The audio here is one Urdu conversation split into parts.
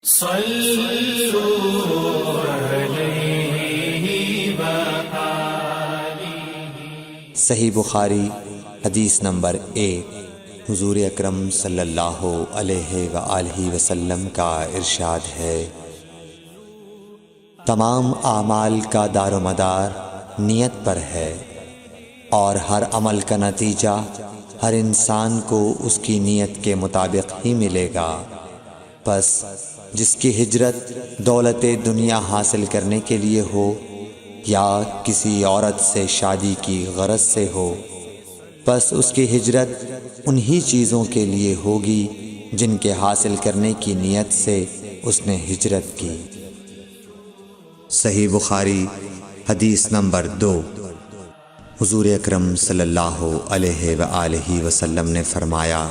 صحیح بخاری حدیث نمبر 1۔ حضور اکرم صلی اللہ علیہ وآلہ وسلم کا ارشاد ہے، تمام اعمال کا دار و مدار نیت پر ہے، اور ہر عمل کا نتیجہ ہر انسان کو اس کی نیت کے مطابق ہی ملے گا۔ پس جس کی ہجرت دولت دنیا حاصل کرنے کے لیے ہو یا کسی عورت سے شادی کی غرض سے ہو، پس اس کی ہجرت انہی چیزوں کے لیے ہوگی جن کے حاصل کرنے کی نیت سے اس نے ہجرت کی۔ صحیح بخاری حدیث نمبر 2۔ حضور اکرم صلی اللہ علیہ وآلہ وسلم نے فرمایا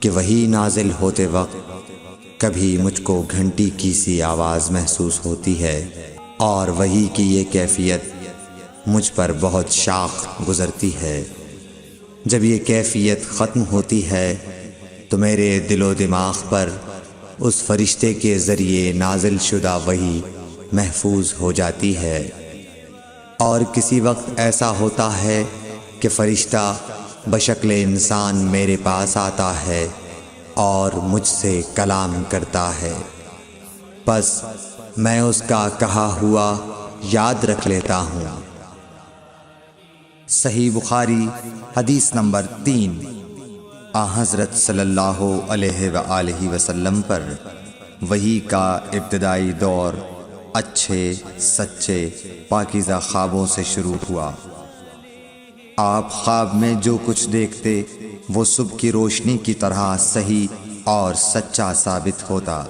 کہ وحی نازل ہوتے وقت کبھی مجھ کو گھنٹی کی سی آواز محسوس ہوتی ہے، اور وحی کی یہ کیفیت مجھ پر بہت شاخ گزرتی ہے۔ جب یہ کیفیت ختم ہوتی ہے تو میرے دل و دماغ پر اس فرشتے کے ذریعے نازل شدہ وحی محفوظ ہو جاتی ہے، اور کسی وقت ایسا ہوتا ہے کہ فرشتہ بشکل انسان میرے پاس آتا ہے اور مجھ سے کلام کرتا ہے، پس میں اس کا کہا ہوا یاد رکھ لیتا ہوں۔ صحیح بخاری حدیث نمبر 3۔ حضرت صلی اللہ علیہ وآلہ وسلم پر وحی کا ابتدائی دور اچھے سچے پاکیزہ خوابوں سے شروع ہوا۔ آپ خواب میں جو کچھ دیکھتے وہ صبح کی روشنی کی طرح صحیح اور سچا ثابت ہوتا۔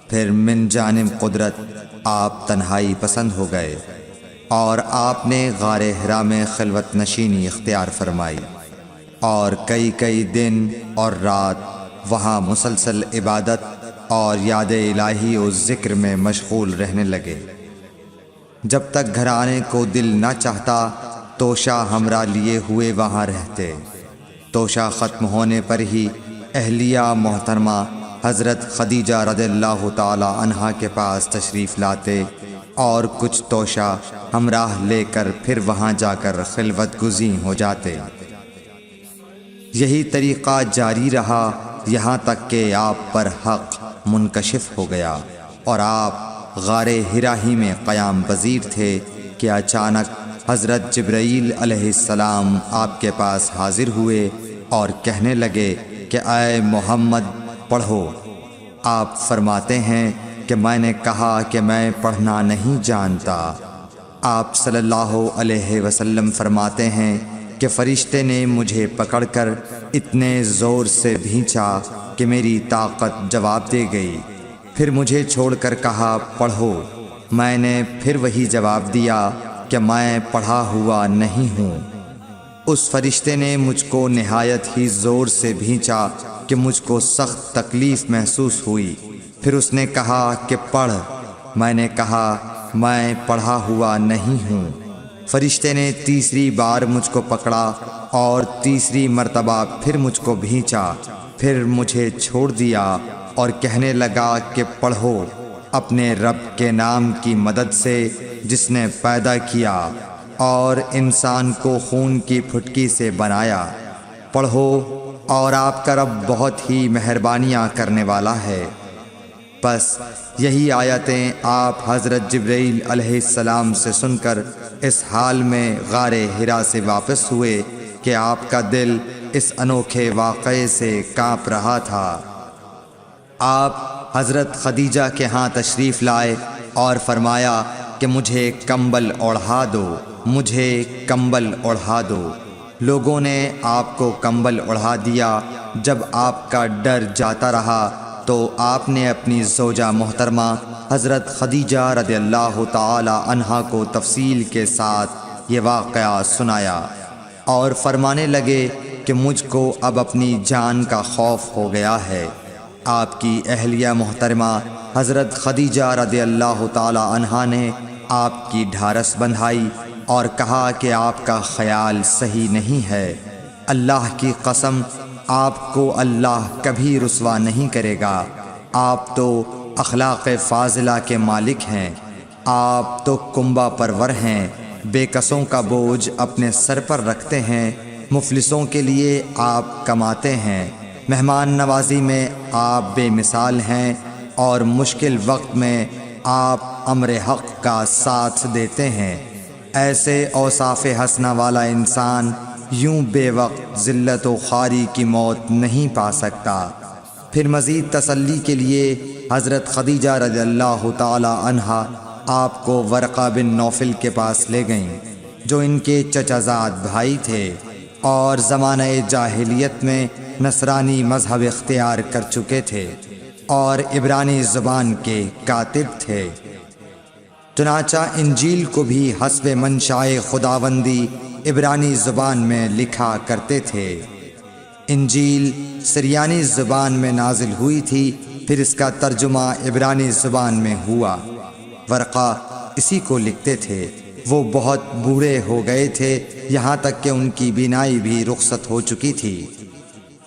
پھر من جانب قدرت آپ تنہائی پسند ہو گئے، اور آپ نے غار حرا میں خلوت نشینی اختیار فرمائی، اور کئی دن اور رات وہاں مسلسل عبادت اور یاد الہی و ذکر میں مشغول رہنے لگے۔ جب تک گھر آنے کو دل نہ چاہتا توشہ ہمراہ لیے ہوئے وہاں رہتے۔ توشہ ختم ہونے پر ہی اہلیہ محترمہ حضرت خدیجہ رضی اللہ تعالی عنہا کے پاس تشریف لاتے، اور کچھ توشہ ہمراہ لے کر پھر وہاں جا کر خلوت گزین ہو جاتے۔ یہی طریقہ جاری رہا یہاں تک کہ آپ پر حق منکشف ہو گیا، اور آپ غار حرا ہی میں قیام پذیر تھے کہ اچانک حضرت جبرائیل علیہ السلام آپ کے پاس حاضر ہوئے اور کہنے لگے کہ اے محمد پڑھو۔ آپ فرماتے ہیں کہ میں نے کہا کہ میں پڑھنا نہیں جانتا۔ آپ صلی اللہ علیہ وسلم فرماتے ہیں کہ فرشتے نے مجھے پکڑ کر اتنے زور سے بھینچا کہ میری طاقت جواب دے گئی۔ پھر مجھے چھوڑ کر کہا پڑھو۔ میں نے پھر وہی جواب دیا کہ میں پڑھا ہوا نہیں ہوں۔ اس فرشتے نے مجھ کو نہایت ہی زور سے بھینچا کہ مجھ کو سخت تکلیف محسوس ہوئی۔ پھر اس نے کہا کہ پڑھ۔ میں نے کہا میں پڑھا ہوا نہیں ہوں۔ فرشتے نے تیسری بار مجھ کو پکڑا اور تیسری مرتبہ پھر مجھ کو بھینچا، پھر مجھے چھوڑ دیا اور کہنے لگا کہ پڑھو اپنے رب کے نام کی مدد سے جس نے پیدا کیا اور انسان کو خون کی پھٹکی سے بنایا۔ پڑھو اور آپ کا رب بہت ہی مہربانیاں کرنے والا ہے۔ پس یہی آیتیں آپ حضرت جبرائیل علیہ السلام سے سن کر اس حال میں غار حرا سے واپس ہوئے کہ آپ کا دل اس انوکھے واقعے سے کانپ رہا تھا۔ آپ حضرت خدیجہ کے ہاں تشریف لائے اور فرمایا کہ مجھے کمبل اوڑھا دو، مجھے کمبل اوڑھا دو۔ لوگوں نے آپ کو کمبل اوڑھا دیا۔ جب آپ کا ڈر جاتا رہا تو آپ نے اپنی زوجہ محترمہ حضرت خدیجہ رضی اللہ تعالی عنہا کو تفصیل کے ساتھ یہ واقعہ سنایا، اور فرمانے لگے کہ مجھ کو اب اپنی جان کا خوف ہو گیا ہے۔ آپ کی اہلیہ محترمہ حضرت خدیجہ رضی اللہ تعالی عنہا نے آپ کی ڈھارس بندھائی اور کہا کہ آپ کا خیال صحیح نہیں ہے، اللہ کی قسم آپ کو اللہ کبھی رسوا نہیں کرے گا۔ آپ تو اخلاق فاضلہ کے مالک ہیں، آپ تو کنبہ پرور ہیں، بے کسوں کا بوجھ اپنے سر پر رکھتے ہیں، مفلسوں کے لیے آپ کماتے ہیں، مہمان نوازی میں آپ بے مثال ہیں، اور مشکل وقت میں آپ امر حق کا ساتھ دیتے ہیں۔ ایسے اوصاف حسنہ والا انسان یوں بے وقت ذلت و خواری کی موت نہیں پا سکتا۔ پھر مزید تسلی کے لیے حضرت خدیجہ رضی اللہ تعالی عنہا آپ کو ورقہ بن نوفل کے پاس لے گئیں، جو ان کے چچا زاد بھائی تھے اور زمانہ جاہلیت میں نصرانی مذہب اختیار کر چکے تھے اور عبرانی زبان کے کاتب تھے۔ چنانچہ انجیل کو بھی حسب منشائے خداوندی عبرانی زبان میں لکھا کرتے تھے۔ انجیل سریانی زبان میں نازل ہوئی تھی، پھر اس کا ترجمہ عبرانی زبان میں ہوا۔ ورقہ اسی کو لکھتے تھے۔ وہ بہت بوڑھے ہو گئے تھے، یہاں تک کہ ان کی بینائی بھی رخصت ہو چکی تھی۔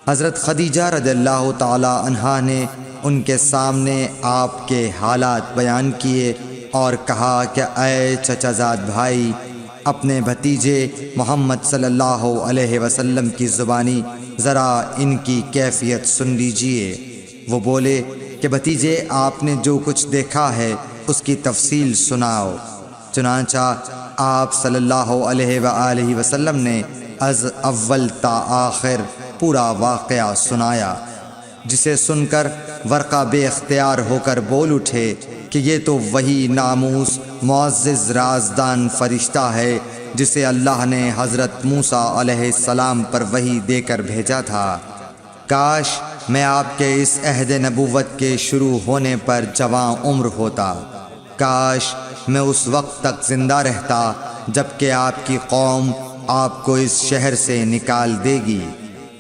حضرت خدیجہ رضی اللہ تعالی عنہا نے ان کے سامنے آپ کے حالات بیان کیے اور کہا کہ اے چچا زاد بھائی، اپنے بھتیجے محمد صلی اللہ علیہ وسلم کی زبانی ذرا ان کی کیفیت سن لیجئے۔ وہ بولے کہ بھتیجے، آپ نے جو کچھ دیکھا ہے اس کی تفصیل سناؤ۔ چنانچہ آپ صلی اللہ علیہ وآلہ وسلم نے از اول تا آخر پورا واقعہ سنایا، جسے سن کر ورقہ بے اختیار ہو کر بول اٹھے کہ یہ تو وہی ناموس معزز رازدان فرشتہ ہے جسے اللہ نے حضرت موسیٰ علیہ السلام پر وحی دے کر بھیجا تھا۔ کاش میں آپ کے اس عہد نبوت کے شروع ہونے پر جواں عمر ہوتا، کاش میں اس وقت تک زندہ رہتا جب کہ آپ کی قوم آپ کو اس شہر سے نکال دے گی۔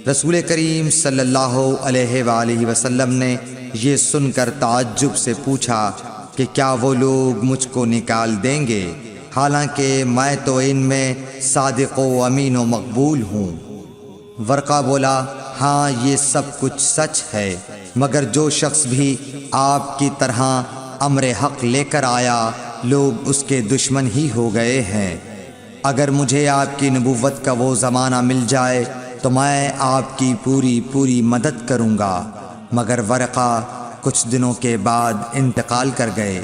رسول کریم صلی اللہ علیہ وآلہ وسلم نے یہ سن کر تعجب سے پوچھا کہ کیا وہ لوگ مجھ کو نکال دیں گے، حالانکہ میں تو ان میں صادق و امین و مقبول ہوں۔ ورقہ بولا، ہاں یہ سب کچھ سچ ہے، مگر جو شخص بھی آپ کی طرح امر حق لے کر آیا لوگ اس کے دشمن ہی ہو گئے ہیں۔ اگر مجھے آپ کی نبوت کا وہ زمانہ مل جائے تو میں آپ کی پوری مدد کروں گا، مگر ورقہ کچھ دنوں کے بعد انتقال کر گئے۔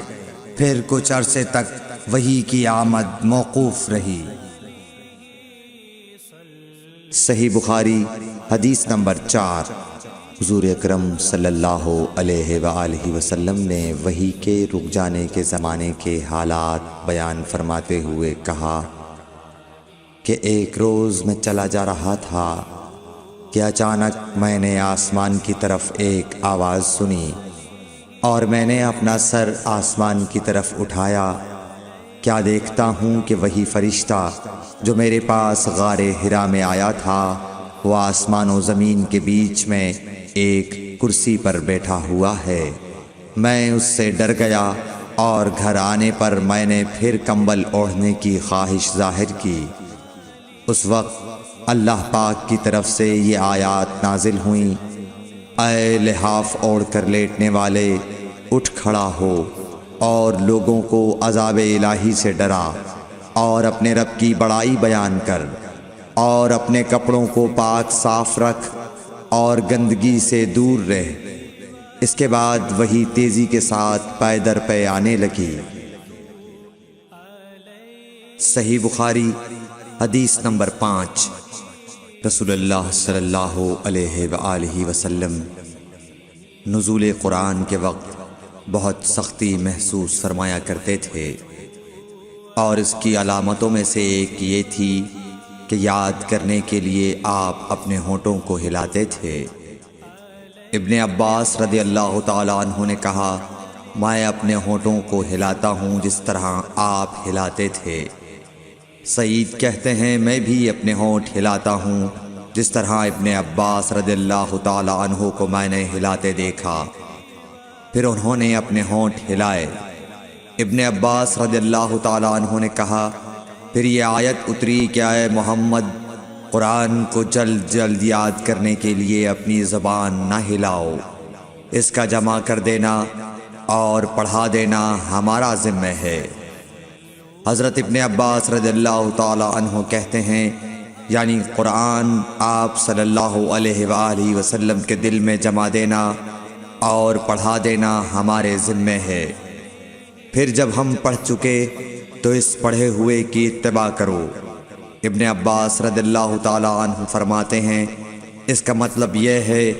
پھر کچھ عرصے تک وحی کی آمد موقوف رہی۔ صحیح بخاری حدیث نمبر 4۔ حضور اکرم صلی اللہ علیہ وآلہ وسلم نے وحی کے رک جانے کے زمانے کے حالات بیان فرماتے ہوئے کہا کہ ایک روز میں چلا جا رہا تھا کہ اچانک میں نے آسمان کی طرف ایک آواز سنی اور میں نے اپنا سر آسمان کی طرف اٹھایا۔ کیا دیکھتا ہوں کہ وہی فرشتہ جو میرے پاس غار حرا میں آیا تھا وہ آسمان و زمین کے بیچ میں ایک کرسی پر بیٹھا ہوا ہے۔ میں اس سے ڈر گیا اور گھر آنے پر میں نے پھر کمبل اوڑھنے کی خواہش ظاہر کی۔ اس وقت اللہ پاک کی طرف سے یہ آیات نازل ہوئیں، اے لحاف اوڑھ کر لیٹنے والے، اٹھ کھڑا ہو اور لوگوں کو عذاب الہی سے ڈرا، اور اپنے رب کی بڑائی بیان کر، اور اپنے کپڑوں کو پاک صاف رکھ اور گندگی سے دور رہ۔ اس کے بعد وہی تیزی کے ساتھ پے در پے آنے لگی۔ صحیح بخاری حدیث نمبر 5۔ رسول اللہ صلی اللہ علیہ وآلہ وسلم نزول قرآن کے وقت بہت سختی محسوس فرمایا کرتے تھے، اور اس کی علامتوں میں سے ایک یہ تھی کہ یاد کرنے کے لیے آپ اپنے ہونٹوں کو ہلاتے تھے۔ ابن عباس رضی اللہ تعالیٰ عنہ نے کہا، میں اپنے ہونٹوں کو ہلاتا ہوں جس طرح آپ ہلاتے تھے۔ سعید کہتے ہیں، میں بھی اپنے ہونٹ ہلاتا ہوں جس طرح ابن عباس رضی اللہ تعالیٰ عنہ کو میں نے ہلاتے دیکھا۔ پھر انہوں نے اپنے ہونٹ ہلائے۔ ابن عباس رضی اللہ تعالیٰ عنہ نے کہا، پھر یہ آیت اتری کہ اے محمد، قرآن کو جلد جلد یاد کرنے کے لیے اپنی زبان نہ ہلاؤ۔ اس کا جمع کر دینا اور پڑھا دینا ہمارا ذمہ ہے۔ حضرت ابن عباس رضی اللہ تعالی عنہ کہتے ہیں، یعنی قرآن آپ صلی اللہ علیہ وآلہ وسلم کے دل میں جمع دینا اور پڑھا دینا ہمارے ذمہ ہے۔ پھر جب ہم پڑھ چکے تو اس پڑھے ہوئے کی اتباع کرو۔ ابن عباس رضی اللہ تعالی عنہ فرماتے ہیں، اس کا مطلب یہ ہے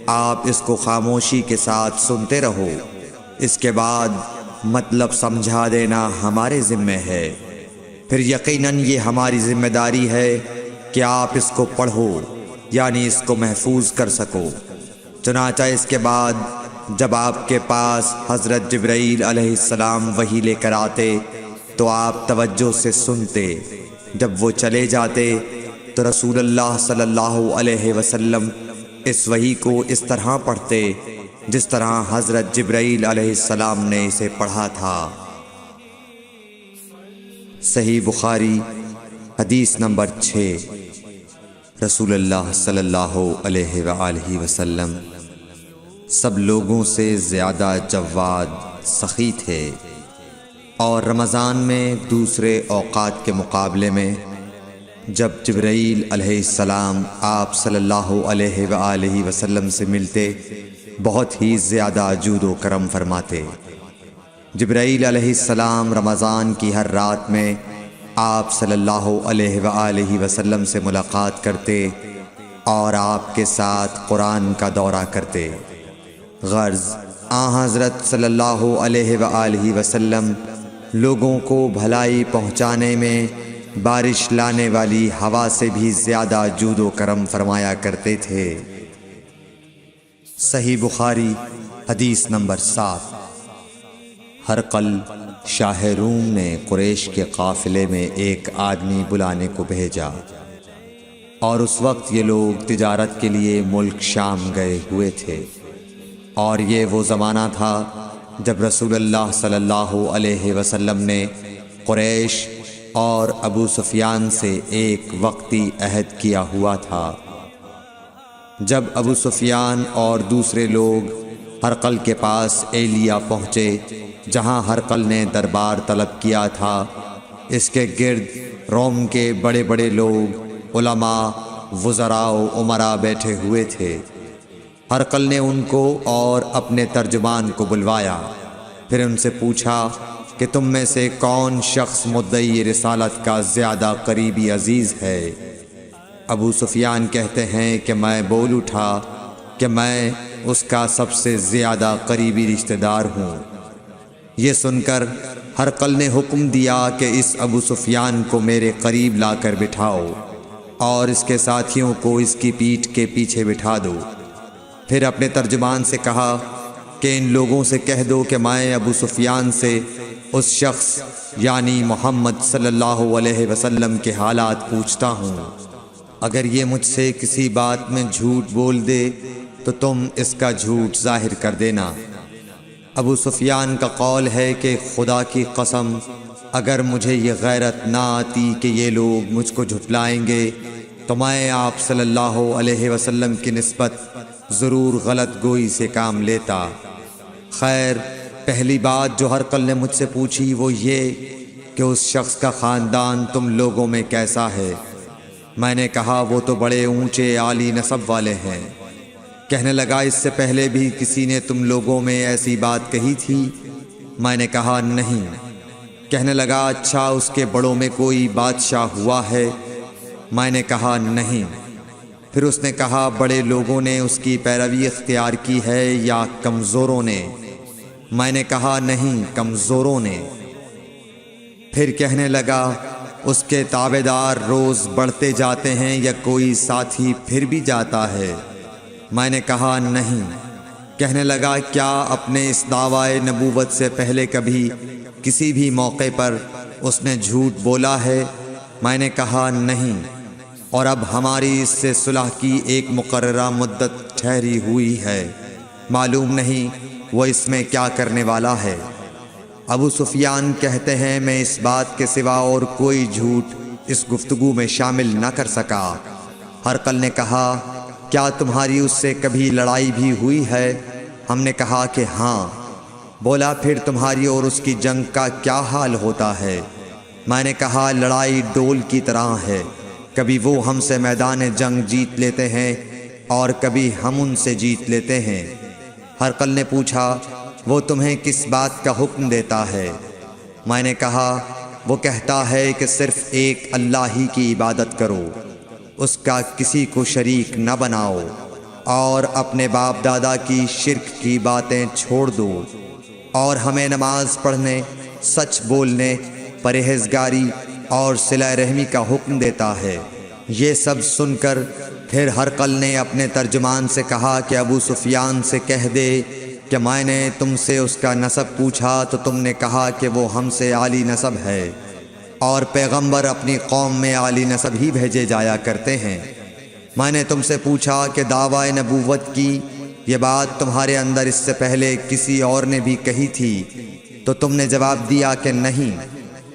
آپ اس کو خاموشی کے ساتھ سنتے رہو، اس کے بعد مطلب سمجھا دینا ہمارے ذمہ ہے۔ پھر یقیناً یہ ہماری ذمہ داری ہے کہ آپ اس کو پڑھو، یعنی اس کو محفوظ کر سکو۔ چنانچہ اس کے بعد جب آپ کے پاس حضرت جبرائیل علیہ السلام وحی لے کر آتے تو آپ توجہ سے سنتے، جب وہ چلے جاتے تو رسول اللہ صلی اللہ علیہ وسلم اس وحی کو اس طرح پڑھتے جس طرح حضرت جبرائیل علیہ السلام نے اسے پڑھا تھا۔ صحیح بخاری حدیث نمبر 6۔ رسول اللہ صلی اللہ علیہ وآلہ وسلم سب لوگوں سے زیادہ جواد سخی تھے، اور رمضان میں دوسرے اوقات کے مقابلے میں جب جبرائیل علیہ السلام آپ صلی اللہ علیہ وآلہ وسلم سے ملتے بہت ہی زیادہ جود و کرم فرماتے۔ جبرائیل علیہ السلام رمضان کی ہر رات میں آپ صلی اللہ علیہ وآلہ وسلم سے ملاقات کرتے اور آپ کے ساتھ قرآن کا دورہ کرتے۔ غرض حضرت صلی اللہ علیہ وآلہ وسلم لوگوں کو بھلائی پہنچانے میں بارش لانے والی ہوا سے بھی زیادہ جود و کرم فرمایا کرتے تھے۔ صحیح بخاری حدیث نمبر 7۔ ہرقل شاہ روم نے قریش کے قافلے میں ایک آدمی بلانے کو بھیجا، اور اس وقت یہ لوگ تجارت کے لیے ملک شام گئے ہوئے تھے، اور یہ وہ زمانہ تھا جب رسول اللہ صلی اللہ علیہ وسلم نے قریش اور ابو سفیان سے ایک وقتی عہد کیا ہوا تھا۔ جب ابو سفیان اور دوسرے لوگ ہرقل کے پاس ایلیا پہنچے جہاں ہرقل نے دربار طلب کیا تھا، اس کے گرد روم کے بڑے بڑے لوگ، علماء، وزراء و امراء بیٹھے ہوئے تھے۔ ہرقل نے ان کو اور اپنے ترجمان کو بلوایا، پھر ان سے پوچھا کہ تم میں سے کون شخص مدعی رسالت کا زیادہ قریبی عزیز ہے؟ ابو سفیان کہتے ہیں کہ میں بول اٹھا کہ میں اس کا سب سے زیادہ قریبی رشتہ دار ہوں۔ یہ سن کر ہرقل نے حکم دیا کہ اس ابو سفیان کو میرے قریب لا کر بٹھاؤ اور اس کے ساتھیوں کو اس کی پیٹھ کے پیچھے بٹھا دو۔ پھر اپنے ترجمان سے کہا کہ ان لوگوں سے کہہ دو کہ میں ابو سفیان سے اس شخص یعنی محمد صلی اللہ علیہ وسلم کے حالات پوچھتا ہوں، اگر یہ مجھ سے کسی بات میں جھوٹ بول دے تو تم اس کا جھوٹ ظاہر کر دینا۔ ابو سفیان کا قول ہے کہ خدا کی قسم اگر مجھے یہ غیرت نہ آتی کہ یہ لوگ مجھ کو جھٹلائیں گے تو میں آپ صلی اللہ علیہ وسلم کی نسبت ضرور غلط گوئی سے کام لیتا۔ خیر، پہلی بات جو ہرقل نے مجھ سے پوچھی وہ یہ کہ اس شخص کا خاندان تم لوگوں میں کیسا ہے؟ میں نے کہا وہ تو بڑے اونچے عالی نسب والے ہیں۔ کہنے لگا اس سے پہلے بھی کسی نے تم لوگوں میں ایسی بات کہی تھی؟ میں نے کہا نہیں۔ کہنے لگا اچھا اس کے بڑوں میں کوئی بادشاہ ہوا ہے؟ میں نے کہا نہیں۔ پھر اس نے کہا بڑے لوگوں نے اس کی پیروی اختیار کی ہے یا کمزوروں نے؟ میں نے کہا نہیں، کمزوروں نے۔ پھر کہنے لگا اس کے تابعدار روز بڑھتے جاتے ہیں یا کوئی ساتھی پھر بھی جاتا ہے؟ میں نے کہا نہیں۔ کہنے لگا کیا اپنے اس دعوی نبوت سے پہلے کبھی کسی بھی موقع پر اس نے جھوٹ بولا ہے؟ میں نے کہا نہیں، اور اب ہماری اس سے صلح کی ایک مقررہ مدت ٹھہری ہوئی ہے، معلوم نہیں وہ اس میں کیا کرنے والا ہے۔ ابو سفیان کہتے ہیں میں اس بات کے سوا اور کوئی جھوٹ اس گفتگو میں شامل نہ کر سکا۔ ہرقل نے کہا کیا تمہاری اس سے کبھی لڑائی بھی ہوئی ہے؟ ہم نے کہا کہ ہاں۔ بولا پھر تمہاری اور اس کی جنگ کا کیا حال ہوتا ہے؟ میں نے کہا لڑائی ڈول کی طرح ہے، کبھی وہ ہم سے میدان جنگ جیت لیتے ہیں اور کبھی ہم ان سے جیت لیتے ہیں۔ ہرقل نے پوچھا وہ تمہیں کس بات کا حکم دیتا ہے؟ میں نے کہا وہ کہتا ہے کہ صرف ایک اللہ ہی کی عبادت کرو، اس کا کسی کو شریک نہ بناؤ، اور اپنے باپ دادا کی شرک کی باتیں چھوڑ دو، اور ہمیں نماز پڑھنے، سچ بولنے، پرہیزگاری اور صلہ رحمی کا حکم دیتا ہے۔ یہ سب سن کر پھر ہرقل نے اپنے ترجمان سے کہا کہ ابو سفیان سے کہہ دے کہ میں نے تم سے اس کا نسب پوچھا تو تم نے کہا کہ وہ ہم سے عالی نسب ہے، اور پیغمبر اپنی قوم میں عالی نسب ہی بھیجے جایا کرتے ہیں۔ میں نے تم سے پوچھا کہ دعویٰ نبوت کی یہ بات تمہارے اندر اس سے پہلے کسی اور نے بھی کہی تھی؟ تو تم نے جواب دیا کہ نہیں۔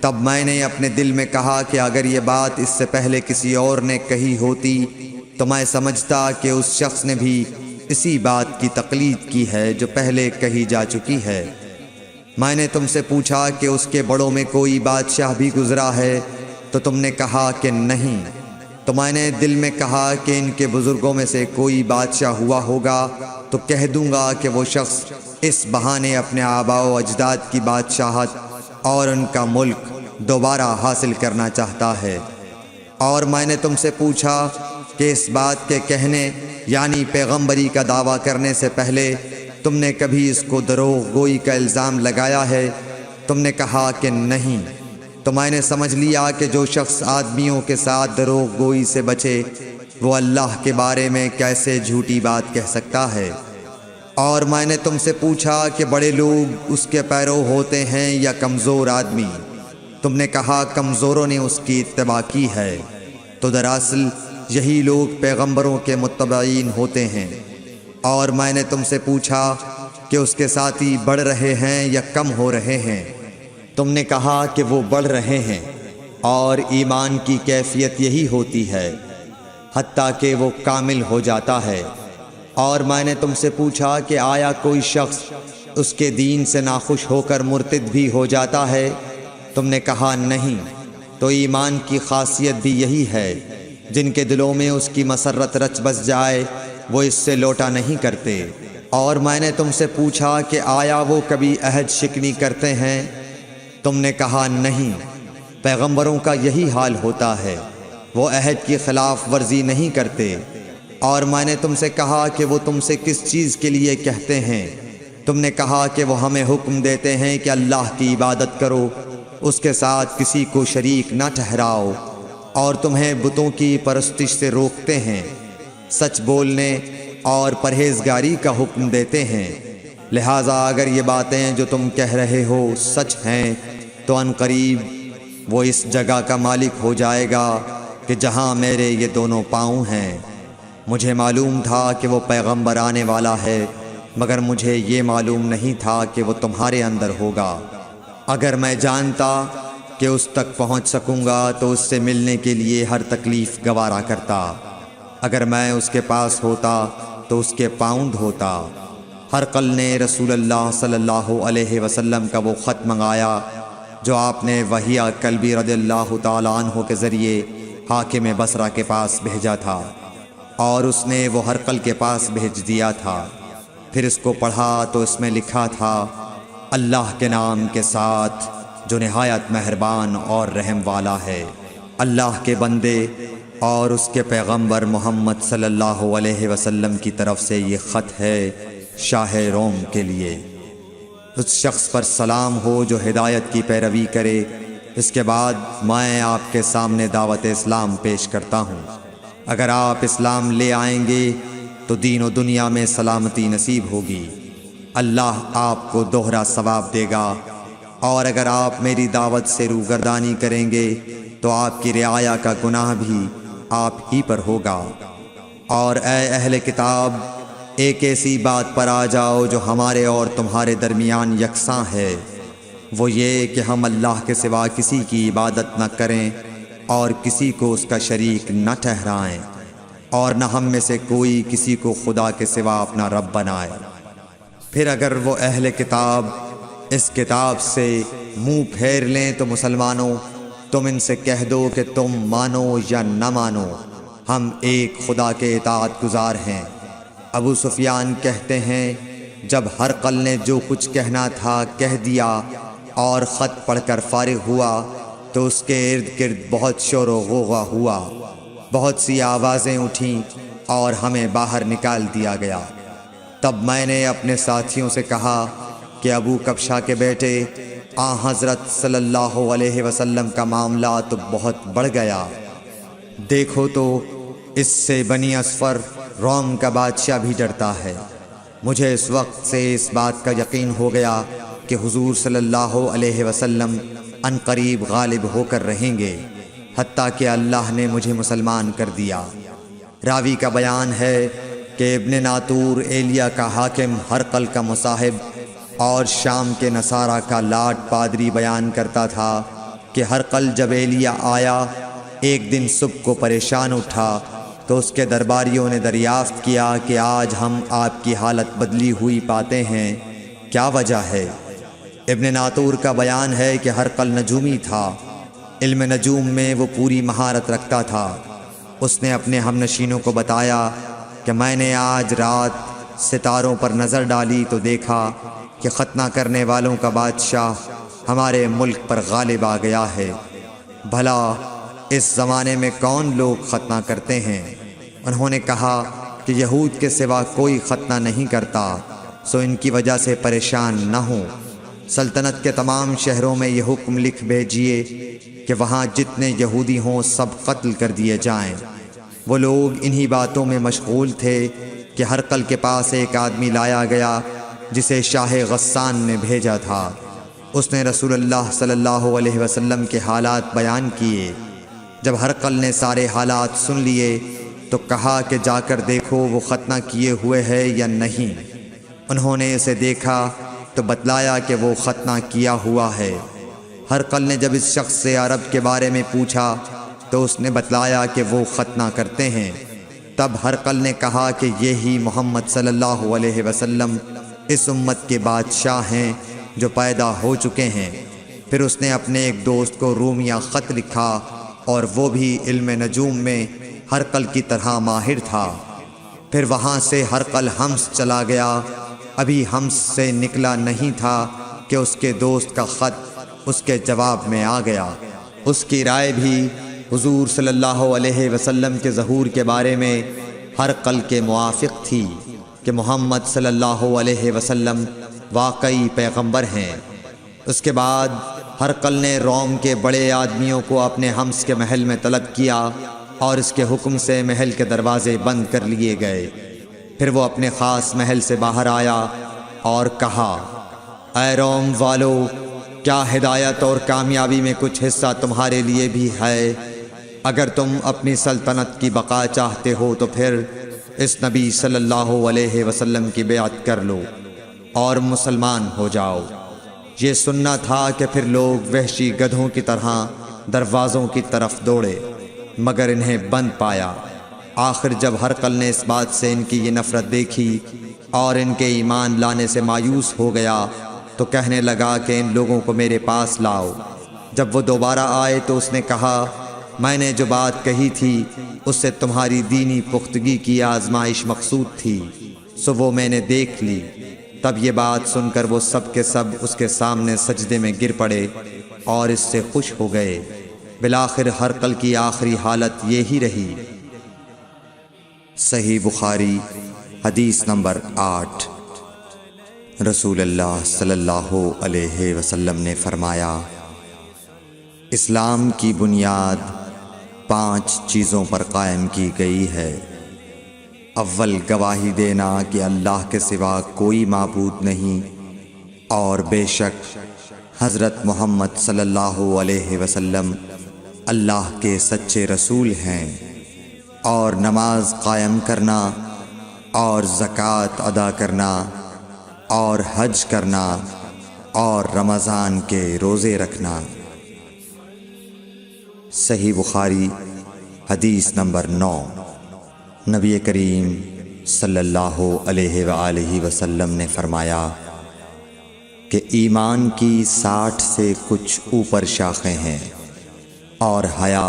تب میں نے اپنے دل میں کہا کہ اگر یہ بات اس سے پہلے کسی اور نے کہی ہوتی تو میں سمجھتا کہ اس شخص نے بھی اسی بات کی تقلید کی ہے جو پہلے کہی جا چکی ہے۔ میں نے تم سے پوچھا کہ اس کے بڑوں میں کوئی بادشاہ بھی گزرا ہے تو تم نے کہا کہ نہیں۔ تو میں نے دل میں کہا کہ ان کے بزرگوں میں سے کوئی بادشاہ ہوا ہوگا تو کہہ دوں گا کہ وہ شخص اس بہانے اپنے آباء و اجداد کی بادشاہت اور ان کا ملک دوبارہ حاصل کرنا چاہتا ہے۔ اور میں نے تم سے پوچھا کہ اس بات کے کہنے یعنی پیغمبری کا دعویٰ کرنے سے پہلے تم نے کبھی اس کو دروغ گوئی کا الزام لگایا ہے؟ تم نے کہا کہ نہیں۔ تو میں نے سمجھ لیا کہ جو شخص آدمیوں کے ساتھ دروغ گوئی سے بچے وہ اللہ کے بارے میں کیسے جھوٹی بات کہہ سکتا ہے۔ اور میں نے تم سے پوچھا کہ بڑے لوگ اس کے پیرو ہوتے ہیں یا کمزور آدمی؟ تم نے کہا کمزوروں نے اس کی اتباع کی ہے۔ تو دراصل یہی لوگ پیغمبروں کے متبعین ہوتے ہیں۔ اور میں نے تم سے پوچھا کہ اس کے ساتھی بڑھ رہے ہیں یا کم ہو رہے ہیں؟ تم نے کہا کہ وہ بڑھ رہے ہیں، اور ایمان کی کیفیت یہی ہوتی ہے حتیٰ کہ وہ کامل ہو جاتا ہے۔ اور میں نے تم سے پوچھا کہ آیا کوئی شخص اس کے دین سے ناخوش ہو کر مرتد بھی ہو جاتا ہے؟ تم نے کہا نہیں۔ تو ایمان کی خاصیت بھی یہی ہے، جن کے دلوں میں اس کی مسرت رچ بس جائے وہ اس سے لوٹا نہیں کرتے۔ اور میں نے تم سے پوچھا کہ آیا وہ کبھی عہد شکنی کرتے ہیں؟ تم نے کہا نہیں۔ پیغمبروں کا یہی حال ہوتا ہے، وہ عہد کی خلاف ورزی نہیں کرتے۔ اور میں نے تم سے کہا کہ وہ تم سے کس چیز کے لیے کہتے ہیں؟ تم نے کہا کہ وہ ہمیں حکم دیتے ہیں کہ اللہ کی عبادت کرو، اس کے ساتھ کسی کو شریک نہ ٹھہراؤ، اور تمہیں بتوں کی پرستش سے روکتے ہیں، سچ بولنے اور پرہیزگاری کا حکم دیتے ہیں۔ لہٰذا اگر یہ باتیں جو تم کہہ رہے ہو سچ ہیں تو ان قریب وہ اس جگہ کا مالک ہو جائے گا کہ جہاں میرے یہ دونوں پاؤں ہیں۔ مجھے معلوم تھا کہ وہ پیغمبر آنے والا ہے، مگر مجھے یہ معلوم نہیں تھا کہ وہ تمہارے اندر ہوگا۔ اگر میں جانتا کہ اس تک پہنچ سکوں گا تو اس سے ملنے کے لیے ہر تکلیف گوارا کرتا۔ اگر میں اس کے پاس ہوتا تو اس کے پاؤں دھوتا۔ ہرقل نے رسول اللہ صلی اللہ علیہ وسلم کا وہ خط منگایا جو آپ نے وحیہ کلبی رضی اللہ تعالیٰ عنہ کے ذریعے حاکم بصرہ کے پاس بھیجا تھا، اور اس نے وہ ہرقل کے پاس بھیج دیا تھا۔ پھر اس کو پڑھا تو اس میں لکھا تھا، اللہ کے نام کے ساتھ جو نہایت مہربان اور رحم والا ہے۔ اللہ کے بندے اور اس کے پیغمبر محمد صلی اللہ علیہ وسلم کی طرف سے یہ خط ہے شاہ روم کے لیے۔ اس شخص پر سلام ہو جو ہدایت کی پیروی کرے۔ اس کے بعد میں آپ کے سامنے دعوت اسلام پیش کرتا ہوں۔ اگر آپ اسلام لے آئیں گے تو دین و دنیا میں سلامتی نصیب ہوگی، اللہ آپ کو دوہرا ثواب دے گا، اور اگر آپ میری دعوت سے روگردانی کریں گے تو آپ کی رعایا کا گناہ بھی آپ ہی پر ہوگا۔ اور اے اہل کتاب، ایک ایسی بات پر آ جاؤ جو ہمارے اور تمہارے درمیان یکساں ہے، وہ یہ کہ ہم اللہ کے سوا کسی کی عبادت نہ کریں اور کسی کو اس کا شریک نہ ٹھہرائیں، اور نہ ہم میں سے کوئی کسی کو خدا کے سوا اپنا رب بنائے۔ پھر اگر وہ اہل کتاب اس کتاب سے منہ پھیر لیں تو مسلمانوں تم ان سے کہہ دو کہ تم مانو یا نہ مانو، ہم ایک خدا کے اطاعت گزار ہیں۔ ابو سفیان کہتے ہیں جب ہرقل نے جو کچھ کہنا تھا کہہ دیا اور خط پڑھ کر فارغ ہوا تو اس کے ارد گرد بہت شور و غوغا ہوا، بہت سی آوازیں اٹھیں اور ہمیں باہر نکال دیا گیا۔ تب میں نے اپنے ساتھیوں سے کہا کہ ابو کبشہ کے بیٹے حضرت صلی اللہ علیہ وسلم کا معاملہ تو بہت بڑھ گیا، دیکھو تو اس سے بنی اصفر روم کا بادشاہ بھی ڈرتا ہے۔ مجھے اس وقت سے اس بات کا یقین ہو گیا کہ حضور صلی اللہ علیہ وسلم ان قریب غالب ہو کر رہیں گے، حتیٰ کہ اللہ نے مجھے مسلمان کر دیا۔ راوی کا بیان ہے کہ ابن ناطور ایلیا کا حاکم ہرقل کا مصاحب اور شام کے نصارہ کا لاٹ پادری بیان کرتا تھا کہ ہرقل جب ایلیا آیا ایک دن صبح کو پریشان اٹھا تو اس کے درباریوں نے دریافت کیا کہ آج ہم آپ کی حالت بدلی ہوئی پاتے ہیں، کیا وجہ ہے؟ ابن ناطور کا بیان ہے کہ ہرقل نجومی تھا، علم نجوم میں وہ پوری مہارت رکھتا تھا۔ اس نے اپنے ہم نشینوں کو بتایا کہ میں نے آج رات ستاروں پر نظر ڈالی تو دیکھا کہ ختنہ کرنے والوں کا بادشاہ ہمارے ملک پر غالب آ گیا ہے۔ بھلا اس زمانے میں کون لوگ ختنہ کرتے ہیں؟ انہوں نے کہا کہ یہود کے سوا کوئی ختنہ نہیں کرتا، سو ان کی وجہ سے پریشان نہ ہوں۔ سلطنت کے تمام شہروں میں یہ حکم لکھ بھیجیے کہ وہاں جتنے یہودی ہوں سب قتل کر دیے جائیں۔ وہ لوگ انہی باتوں میں مشغول تھے کہ ہرقل کے پاس ایک آدمی لایا گیا جسے شاہ غسان نے بھیجا تھا۔ اس نے رسول اللہ صلی اللہ علیہ وسلم کے حالات بیان کیے۔ جب ہرقل نے سارے حالات سن لیے تو کہا کہ جا کر دیکھو وہ ختنہ کیے ہوئے ہے یا نہیں۔ انہوں نے اسے دیکھا تو بتلایا کہ وہ ختنہ کیا ہوا ہے۔ ہرقل نے جب اس شخص سے عرب کے بارے میں پوچھا تو اس نے بتلایا کہ وہ ختنہ کرتے ہیں۔ تب ہرقل نے کہا کہ یہی محمد صلی اللہ علیہ وسلم اس امت کے بادشاہ ہیں جو پیدا ہو چکے ہیں۔ پھر اس نے اپنے ایک دوست کو رومیہ خط لکھا اور وہ بھی علم نجوم میں ہرقل کی طرح ماہر تھا۔ پھر وہاں سے ہرقل حمص چلا گیا، ابھی حمص سے نکلا نہیں تھا کہ اس کے دوست کا خط اس کے جواب میں آ گیا۔ اس کی رائے بھی حضور صلی اللہ علیہ وسلم کے ظہور کے بارے میں ہرقل کے موافق تھی کہ محمد صلی اللہ علیہ وسلم واقعی پیغمبر ہیں۔ اس کے بعد ہرقل نے روم کے بڑے آدمیوں کو اپنے حمص کے محل میں طلب کیا اور اس کے حکم سے محل کے دروازے بند کر لیے گئے۔ پھر وہ اپنے خاص محل سے باہر آیا اور کہا، اے روم والو، کیا ہدایت اور کامیابی میں کچھ حصہ تمہارے لیے بھی ہے؟ اگر تم اپنی سلطنت کی بقا چاہتے ہو تو پھر اس نبی صلی اللہ علیہ وسلم کی بیعت کر لو اور مسلمان ہو جاؤ۔ یہ سننا تھا کہ پھر لوگ وحشی گدھوں کی طرح دروازوں کی طرف دوڑے، مگر انہیں بند پایا۔ آخر جب ہرقل نے اس بات سے ان کی یہ نفرت دیکھی اور ان کے ایمان لانے سے مایوس ہو گیا تو کہنے لگا کہ ان لوگوں کو میرے پاس لاؤ۔ جب وہ دوبارہ آئے تو اس نے کہا، میں نے جو بات کہی تھی اس سے تمہاری دینی پختگی کی آزمائش مقصود تھی، سو وہ میں نے دیکھ لی۔ تب یہ بات سن کر وہ سب کے سب اس کے سامنے سجدے میں گر پڑے اور اس سے خوش ہو گئے۔ بالآخر ہرقل کی آخری حالت یہی رہی۔ صحیح بخاری حدیث نمبر 8۔ رسول اللہ صلی اللہ علیہ وسلم نے فرمایا، اسلام کی بنیاد 5 چیزوں پر قائم کی گئی ہے۔ اول گواہی دینا کہ اللہ کے سوا کوئی معبود نہیں اور بے شک حضرت محمد صلی اللہ علیہ وسلم اللہ کے سچے رسول ہیں، اور نماز قائم کرنا اور زکوٰۃ ادا کرنا اور حج کرنا اور رمضان کے روزے رکھنا۔ صحیح بخاری حدیث نمبر 9۔ نبی کریم صلی اللہ علیہ وآلہ وسلم نے فرمایا کہ ایمان کی 60 سے کچھ اوپر شاخیں ہیں، اور حیا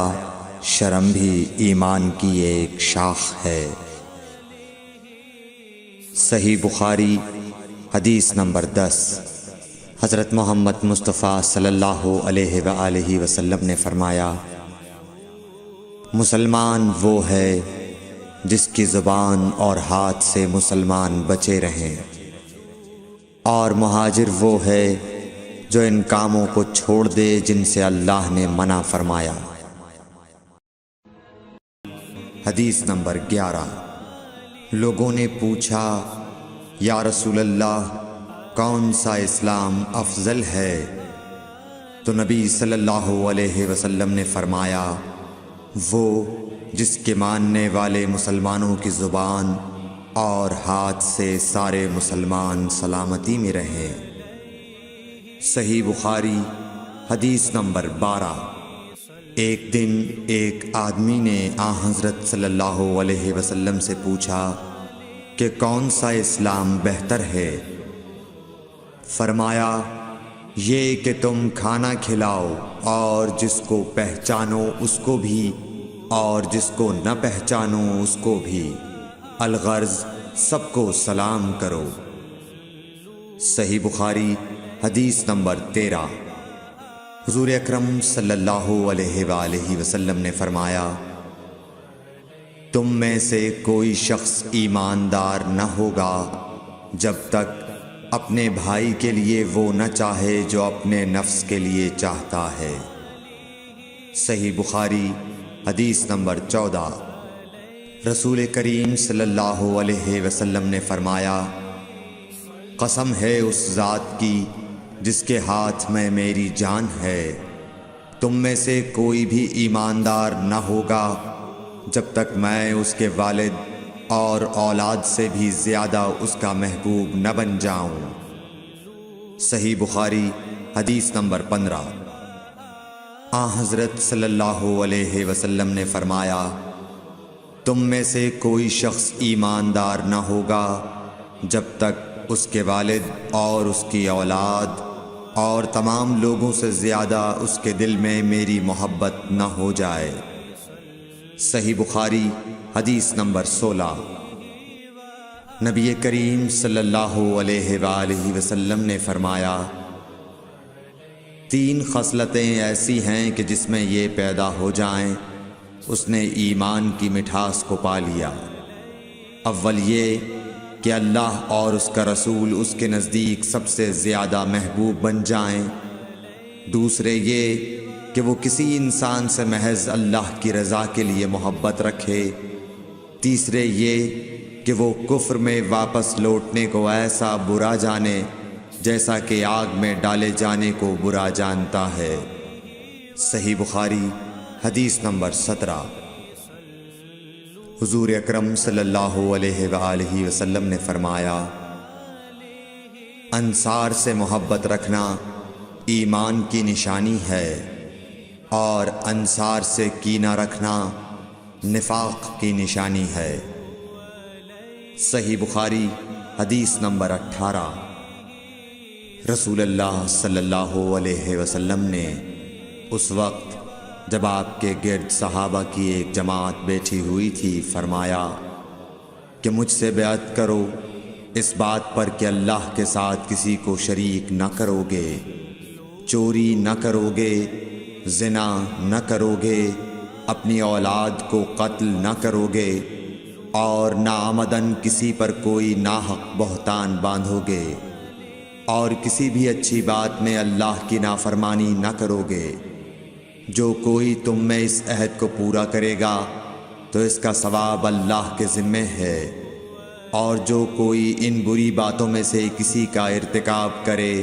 شرم بھی ایمان کی ایک شاخ ہے۔ صحیح بخاری حدیث نمبر 10۔ حضرت محمد مصطفیٰ صلی اللہ علیہ وآلہ وسلم نے فرمایا، مسلمان وہ ہے جس کی زبان اور ہاتھ سے مسلمان بچے رہیں، اور مہاجر وہ ہے جو ان کاموں کو چھوڑ دے جن سے اللہ نے منع فرمایا۔ حدیث نمبر 11۔ لوگوں نے پوچھا، یا رسول اللہ، کون سا اسلام افضل ہے؟ تو نبی صلی اللہ علیہ وسلم نے فرمایا، وہ جس کے ماننے والے مسلمانوں کی زبان اور ہاتھ سے سارے مسلمان سلامتی میں رہیں۔ صحیح بخاری حدیث نمبر 12۔ ایک دن ایک آدمی نے حضرت صلی اللہ علیہ وسلم سے پوچھا کہ کون سا اسلام بہتر ہے؟ فرمایا، یہ کہ تم کھانا کھلاؤ اور جس کو پہچانو اس کو بھی اور جس کو نہ پہچانو اس کو بھی، الغرض سب کو سلام کرو۔ صحیح بخاری حدیث نمبر 13۔ حضور اکرم صلی اللہ علیہ وآلہ وسلم نے فرمایا، تم میں سے کوئی شخص ایماندار نہ ہوگا جب تک اپنے بھائی کے لیے وہ نہ چاہے جو اپنے نفس کے لیے چاہتا ہے۔ صحیح بخاری حدیث نمبر 14۔ رسول کریم صلی اللہ علیہ وسلم نے فرمایا، قسم ہے اس ذات کی جس کے ہاتھ میں میری جان ہے، تم میں سے کوئی بھی ایماندار نہ ہوگا جب تک میں اس کے والد اور اولاد سے بھی زیادہ اس کا محبوب نہ بن جاؤں۔ صحیح بخاری حدیث نمبر 15۔ حضرت صلی اللہ علیہ وسلم نے فرمایا، تم میں سے کوئی شخص ایماندار نہ ہوگا جب تک اس کے والد اور اس کی اولاد اور تمام لوگوں سے زیادہ اس کے دل میں میری محبت نہ ہو جائے۔ صحیح بخاری حدیث نمبر 16۔ نبی کریم صلی اللہ علیہ وآلہ وسلم نے فرمایا، 3 خصلتیں ایسی ہیں کہ جس میں یہ پیدا ہو جائیں اس نے ایمان کی مٹھاس کو پا لیا۔ اول یہ کہ اللہ اور اس کا رسول اس کے نزدیک سب سے زیادہ محبوب بن جائیں۔ دوسرے یہ کہ وہ کسی انسان سے محض اللہ کی رضا کے لیے محبت رکھے۔ تیسرے یہ کہ وہ کفر میں واپس لوٹنے کو ایسا برا جانے جیسا کہ آگ میں ڈالے جانے کو برا جانتا ہے۔ صحیح بخاری حدیث نمبر 17۔ حضور اکرم صلی اللہ علیہ وآلہ وسلم نے فرمایا، انصار سے محبت رکھنا ایمان کی نشانی ہے، اور انصار سے کینہ رکھنا نفاق کی نشانی ہے۔ صحیح بخاری حدیث نمبر 18۔ رسول اللہ صلی اللہ علیہ وسلم نے اس وقت جب آپ کے گرد صحابہ کی ایک جماعت بیٹھی ہوئی تھی فرمایا کہ مجھ سے بیعت کرو اس بات پر کہ اللہ کے ساتھ کسی کو شریک نہ کرو گے، چوری نہ کرو گے، زنا نہ کرو گے، اپنی اولاد کو قتل نہ کرو گے، اور ناعمدن کسی پر کوئی ناحق بہتان باندھو گے، اور کسی بھی اچھی بات میں اللہ کی نافرمانی نہ کرو گے۔ جو کوئی تم میں اس عہد کو پورا کرے گا تو اس کا ثواب اللہ کے ذمے ہے، اور جو کوئی ان بری باتوں میں سے کسی کا ارتکاب کرے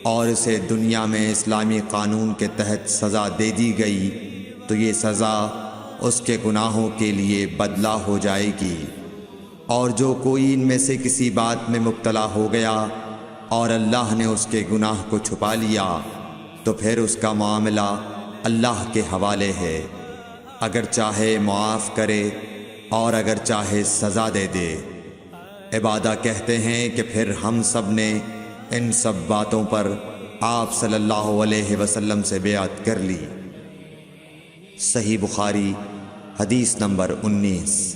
اور اسے دنیا میں اسلامی قانون کے تحت سزا دے دی گئی تو یہ سزا اس کے گناہوں کے لیے بدلہ ہو جائے گی، اور جو کوئی ان میں سے کسی بات میں مبتلا ہو گیا اور اللہ نے اس کے گناہ کو چھپا لیا تو پھر اس کا معاملہ اللہ کے حوالے ہے، اگر چاہے معاف کرے اور اگر چاہے سزا دے دے۔ عبادہ کہتے ہیں کہ پھر ہم سب نے ان سب باتوں پر آپ صلی اللہ علیہ وسلم سے بیعت کر لی۔ صحیح بخاری حدیث نمبر 19۔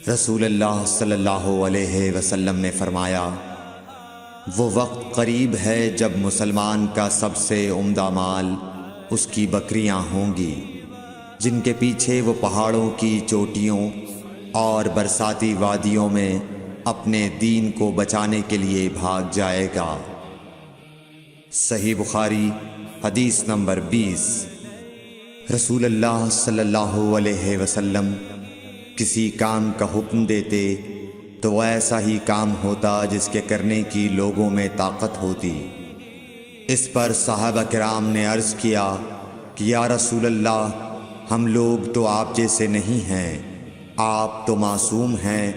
رسول اللہ صلی اللہ علیہ وسلم نے فرمایا، وہ وقت قریب ہے جب مسلمان کا سب سے عمدہ مال اس کی بکریاں ہوں گی، جن کے پیچھے وہ پہاڑوں کی چوٹیوں اور برساتی وادیوں میں اپنے دین کو بچانے کے لیے بھاگ جائے گا۔ صحیح بخاری حدیث نمبر 20۔ رسول اللہ صلی اللہ علیہ وسلم کسی کام کا حکم دیتے تو وہ ایسا ہی کام ہوتا جس کے کرنے کی لوگوں میں طاقت ہوتی۔ اس پر صحابہ کرام نے عرض کیا کہ یا رسول اللہ، ہم لوگ تو آپ جیسے نہیں ہیں، آپ تو معصوم ہیں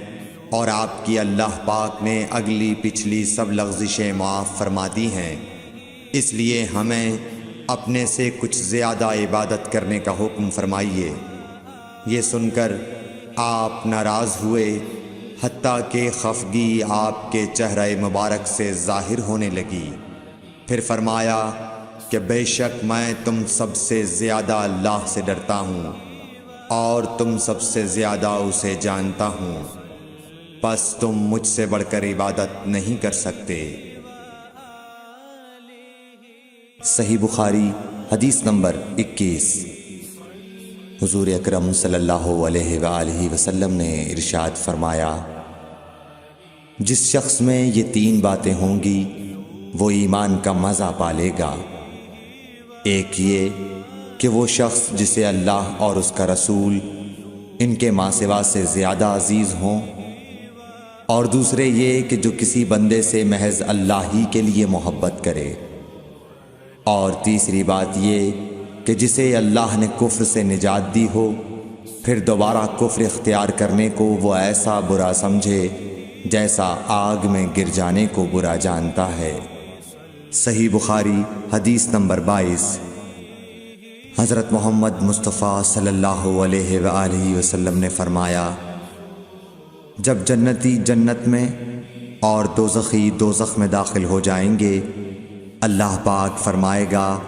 اور آپ کی اللہ پاک نے اگلی پچھلی سب لغزشیں معاف فرما دی ہیں، اس لیے ہمیں اپنے سے کچھ زیادہ عبادت کرنے کا حکم فرمائیے۔ یہ سن کر آپ ناراض ہوئے، حتیٰ کہ خفگی آپ کے چہرہ مبارک سے ظاہر ہونے لگی۔ پھر فرمایا کہ بے شک میں تم سب سے زیادہ اللہ سے ڈرتا ہوں اور تم سب سے زیادہ اسے جانتا ہوں، پس تم مجھ سے بڑھ کر عبادت نہیں کر سکتے۔ صحیح بخاری حدیث نمبر 21۔ حضور اکرم صلی اللہ علیہ وآلہ وسلم نے ارشاد فرمایا، جس شخص میں یہ 3 باتیں ہوں گی وہ ایمان کا مزہ پالے گا۔ ایک یہ کہ وہ شخص جسے اللہ اور اس کا رسول ان کے ماں سوا سے زیادہ عزیز ہوں، اور دوسرے یہ کہ جو کسی بندے سے محض اللہ ہی کے لیے محبت کرے، اور تیسری بات یہ کہ جسے اللہ نے کفر سے نجات دی ہو، پھر دوبارہ کفر اختیار کرنے کو وہ ایسا برا سمجھے جیسا آگ میں گر جانے کو برا جانتا ہے۔ صحیح بخاری حدیث نمبر 22۔ حضرت محمد مصطفیٰ صلی اللہ علیہ وآلہ وسلم نے فرمایا، جب جنتی جنت میں اور دوزخی دوزخ میں داخل ہو جائیں گے، اللہ پاک فرمائے گا،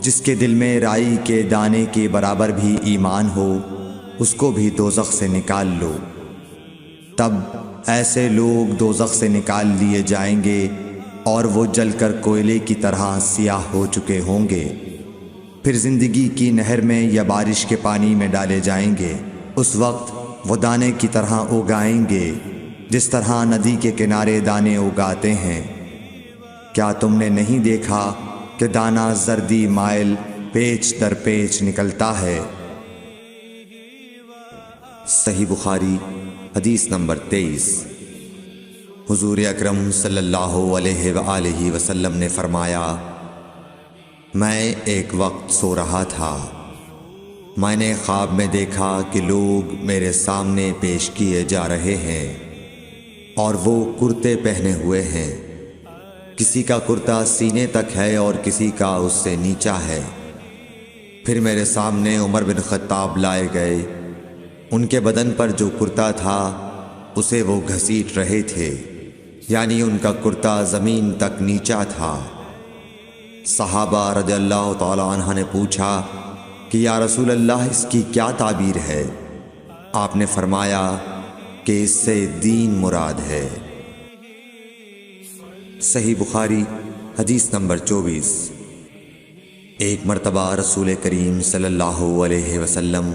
جس کے دل میں رائی کے دانے کے برابر بھی ایمان ہو، اس کو بھی دوزخ سے نکال لو۔ تب ایسے لوگ دوزخ سے نکال لیے جائیں گے اور وہ جل کر کوئلے کی طرح سیاہ ہو چکے ہوں گے، پھر زندگی کی نہر میں یا بارش کے پانی میں ڈالے جائیں گے۔ اس وقت وہ دانے کی طرح اگائیں گے جس طرح ندی کے کنارے دانے اگاتے ہیں۔ کیا تم نے نہیں دیکھا کہ دانہ زردی مائل پیچ در پیچ نکلتا ہے؟ صحیح بخاری حدیث نمبر 23۔ حضور اکرم صلی اللہ علیہ وآلہ وسلم نے فرمایا، میں ایک وقت سو رہا تھا، میں نے خواب میں دیکھا کہ لوگ میرے سامنے پیش کیے جا رہے ہیں اور وہ کرتے پہنے ہوئے ہیں، کسی کا کرتا سینے تک ہے اور کسی کا اس سے نیچا ہے۔ پھر میرے سامنے عمر بن خطاب لائے گئے، ان کے بدن پر جو کرتا تھا اسے وہ گھسیٹ رہے تھے، یعنی ان کا کرتا زمین تک نیچا تھا۔ صحابہ رضی اللہ تعالی عنہ نے پوچھا کہ یا رسول اللہ، اس کی کیا تعبیر ہے؟ آپ نے فرمایا کہ اس سے دین مراد ہے۔ صحیح بخاری حدیث نمبر 24۔ ایک مرتبہ رسول کریم صلی اللہ علیہ وسلم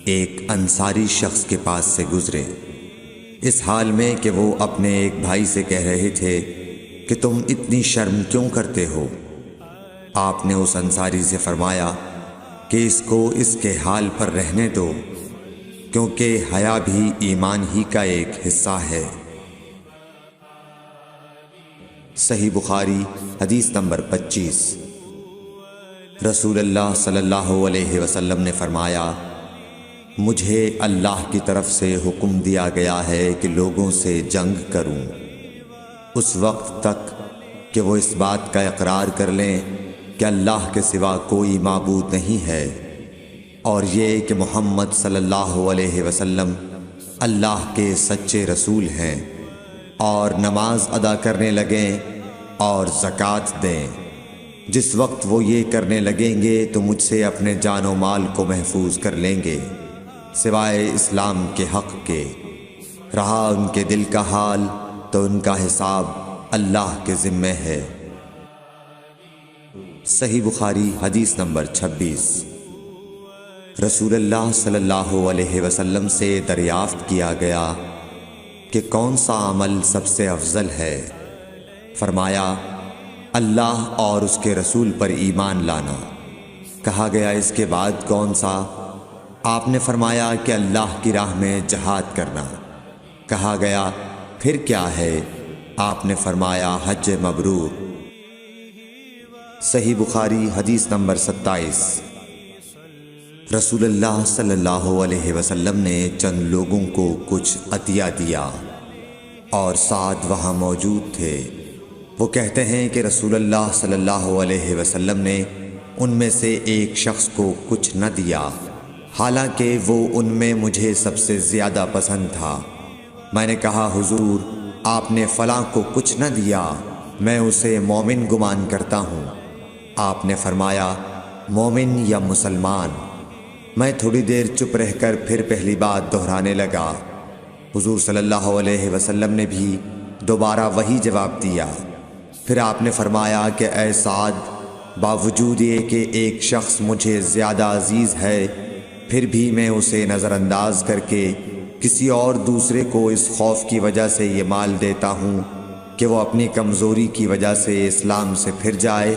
ایک انصاری شخص کے پاس سے گزرے، اس حال میں کہ وہ اپنے ایک بھائی سے کہہ رہے تھے کہ تم اتنی شرم کیوں کرتے ہو؟ آپ نے اس انصاری سے فرمایا کہ اس کو اس کے حال پر رہنے دو، کیونکہ حیا بھی ایمان ہی کا ایک حصہ ہے۔ صحیح بخاری حدیث نمبر 25۔ رسول اللہ صلی اللہ علیہ وسلم نے فرمایا، مجھے اللہ کی طرف سے حکم دیا گیا ہے کہ لوگوں سے جنگ کروں اس وقت تک کہ وہ اس بات کا اقرار کر لیں کہ اللہ کے سوا کوئی معبود نہیں ہے، اور یہ کہ محمد صلی اللہ علیہ وسلم اللہ کے سچے رسول ہیں، اور نماز ادا کرنے لگیں اور زکوٰۃ دیں۔ جس وقت وہ یہ کرنے لگیں گے تو مجھ سے اپنے جان و مال کو محفوظ کر لیں گے، سوائے اسلام کے حق کے۔ رہا ان کے دل کا حال تو ان کا حساب اللہ کے ذمہ ہے۔ صحیح بخاری حدیث نمبر 26۔ رسول اللہ صلی اللہ علیہ وسلم سے دریافت کیا گیا کہ کون سا عمل سب سے افضل ہے؟ فرمایا اللہ اور اس کے رسول پر ایمان لانا۔ کہا گیا اس کے بعد کون سا؟ آپ نے فرمایا کہ اللہ کی راہ میں جہاد کرنا۔ کہا گیا پھر کیا ہے؟ آپ نے فرمایا حج مبرور۔ صحیح بخاری حدیث نمبر 27۔ رسول اللہ صلی اللہ علیہ وسلم نے چند لوگوں کو کچھ عطیہ دیا اور ساتھ وہاں موجود تھے۔ وہ کہتے ہیں کہ رسول اللہ صلی اللہ علیہ وسلم نے ان میں سے ایک شخص کو کچھ نہ دیا، حالانکہ وہ ان میں مجھے سب سے زیادہ پسند تھا۔ میں نے کہا حضور آپ نے فلاں کو کچھ نہ دیا، میں اسے مومن گمان کرتا ہوں۔ آپ نے فرمایا مومن یا مسلمان؟ میں تھوڑی دیر چپ رہ کر پھر پہلی بات دہرانے لگا۔ حضور صلی اللہ علیہ وسلم نے بھی دوبارہ وہی جواب دیا۔ پھر آپ نے فرمایا کہ اے سعد، باوجود یہ کہ ایک شخص مجھے زیادہ عزیز ہے، پھر بھی میں اسے نظر انداز کر کے کسی اور دوسرے کو اس خوف کی وجہ سے یہ مال دیتا ہوں کہ وہ اپنی کمزوری کی وجہ سے اسلام سے پھر جائے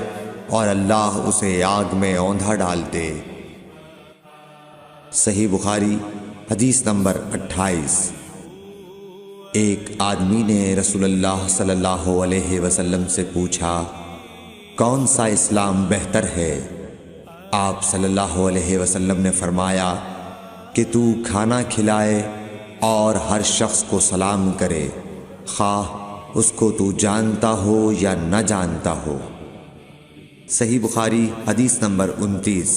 اور اللہ اسے آگ میں اوندھا ڈال دے۔ صحیح بخاری حدیث نمبر 28۔ ایک آدمی نے رسول اللہ صلی اللہ علیہ وسلم سے پوچھا کون سا اسلام بہتر ہے؟ آپ صلی اللہ علیہ وسلم نے فرمایا کہ تو کھانا کھلائے اور ہر شخص کو سلام کرے، خواہ اس کو تو جانتا ہو یا نہ جانتا ہو۔ صحیح بخاری حدیث نمبر 29۔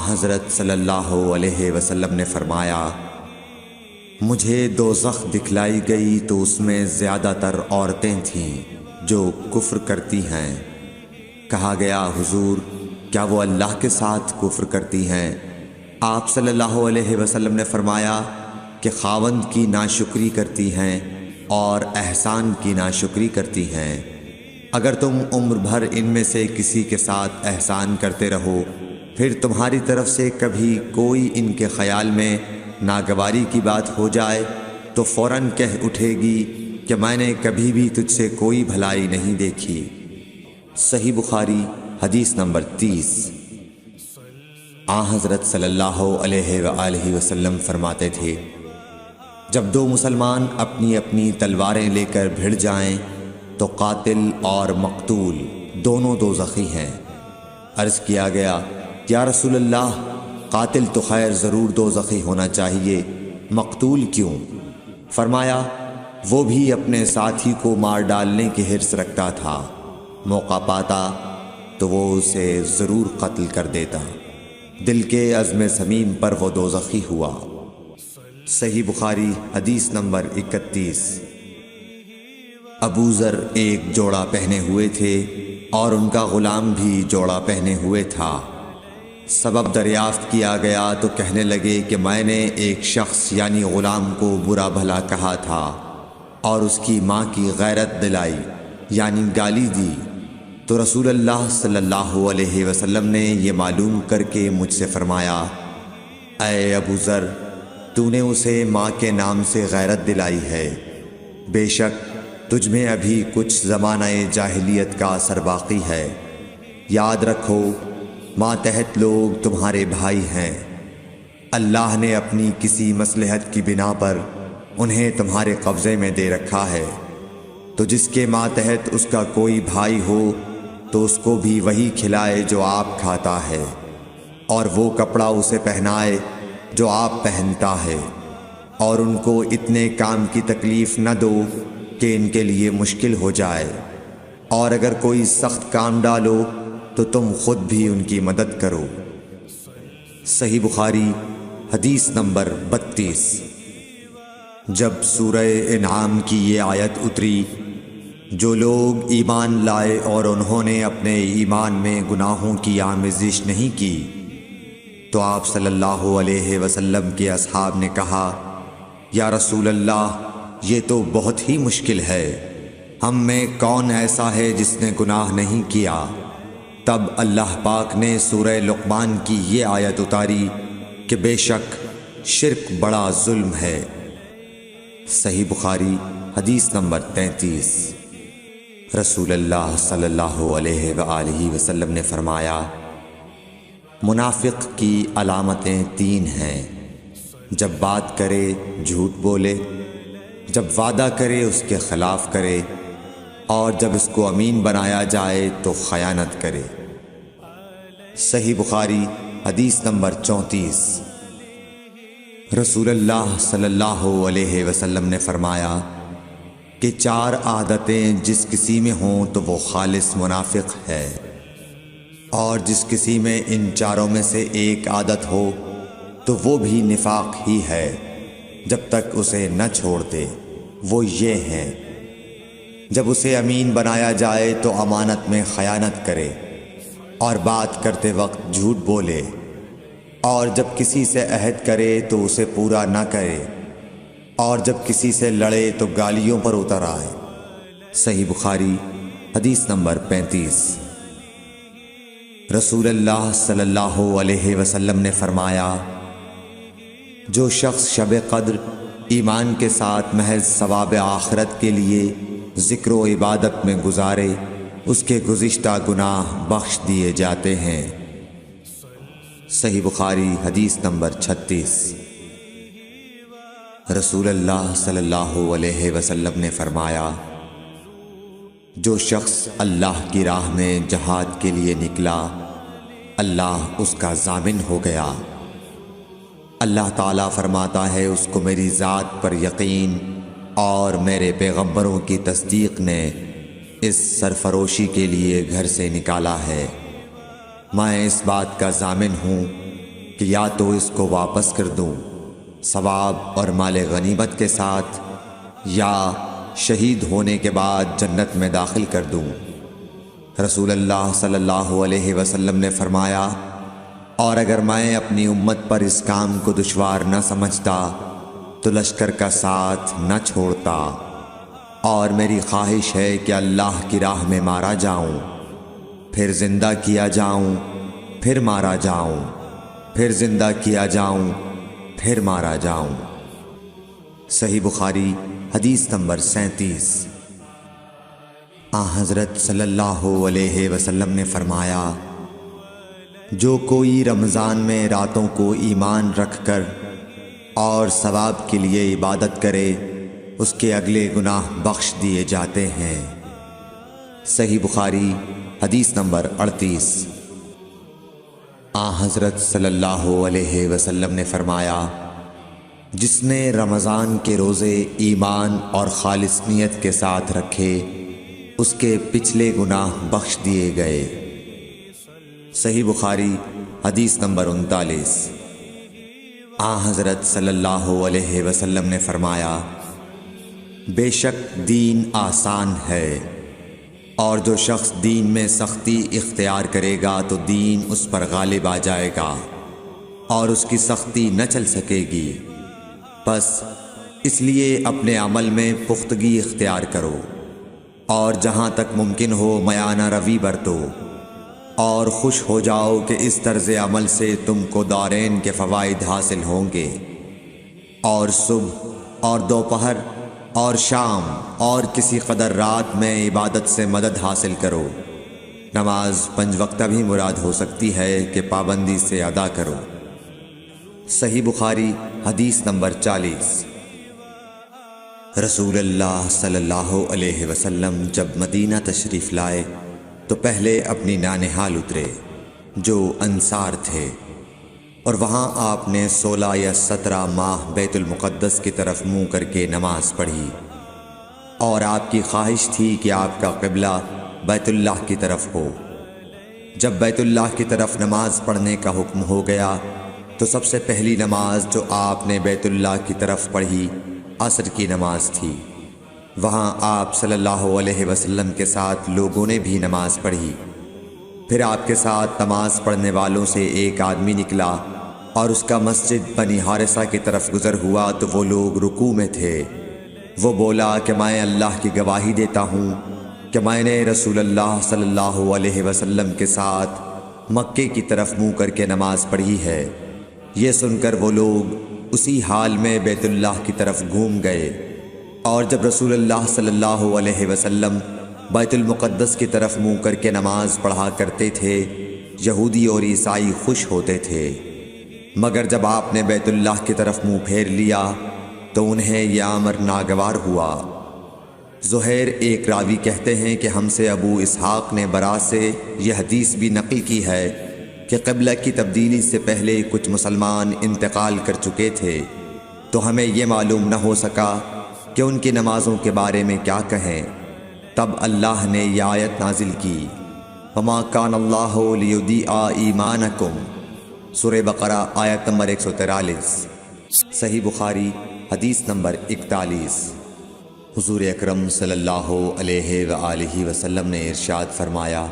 حضرت صلی اللہ علیہ وسلم نے فرمایا مجھے دوزخ دکھلائی گئی تو اس میں زیادہ تر عورتیں تھیں جو کفر کرتی ہیں۔ کہا گیا حضور کیا وہ اللہ کے ساتھ کفر کرتی ہیں؟ آپ صلی اللہ علیہ وسلم نے فرمایا کہ خاوند کی ناشکری کرتی ہیں اور احسان کی ناشکری کرتی ہیں۔ اگر تم عمر بھر ان میں سے کسی کے ساتھ احسان کرتے رہو، پھر تمہاری طرف سے کبھی کوئی ان کے خیال میں ناگواری کی بات ہو جائے تو فوراً کہہ اٹھے گی کہ میں نے کبھی بھی تجھ سے کوئی بھلائی نہیں دیکھی۔ صحیح بخاری حدیث نمبر 30۔ حضرت صلی اللہ علیہ وآلہ وسلم فرماتے تھے جب دو مسلمان اپنی اپنی تلواریں لے کر بھڑ جائیں تو قاتل اور مقتول دونوں دوزخی ہیں۔ عرض کیا گیا یا رسول اللہ قاتل تو خیر ضرور دوزخی ہونا چاہیے، مقتول کیوں؟ فرمایا وہ بھی اپنے ساتھی کو مار ڈالنے کی حرص رکھتا تھا، موقع پاتا تو وہ اسے ضرور قتل کر دیتا، دل کے عزم سمیم پر وہ دوزخی ہوا۔ صحیح بخاری حدیث نمبر 31۔ ابو ذر ایک جوڑا پہنے ہوئے تھے اور ان کا غلام بھی جوڑا پہنے ہوئے تھا۔ سبب دریافت کیا گیا تو کہنے لگے کہ میں نے ایک شخص یعنی غلام کو برا بھلا کہا تھا اور اس کی ماں کی غیرت دلائی یعنی گالی دی، تو رسول اللہ صلی اللہ علیہ وسلم نے یہ معلوم کر کے مجھ سے فرمایا اے ابو ذر تو نے اسے ماں کے نام سے غیرت دلائی ہے، بے شک تجھ میں ابھی کچھ زمانہ جاہلیت کا اثر باقی ہے، یاد رکھو ماتحت لوگ تمہارے بھائی ہیں، اللہ نے اپنی کسی مصلحت کی بنا پر انہیں تمہارے قبضے میں دے رکھا ہے، تو جس کے ماتحت اس کا کوئی بھائی ہو تو اس کو بھی وہی کھلائے جو آپ کھاتا ہے، اور وہ کپڑا اسے پہنائے جو آپ پہنتا ہے، اور ان کو اتنے کام کی تکلیف نہ دو کہ ان کے لیے مشکل ہو جائے، اور اگر کوئی سخت کام ڈالو تو تم خود بھی ان کی مدد کرو۔ صحیح بخاری حدیث نمبر 32۔ 31۔ جب سورہ انعام کی یہ آیت اتری، جو لوگ ایمان لائے اور انہوں نے اپنے ایمان میں گناہوں کی آمیزش نہیں کی، تو آپ صلی اللہ علیہ وسلم کے اصحاب نے کہا، یا رسول اللہ، یہ تو بہت ہی مشکل ہے، ہم میں کون ایسا ہے جس نے گناہ نہیں کیا؟ تب اللہ پاک نے سورہ لقمان کی یہ آیت اتاری کہ بے شک شرک بڑا ظلم ہے۔ صحیح بخاری حدیث نمبر 33۔ رسول اللہ صلی اللہ علیہ وآلہ وسلم نے فرمایا، منافق کی علامتیں 3 ہیں: جب بات کرے جھوٹ بولے، جب وعدہ کرے اس کے خلاف کرے، اور جب اس کو امین بنایا جائے تو خیانت کرے۔ صحیح بخاری حدیث نمبر 34۔ رسول اللہ صلی اللہ علیہ وسلم نے فرمایا کہ 4 عادتیں جس کسی میں ہوں تو وہ خالص منافق ہے، اور جس کسی میں ان 4 میں سے ایک عادت ہو تو وہ بھی نفاق ہی ہے جب تک اسے نہ چھوڑ دے۔ وہ یہ ہیں: جب اسے امین بنایا جائے تو امانت میں خیانت کرے، اور بات کرتے وقت جھوٹ بولے، اور جب کسی سے عہد کرے تو اسے پورا نہ کرے، اور جب کسی سے لڑے تو گالیوں پر اتر آئے۔ صحیح بخاری حدیث نمبر 35۔ رسول اللہ صلی اللہ علیہ وسلم نے فرمایا، جو شخص شب قدر ایمان کے ساتھ محض ثواب آخرت کے لیے ذکر و عبادت میں گزارے، اس کے گزشتہ گناہ بخش دیے جاتے ہیں۔ صحیح بخاری حدیث نمبر 36۔ رسول اللہ صلی اللہ علیہ وسلم نے فرمایا، جو شخص اللہ کی راہ میں جہاد کے لیے نکلا، اللہ اس کا ضامن ہو گیا۔ اللہ تعالیٰ فرماتا ہے، اس کو میری ذات پر یقین اور میرے پیغمبروں کی تصدیق نے اس سرفروشی کے لیے گھر سے نکالا ہے۔ میں اس بات کا ضامن ہوں کہ یا تو اس کو واپس کر دوں ثواب اور مال غنیمت کے ساتھ، یا شہید ہونے کے بعد جنت میں داخل کر دوں۔ رسول اللہ صلی اللہ علیہ وسلم نے فرمایا، اور اگر میں اپنی امت پر اس کام کو دشوار نہ سمجھتا تو لشکر کا ساتھ نہ چھوڑتا، اور میری خواہش ہے کہ اللہ کی راہ میں مارا جاؤں، پھر زندہ کیا جاؤں، پھر مارا جاؤں، پھر زندہ کیا جاؤں، پھر مارا جاؤں۔ صحیح بخاری حدیث نمبر 37۔ حضرت صلی اللہ علیہ وسلم نے فرمایا، جو کوئی رمضان میں راتوں کو ایمان رکھ کر اور ثواب کے لیے عبادت کرے، اس کے اگلے گناہ بخش دیے جاتے ہیں۔ صحیح بخاری حدیث نمبر 38۔ حضرت صلی اللہ علیہ وسلم نے فرمایا، جس نے رمضان کے روزے ایمان اور خالص نیت کے ساتھ رکھے، اس کے پچھلے گناہ بخش دیے گئے۔ صحیح بخاری حدیث نمبر 39۔ حضرت صلی اللہ علیہ وسلم نے فرمایا، بے شک دین آسان ہے، اور جو شخص دین میں سختی اختیار کرے گا تو دین اس پر غالب آ جائے گا اور اس کی سختی نہ چل سکے گی۔ بس اس لیے اپنے عمل میں پختگی اختیار کرو، اور جہاں تک ممکن ہو میانہ روی برتو، اور خوش ہو جاؤ کہ اس طرز عمل سے تم کو دارین کے فوائد حاصل ہوں گے، اور صبح اور دوپہر اور شام اور کسی قدر رات میں عبادت سے مدد حاصل کرو۔ نماز 5 وقتہ بھی مراد ہو سکتی ہے کہ پابندی سے ادا کرو۔ صحیح بخاری حدیث نمبر 40۔ رسول اللہ صلی اللہ علیہ وسلم جب مدینہ تشریف لائے تو پہلے اپنی نانہال اترے جو انصار تھے، اور وہاں آپ نے 16 یا 17 ماہ بیت المقدس کی طرف منہ کر کے نماز پڑھی، اور آپ کی خواہش تھی کہ آپ کا قبلہ بیت اللہ کی طرف ہو۔ جب بیت اللہ کی طرف نماز پڑھنے کا حکم ہو گیا تو تو سب سے پہلی نماز جو آپ نے بیت اللہ کی طرف پڑھی عصر کی نماز تھی۔ وہاں آپ صلی اللہ علیہ وسلم کے ساتھ لوگوں نے بھی نماز پڑھی۔ پھر آپ کے ساتھ نماز پڑھنے والوں سے ایک آدمی نکلا اور اس کا مسجد بنی حارثہ کی طرف گزر ہوا تو وہ لوگ رکوع میں تھے۔ وہ بولا کہ میں اللہ کی گواہی دیتا ہوں کہ میں نے رسول اللہ صلی اللہ علیہ وسلم کے ساتھ مکے کی طرف منہ کر کے نماز پڑھی ہے۔ یہ سن کر وہ لوگ اسی حال میں بیت اللہ کی طرف گھوم گئے، اور جب رسول اللہ صلی اللہ علیہ وسلم بیت المقدس کی طرف منہ کر کے نماز پڑھا کرتے تھے، یہودی اور عیسائی خوش ہوتے تھے، مگر جب آپ نے بیت اللہ کی طرف منہ پھیر لیا تو انہیں یہ امر ناگوار ہوا۔ زہیر ایک راوی کہتے ہیں کہ ہم سے ابو اسحاق نے برا سے یہ حدیث بھی نقل کی ہے کہ قبلہ کی تبدیلی سے پہلے کچھ مسلمان انتقال کر چکے تھے، تو ہمیں یہ معلوم نہ ہو سکا کہ ان کی نمازوں کے بارے میں کیا کہیں۔ تب اللہ نے یہ آیت نازل کی، وَمَا كَانَ اللَّهُ لِيُضِيعَ إِيمَانَكُمْ، سورہ بقرہ آیت نمبر 143۔ صحیح بخاری حدیث نمبر 41۔ حضور اکرم صلی اللہ علیہ وآلہ وسلم نے ارشاد فرمایا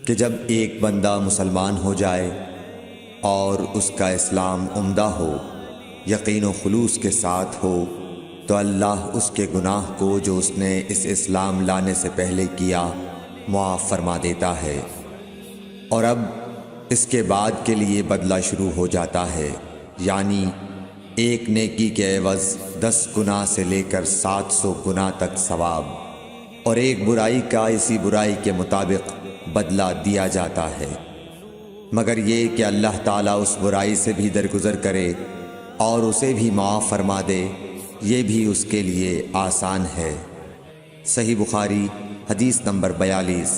کہ جب ایک بندہ مسلمان ہو جائے اور اس کا اسلام عمدہ ہو، یقین و خلوص کے ساتھ ہو، تو اللہ اس کے گناہ کو جو اس نے اس اسلام لانے سے پہلے کیا معاف فرما دیتا ہے، اور اب اس کے بعد کے لیے بدلہ شروع ہو جاتا ہے، یعنی ایک نیکی کے عوض 10 گناہ سے لے کر 700 گناہ تک ثواب، اور ایک برائی کا اسی برائی کے مطابق بدلہ دیا جاتا ہے، مگر یہ کہ اللہ تعالیٰ اس برائی سے بھی درگزر کرے اور اسے بھی معاف فرما دے، یہ بھی اس کے لیے آسان ہے۔ صحیح بخاری حدیث نمبر 42۔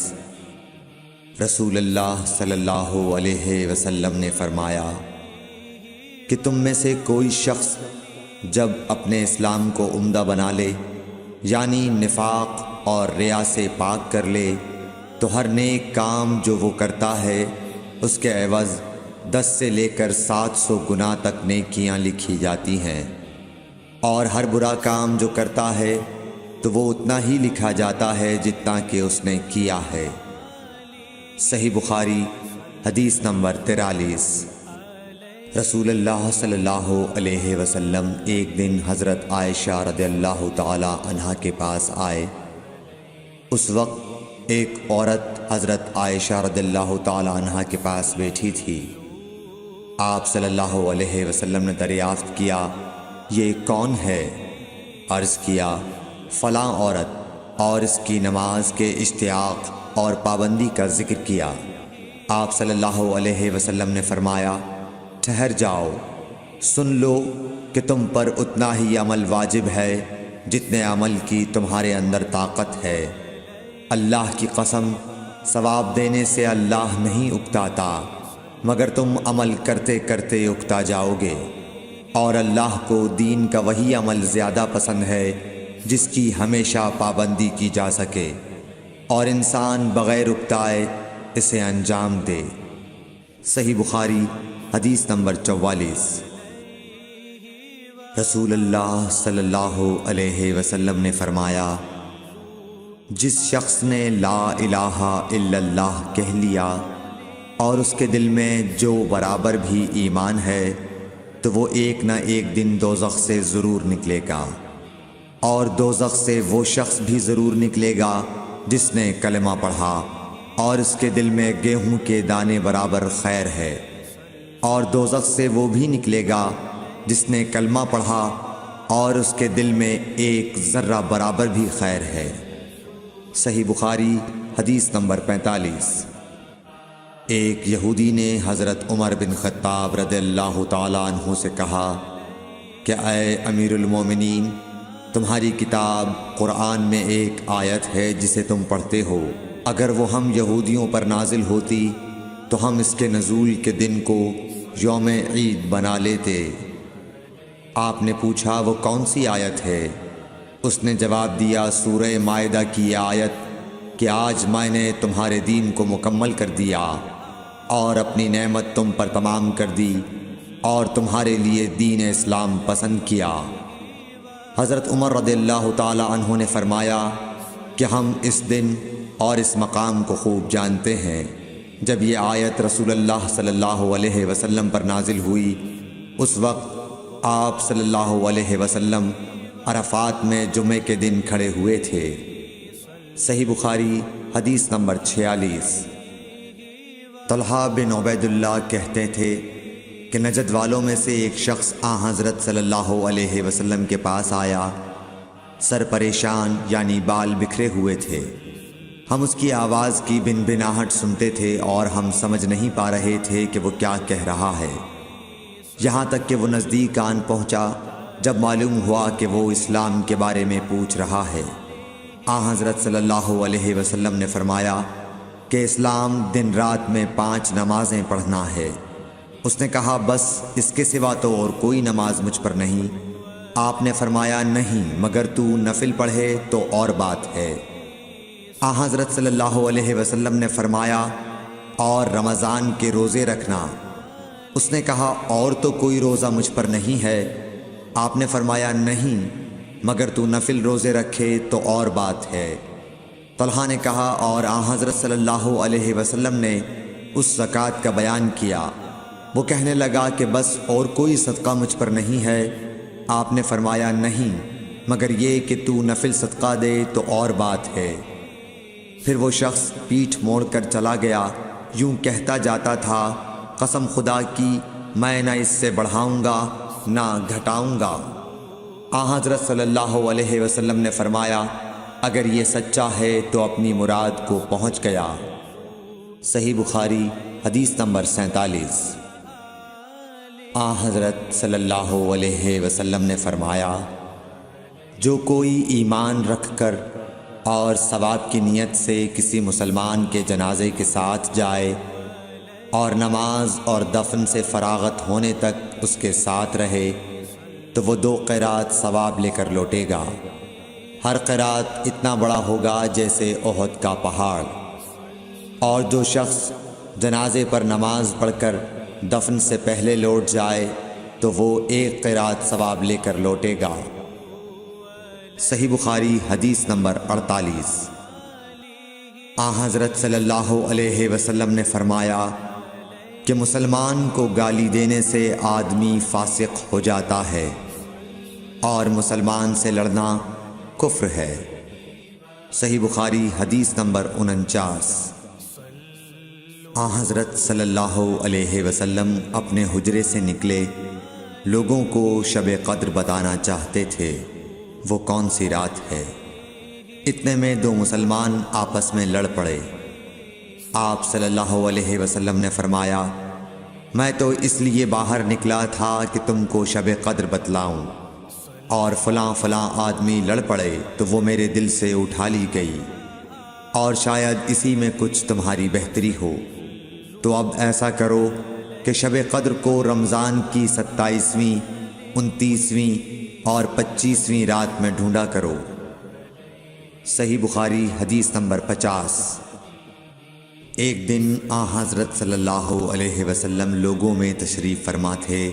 رسول اللہ صلی اللہ علیہ وسلم نے فرمایا کہ تم میں سے کوئی شخص جب اپنے اسلام کو عمدہ بنا لے، یعنی نفاق اور ریا سے پاک کر لے، تو ہر نیک کام جو وہ کرتا ہے اس کے عوض 10 سے لے کر 700 گناہ تک نیکیاں لکھی جاتی ہیں، اور ہر برا کام جو کرتا ہے تو وہ اتنا ہی لکھا جاتا ہے جتنا کہ اس نے کیا ہے۔ صحیح بخاری حدیث نمبر 43۔ رسول اللہ صلی اللہ علیہ وسلم ایک دن حضرت عائشہ رضی اللہ تعالی عنہا کے پاس آئے۔ اس وقت ایک عورت حضرت عائشہ رضی اللہ تعالی عنہا کے پاس بیٹھی تھی۔ آپ صلی اللہ علیہ وسلم نے دریافت کیا، یہ کون ہے؟ عرض کیا، فلاں عورت، اور اس کی نماز کے اشتیاق اور پابندی کا ذکر کیا۔ آپ صلی اللہ علیہ وسلم نے فرمایا، ٹھہر جاؤ، سن لو کہ تم پر اتنا ہی عمل واجب ہے جتنے عمل کی تمہارے اندر طاقت ہے۔ اللہ کی قسم، ثواب دینے سے اللہ نہیں اکتاتا، مگر تم عمل کرتے کرتے اکتا جاؤ گے، اور اللہ کو دین کا وہی عمل زیادہ پسند ہے جس کی ہمیشہ پابندی کی جا سکے، اور انسان بغیر اکتائے اسے انجام دے۔ صحیح بخاری حدیث نمبر 44۔ رسول اللہ صلی اللہ علیہ وسلم نے فرمایا، جس شخص نے لا الہ الا اللہ کہہ لیا اور اس کے دل میں جو برابر بھی ایمان ہے، تو وہ ایک نہ ایک دن دوزخ سے ضرور نکلے گا، اور دوزخ سے وہ شخص بھی ضرور نکلے گا جس نے کلمہ پڑھا اور اس کے دل میں گیہوں کے دانے برابر خیر ہے، اور دوزخ سے وہ بھی نکلے گا جس نے کلمہ پڑھا اور اس کے دل میں ایک ذرہ برابر بھی خیر ہے۔ صحیح بخاری حدیث نمبر 45۔ ایک یہودی نے حضرت عمر بن خطاب رضی اللہ تعالیٰ عنہ سے کہا کہ اے امیر المومنین، تمہاری کتاب قرآن میں ایک آیت ہے جسے تم پڑھتے ہو، اگر وہ ہم یہودیوں پر نازل ہوتی تو ہم اس کے نزول کے دن کو یوم عید بنا لیتے۔ آپ نے پوچھا، وہ کون سی آیت ہے؟ اس نے جواب دیا، سورہ مائدہ کی یہ آیت کہ آج میں نے تمہارے دین کو مکمل کر دیا، اور اپنی نعمت تم پر تمام کر دی اور تمہارے لیے دین اسلام پسند کیا۔ حضرت عمر رضی اللہ تعالی عنہ نے فرمایا کہ ہم اس دن اور اس مقام کو خوب جانتے ہیں جب یہ آیت رسول اللہ صلی اللہ علیہ وسلم پر نازل ہوئی۔ اس وقت آپ صلی اللہ علیہ وسلم عرفات میں جمعے کے دن کھڑے ہوئے تھے۔ صحیح بخاری حدیث نمبر 46۔ طلحہ بن عبید اللہ کہتے تھے کہ نجد والوں میں سے ایک شخص حضرت صلی اللہ علیہ وسلم کے پاس آیا، سر پریشان یعنی بال بکھرے ہوئے تھے۔ ہم اس کی آواز کی بن بناہٹ سنتے تھے اور ہم سمجھ نہیں پا رہے تھے کہ وہ کیا کہہ رہا ہے، یہاں تک کہ وہ نزدیک آن پہنچا جب معلوم ہوا کہ وہ اسلام کے بارے میں پوچھ رہا ہے۔ حضرت صلی اللہ علیہ وسلم نے فرمایا کہ اسلام دن رات میں 5 نمازیں پڑھنا ہے۔ اس نے کہا بس اس کے سوا تو اور کوئی نماز مجھ پر نہیں۔ آپ نے فرمایا نہیں مگر تو نفل پڑھے تو اور بات ہے۔ حضرت صلی اللہ علیہ وسلم نے فرمایا اور رمضان کے روزے رکھنا۔ اس نے کہا اور تو کوئی روزہ مجھ پر نہیں ہے۔ آپ نے فرمایا نہیں مگر تو نفل روزے رکھے تو اور بات ہے۔ طلحہ نے کہا اور حضرت صلی اللہ علیہ وسلم نے اس زکوٰۃ کا بیان کیا۔ وہ کہنے لگا کہ بس اور کوئی صدقہ مجھ پر نہیں ہے۔ آپ نے فرمایا نہیں مگر یہ کہ تو نفل صدقہ دے تو اور بات ہے۔ پھر وہ شخص پیٹھ موڑ کر چلا گیا، یوں کہتا جاتا تھا قسم خدا کی میں نہ اس سے بڑھاؤں گا نہ گھٹاؤں گا۔ حضرت صلی اللہ علیہ وسلم نے فرمایا اگر یہ سچا ہے تو اپنی مراد کو پہنچ گیا۔ صحیح بخاری حدیث نمبر 47۔ حضرت صلی اللہ علیہ وسلم نے فرمایا جو کوئی ایمان رکھ کر اور ثواب کی نیت سے کسی مسلمان کے جنازے کے ساتھ جائے اور نماز اور دفن سے فراغت ہونے تک اس کے ساتھ رہے تو وہ 2 قیرات ثواب لے کر لوٹے گا۔ ہر قیرات اتنا بڑا ہوگا جیسے احد کا پہاڑ۔ اور جو شخص جنازے پر نماز پڑھ کر دفن سے پہلے لوٹ جائے تو وہ 1 قیرات ثواب لے کر لوٹے گا۔ صحیح بخاری حدیث نمبر 48۔ حضرت صلی اللہ علیہ وسلم نے فرمایا کہ مسلمان کو گالی دینے سے آدمی فاسق ہو جاتا ہے اور مسلمان سے لڑنا کفر ہے۔ صحیح بخاری حدیث نمبر 49۔ حضرت صلی اللہ علیہ وسلم اپنے حجرے سے نکلے، لوگوں کو شب قدر بتانا چاہتے تھے وہ کون سی رات ہے۔ اتنے میں 2 مسلمان آپس میں لڑ پڑے۔ آپ صلی اللہ علیہ وسلم نے فرمایا میں تو اس لیے باہر نکلا تھا کہ تم کو شب قدر بتلاؤں، اور فلاں فلاں آدمی لڑ پڑے تو وہ میرے دل سے اٹھا لی گئی، اور شاید اسی میں کچھ تمہاری بہتری ہو۔ تو اب ایسا کرو کہ شب قدر کو رمضان کی 27ویں، 29ویں اور 25ویں رات میں ڈھونڈا کرو۔ صحیح بخاری حدیث نمبر 50۔ ایک دن حضرت صلی اللہ علیہ وسلم لوگوں میں تشریف فرما تھے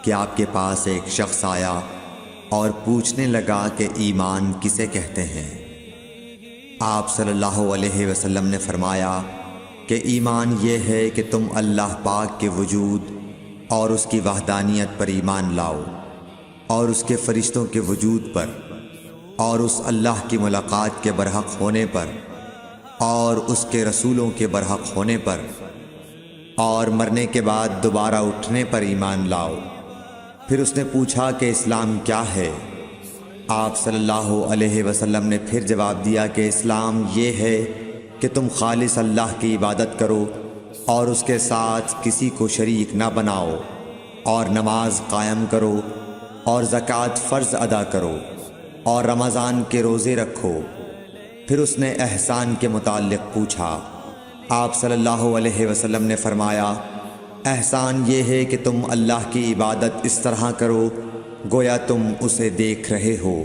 کہ آپ کے پاس ایک شخص آیا اور پوچھنے لگا کہ ایمان کسے کہتے ہیں۔ آپ صلی اللہ علیہ وسلم نے فرمایا کہ ایمان یہ ہے کہ تم اللہ پاک کے وجود اور اس کی وحدانیت پر ایمان لاؤ، اور اس کے فرشتوں کے وجود پر، اور اس اللہ کی ملاقات کے برحق ہونے پر، اور اس کے رسولوں کے برحق ہونے پر، اور مرنے کے بعد دوبارہ اٹھنے پر ایمان لاؤ۔ پھر اس نے پوچھا کہ اسلام کیا ہے؟ آپ صلی اللہ علیہ وسلم نے پھر جواب دیا کہ اسلام یہ ہے کہ تم خالص اللہ کی عبادت کرو اور اس کے ساتھ کسی کو شریک نہ بناؤ، اور نماز قائم کرو، اور زکوٰۃ فرض ادا کرو، اور رمضان کے روزے رکھو۔ پھر اس نے احسان کے متعلق پوچھا۔ آپ صلی اللہ علیہ وسلم نے فرمایا احسان یہ ہے کہ تم اللہ کی عبادت اس طرح کرو گویا تم اسے دیکھ رہے ہو۔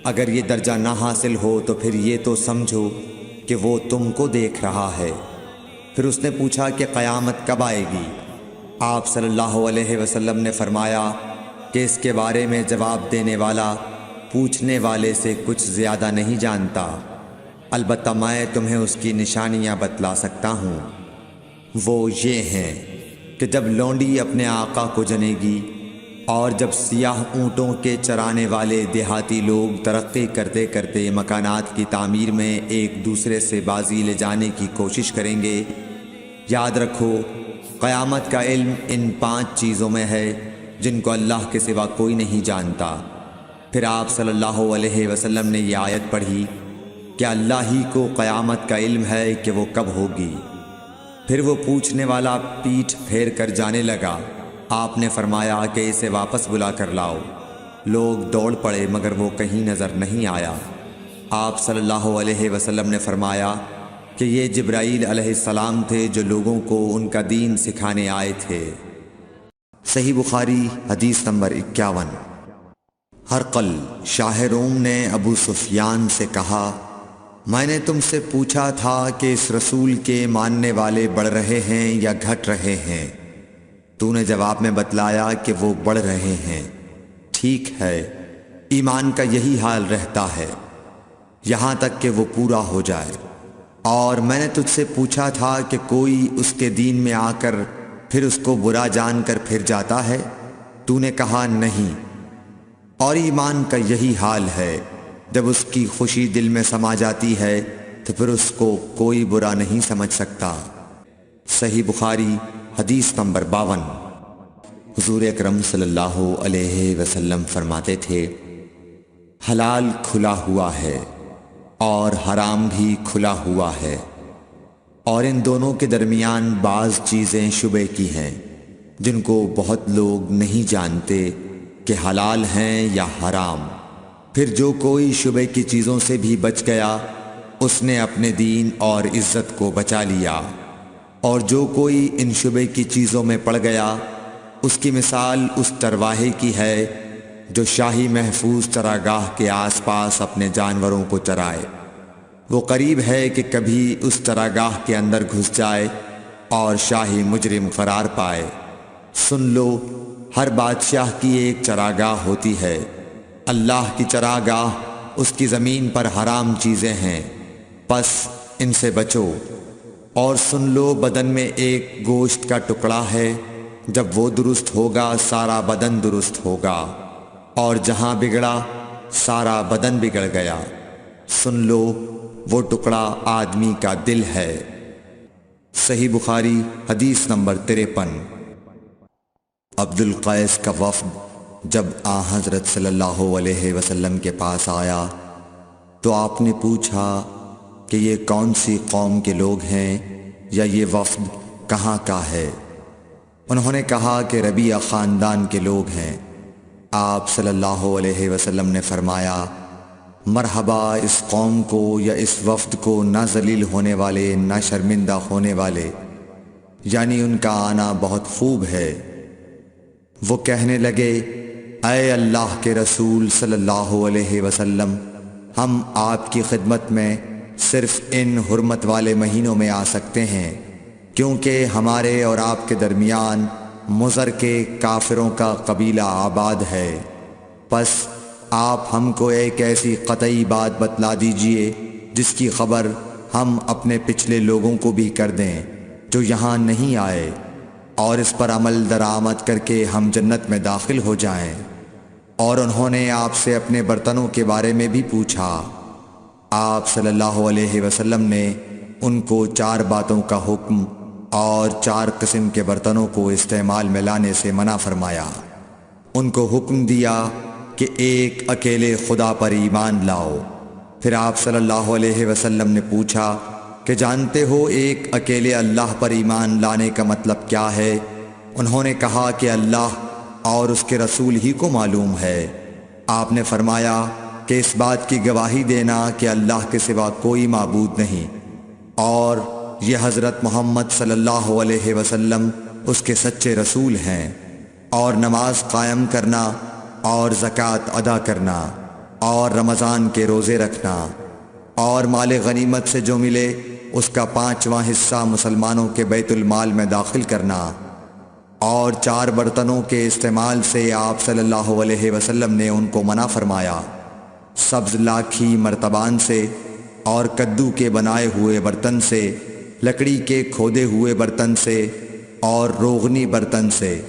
اگر یہ درجہ نہ حاصل ہو تو پھر یہ تو سمجھو کہ وہ تم کو دیکھ رہا ہے۔ پھر اس نے پوچھا کہ قیامت کب آئے گی؟ آپ صلی اللہ علیہ وسلم نے فرمایا کہ اس کے بارے میں جواب دینے والا پوچھنے والے سے کچھ زیادہ نہیں جانتا، البتہ میں تمہیں اس کی نشانیاں بتلا سکتا ہوں۔ وہ یہ ہیں کہ جب لونڈی اپنے آقا کو جنے گی، اور جب سیاہ اونٹوں کے چرانے والے دیہاتی لوگ ترقی کرتے کرتے مکانات کی تعمیر میں ایک دوسرے سے بازی لے جانے کی کوشش کریں گے، یاد رکھو قیامت کا علم ان 5 چیزوں میں ہے جن کو اللہ کے سوا کوئی نہیں جانتا۔ پھر آپ صلی اللہ علیہ وسلم نے یہ آیت پڑھی کہ اللہ ہی کو قیامت کا علم ہے کہ وہ کب ہوگی۔ پھر وہ پوچھنے والا پیٹھ پھیر کر جانے لگا۔ آپ نے فرمایا کہ اسے واپس بلا کر لاؤ۔ لوگ دوڑ پڑے مگر وہ کہیں نظر نہیں آیا۔ آپ صلی اللہ علیہ وسلم نے فرمایا کہ یہ جبرائیل علیہ السلام تھے جو لوگوں کو ان کا دین سکھانے آئے تھے۔ صحیح بخاری حدیث نمبر 51۔ ہرقل شاہ روم نے ابو سفیان سے کہا، میں نے تم سے پوچھا تھا کہ اس رسول کے ماننے والے بڑھ رہے ہیں یا گھٹ رہے ہیں؟ تو نے جواب میں بتلایا کہ وہ بڑھ رہے ہیں۔ ٹھیک ہے، ایمان کا یہی حال رہتا ہے یہاں تک کہ وہ پورا ہو جائے۔ اور میں نے تجھ سے پوچھا تھا کہ کوئی اس کے دین میں آ کر پھر اس کو برا جان کر پھر جاتا ہے؟ تو نے کہا نہیں۔ اور ایمان کا یہی حال ہے، جب اس کی خوشی دل میں سما جاتی ہے تو پھر اس کو کوئی برا نہیں سمجھ سکتا۔ صحیح بخاری حدیث نمبر 52۔ حضور اکرم صلی اللہ علیہ وسلم فرماتے تھے، حلال کھلا ہوا ہے اور حرام بھی کھلا ہوا ہے، اور ان دونوں کے درمیان بعض چیزیں شبے کی ہیں جن کو بہت لوگ نہیں جانتے کہ حلال ہیں یا حرام۔ پھر جو کوئی شبے کی چیزوں سے بھی بچ گیا اس نے اپنے دین اور عزت کو بچا لیا، اور جو کوئی ان شبے کی چیزوں میں پڑ گیا اس کی مثال اس چرواہے کی ہے جو شاہی محفوظ چراگاہ کے آس پاس اپنے جانوروں کو چرائے۔ وہ قریب ہے کہ کبھی اس چراگاہ کے اندر گھس جائے اور شاہی مجرم قرار پائے۔ سن لو، ہر بادشاہ کی ایک چراگاہ ہوتی ہے، اللہ کی چراگاہ اس کی زمین پر حرام چیزیں ہیں، پس ان سے بچو۔ اور سن لو، بدن میں ایک گوشت کا ٹکڑا ہے، جب وہ درست ہوگا سارا بدن درست ہوگا، اور جہاں بگڑا سارا بدن بگڑ گیا۔ سن لو، وہ ٹکڑا آدمی کا دل ہے۔ صحیح بخاری حدیث نمبر 53۔ عبد القیس کا وفد جب حضرت صلی اللہ علیہ وسلم کے پاس آیا تو آپ نے پوچھا کہ یہ کون سی قوم کے لوگ ہیں یا یہ وفد کہاں کا ہے؟ انہوں نے کہا کہ ربیعہ خاندان کے لوگ ہیں۔ آپ صلی اللہ علیہ وسلم نے فرمایا، مرحبا اس قوم کو یا اس وفد کو، نہ ذلیل ہونے والے نہ شرمندہ ہونے والے، یعنی ان کا آنا بہت خوب ہے۔ وہ کہنے لگے، اے اللہ کے رسول صلی اللہ علیہ وسلم، ہم آپ کی خدمت میں صرف ان حرمت والے مہینوں میں آ سکتے ہیں، کیونکہ ہمارے اور آپ کے درمیان مضر کے کافروں کا قبیلہ آباد ہے۔ پس آپ ہم کو ایک ایسی قطعی بات بتلا دیجئے جس کی خبر ہم اپنے پچھلے لوگوں کو بھی کر دیں جو یہاں نہیں آئے، اور اس پر عمل درآمد کر کے ہم جنت میں داخل ہو جائیں۔ اور انہوں نے آپ سے اپنے برتنوں کے بارے میں بھی پوچھا۔ آپ صلی اللہ علیہ وسلم نے ان کو 4 باتوں کا حکم اور 4 قسم کے برتنوں کو استعمال میں لانے سے منع فرمایا۔ ان کو حکم دیا کہ ایک اکیلے خدا پر ایمان لاؤ۔ پھر آپ صلی اللہ علیہ وسلم نے پوچھا کہ جانتے ہو ایک اکیلے اللہ پر ایمان لانے کا مطلب کیا ہے؟ انہوں نے کہا کہ اللہ اور اس کے رسول ہی کو معلوم ہے۔ آپ نے فرمایا کہ اس بات کی گواہی دینا کہ اللہ کے سوا کوئی معبود نہیں، اور یہ حضرت محمد صلی اللہ علیہ وسلم اس کے سچے رسول ہیں، اور نماز قائم کرنا اور زکوٰۃ ادا کرنا اور رمضان کے روزے رکھنا اور مال غنیمت سے جو ملے اس کا 5واں حصہ مسلمانوں کے بیت المال میں داخل کرنا، اور 4 برتنوں کے استعمال سے آپ صلی اللہ علیہ وسلم نے ان کو منع فرمایا، سبز لاکھی مرتبان سے اور کدو کے بنائے ہوئے برتن سے، لکڑی کے کھودے ہوئے برتن سے اور روغنی برتن سے،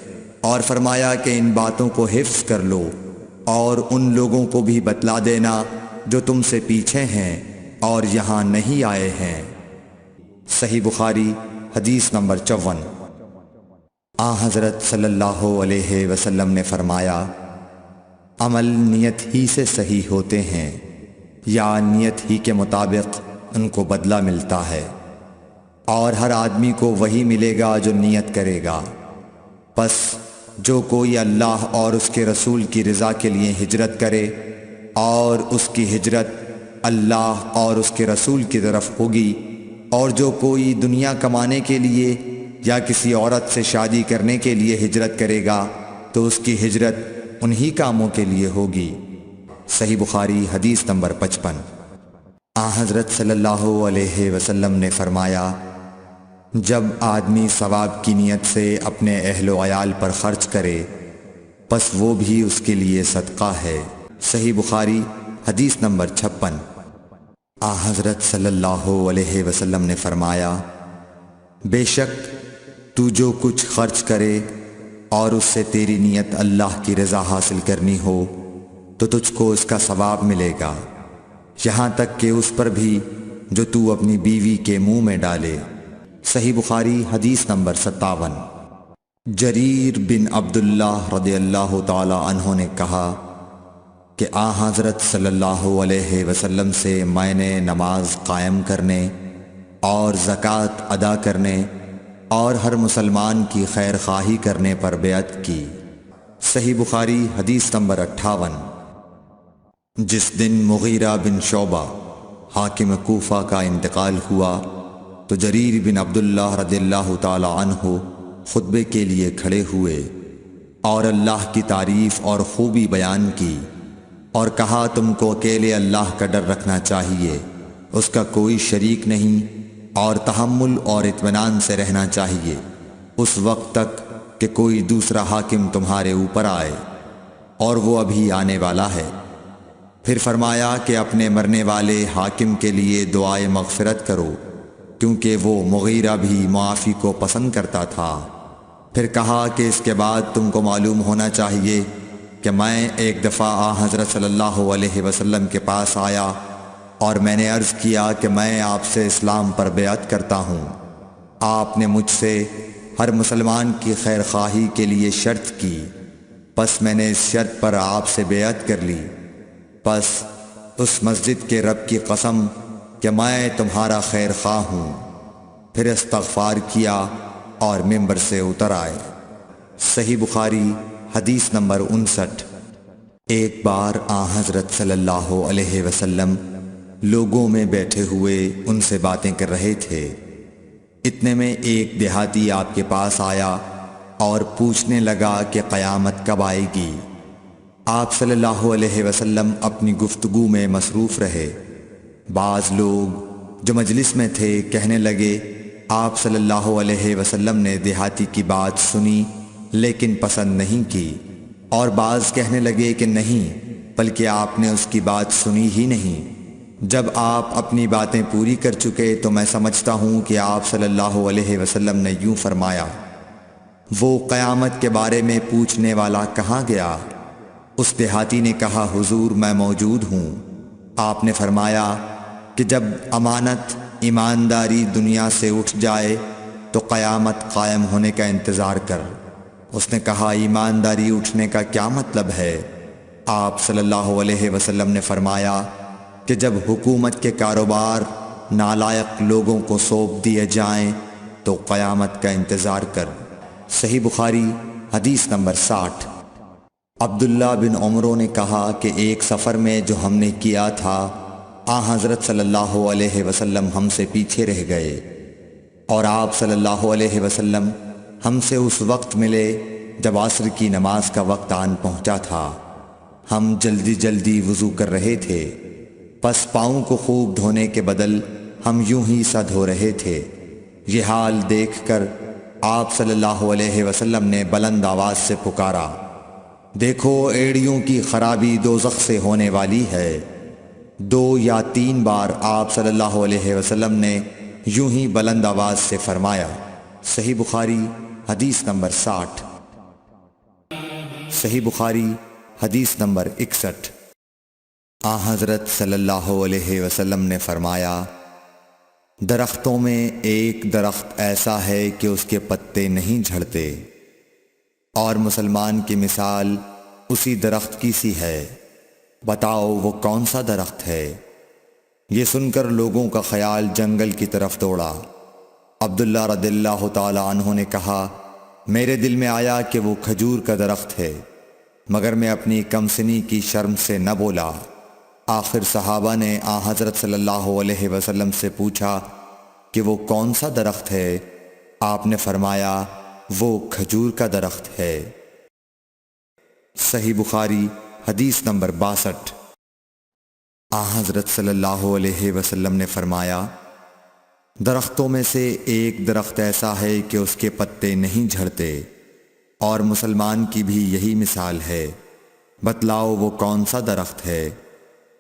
اور فرمایا کہ ان باتوں کو حفظ کر لو اور ان لوگوں کو بھی بتلا دینا جو تم سے پیچھے ہیں اور یہاں نہیں آئے ہیں۔ صحیح بخاری حدیث نمبر 54۔ حضرت صلی اللہ علیہ وسلم نے فرمایا، عمل نیت ہی سے صحیح ہوتے ہیں یا نیت ہی کے مطابق ان کو بدلہ ملتا ہے، اور ہر آدمی کو وہی ملے گا جو نیت کرے گا۔ پس جو کوئی اللہ اور اس کے رسول کی رضا کے لیے ہجرت کرے اور اس کی ہجرت اللہ اور اس کے رسول کی طرف ہوگی، اور جو کوئی دنیا کمانے کے لیے یا کسی عورت سے شادی کرنے کے لیے ہجرت کرے گا تو اس کی ہجرت انہی کاموں کے لیے ہوگی۔ صحیح بخاری حدیث نمبر 55۔ حضرت صلی اللہ علیہ وسلم نے فرمایا، جب آدمی ثواب کی نیت سے اپنے اہل و عیال پر خرچ کرے پس وہ بھی اس کے لیے صدقہ ہے۔ صحیح بخاری حدیث نمبر 56۔ حضرت صلی اللہ علیہ وسلم نے فرمایا، بے شک تو جو کچھ خرچ کرے اور اس سے تیری نیت اللہ کی رضا حاصل کرنی ہو تو تجھ کو اس کا ثواب ملے گا، یہاں تک کہ اس پر بھی جو تو اپنی بیوی کے منہ میں ڈالے۔ صحیح بخاری حدیث نمبر 57۔ جریر بن عبداللہ رضی اللہ تعالی عنہ نے کہا کہ حضرت صلی اللہ علیہ وسلم سے میں نے نماز قائم کرنے اور زکوٰۃ ادا کرنے اور ہر مسلمان کی خیر خواہی کرنے پر بیعت کی۔ صحیح بخاری حدیث نمبر 58۔ جس دن مغیرہ بن شعبہ حاکم کوفہ کا انتقال ہوا تو جریر بن عبداللہ رضی اللہ تعالی عنہ خطبے کے لیے کھڑے ہوئے اور اللہ کی تعریف اور خوبی بیان کی اور کہا، تم کو اکیلے اللہ کا ڈر رکھنا چاہیے، اس کا کوئی شریک نہیں، اور تحمل اور اطمینان سے رہنا چاہیے اس وقت تک کہ کوئی دوسرا حاکم تمہارے اوپر آئے، اور وہ ابھی آنے والا ہے۔ پھر فرمایا کہ اپنے مرنے والے حاکم کے لیے دعائے مغفرت کرو، کیونکہ وہ مغیرہ بھی معافی کو پسند کرتا تھا۔ پھر کہا کہ اس کے بعد تم کو معلوم ہونا چاہیے کہ میں ایک دفعہ حضرت صلی اللہ علیہ وسلم کے پاس آیا اور میں نے عرض کیا کہ میں آپ سے اسلام پر بیعت کرتا ہوں۔ آپ نے مجھ سے ہر مسلمان کی خیر خواہی کے لیے شرط کی، پس میں نے اس شرط پر آپ سے بیعت کر لی۔ پس اس مسجد کے رب کی قسم کہ میں تمہارا خیر خواہ ہوں۔ پھر استغفار کیا اور ممبر سے اتر آئے۔ صحیح بخاری حدیث نمبر 59۔ ایک بار حضرت صلی اللہ علیہ وسلم لوگوں میں بیٹھے ہوئے ان سے باتیں کر رہے تھے، اتنے میں ایک دیہاتی آپ کے پاس آیا اور پوچھنے لگا کہ قیامت کب آئے گی۔ آپ صلی اللہ علیہ وسلم اپنی گفتگو میں مصروف رہے۔ بعض لوگ جو مجلس میں تھے کہنے لگے، آپ صلی اللہ علیہ وسلم نے دیہاتی کی بات سنی لیکن پسند نہیں کی، اور بعض کہنے لگے کہ نہیں بلکہ آپ نے اس کی بات سنی ہی نہیں۔ جب آپ اپنی باتیں پوری کر چکے تو میں سمجھتا ہوں کہ آپ صلی اللہ علیہ وسلم نے یوں فرمایا، وہ قیامت کے بارے میں پوچھنے والا کہاں گیا؟ اس دیہاتی نے کہا، حضور میں موجود ہوں۔ آپ نے فرمایا کہ جب امانت ایمانداری دنیا سے اٹھ جائے تو قیامت قائم ہونے کا انتظار کر۔ اس نے کہا، ایمانداری اٹھنے کا کیا مطلب ہے؟ آپ صلی اللہ علیہ وسلم نے فرمایا کہ جب حکومت کے کاروبار نالائق لوگوں کو سونپ دیے جائیں تو قیامت کا انتظار کر۔ صحیح بخاری حدیث نمبر 60۔ عبداللہ بن عمرو نے کہا کہ ایک سفر میں جو ہم نے کیا تھا، حضرت صلی اللہ علیہ وسلم ہم سے پیچھے رہ گئے، اور آپ صلی اللہ علیہ وسلم ہم سے اس وقت ملے جب عصر کی نماز کا وقت آن پہنچا تھا۔ ہم جلدی جلدی وضو کر رہے تھے، پس پاؤں کو خوب دھونے کے بدل ہم یوں ہی سا دھو رہے تھے۔ یہ حال دیکھ کر آپ صلی اللہ علیہ وسلم نے بلند آواز سے پکارا، دیکھو ایڑیوں کی خرابی دوزخ سے ہونے والی ہے۔ 2 یا 3 بار آپ صلی اللہ علیہ وسلم نے یوں ہی بلند آواز سے فرمایا۔ صحیح بخاری حدیث نمبر 60۔ صحیح بخاری حدیث نمبر 61۔ حضرت صلی اللہ علیہ وسلم نے فرمایا، درختوں میں ایک درخت ایسا ہے کہ اس کے پتے نہیں جھڑتے، اور مسلمان کی مثال اسی درخت کی سی ہے، بتاؤ وہ کون سا درخت ہے؟ یہ سن کر لوگوں کا خیال جنگل کی طرف دوڑا۔ عبداللہ رضی اللہ تعالی عنہ نے کہا، میرے دل میں آیا کہ وہ کھجور کا درخت ہے، مگر میں اپنی کمسنی کی شرم سے نہ بولا۔ آخر صحابہ نے حضرت صلی اللہ علیہ وسلم سے پوچھا کہ وہ کون سا درخت ہے؟ آپ نے فرمایا، وہ کھجور کا درخت ہے۔ صحیح بخاری حدیث نمبر 62۔ حضرت صلی اللہ علیہ وسلم نے فرمایا، درختوں میں سے ایک درخت ایسا ہے کہ اس کے پتے نہیں جھڑتے، اور مسلمان کی بھی یہی مثال ہے، بتلاؤ وہ کون سا درخت ہے؟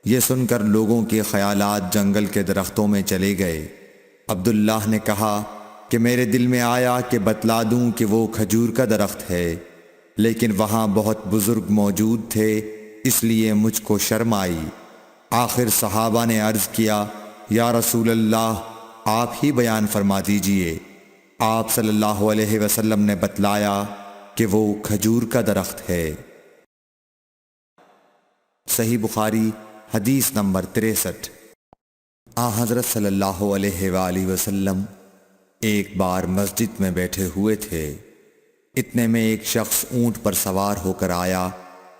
یہ سن کر لوگوں کے خیالات جنگل کے درختوں میں چلے گئے۔ عبداللہ نے کہا کہ میرے دل میں آیا کہ بتلا دوں کہ وہ کھجور کا درخت ہے، لیکن وہاں بہت بزرگ موجود تھے، اس لیے مجھ کو شرم آئی۔ آخر صحابہ نے عرض کیا، یا رسول اللہ، آپ ہی بیان فرما دیجئے۔ آپ صلی اللہ علیہ وسلم نے بتلایا کہ وہ کھجور کا درخت ہے۔ صحیح بخاری حدیث نمبر 63۔ حضرت صلی اللہ علیہ وآلہ وسلم ایک بار مسجد میں بیٹھے ہوئے تھے، اتنے میں ایک شخص اونٹ پر سوار ہو کر آیا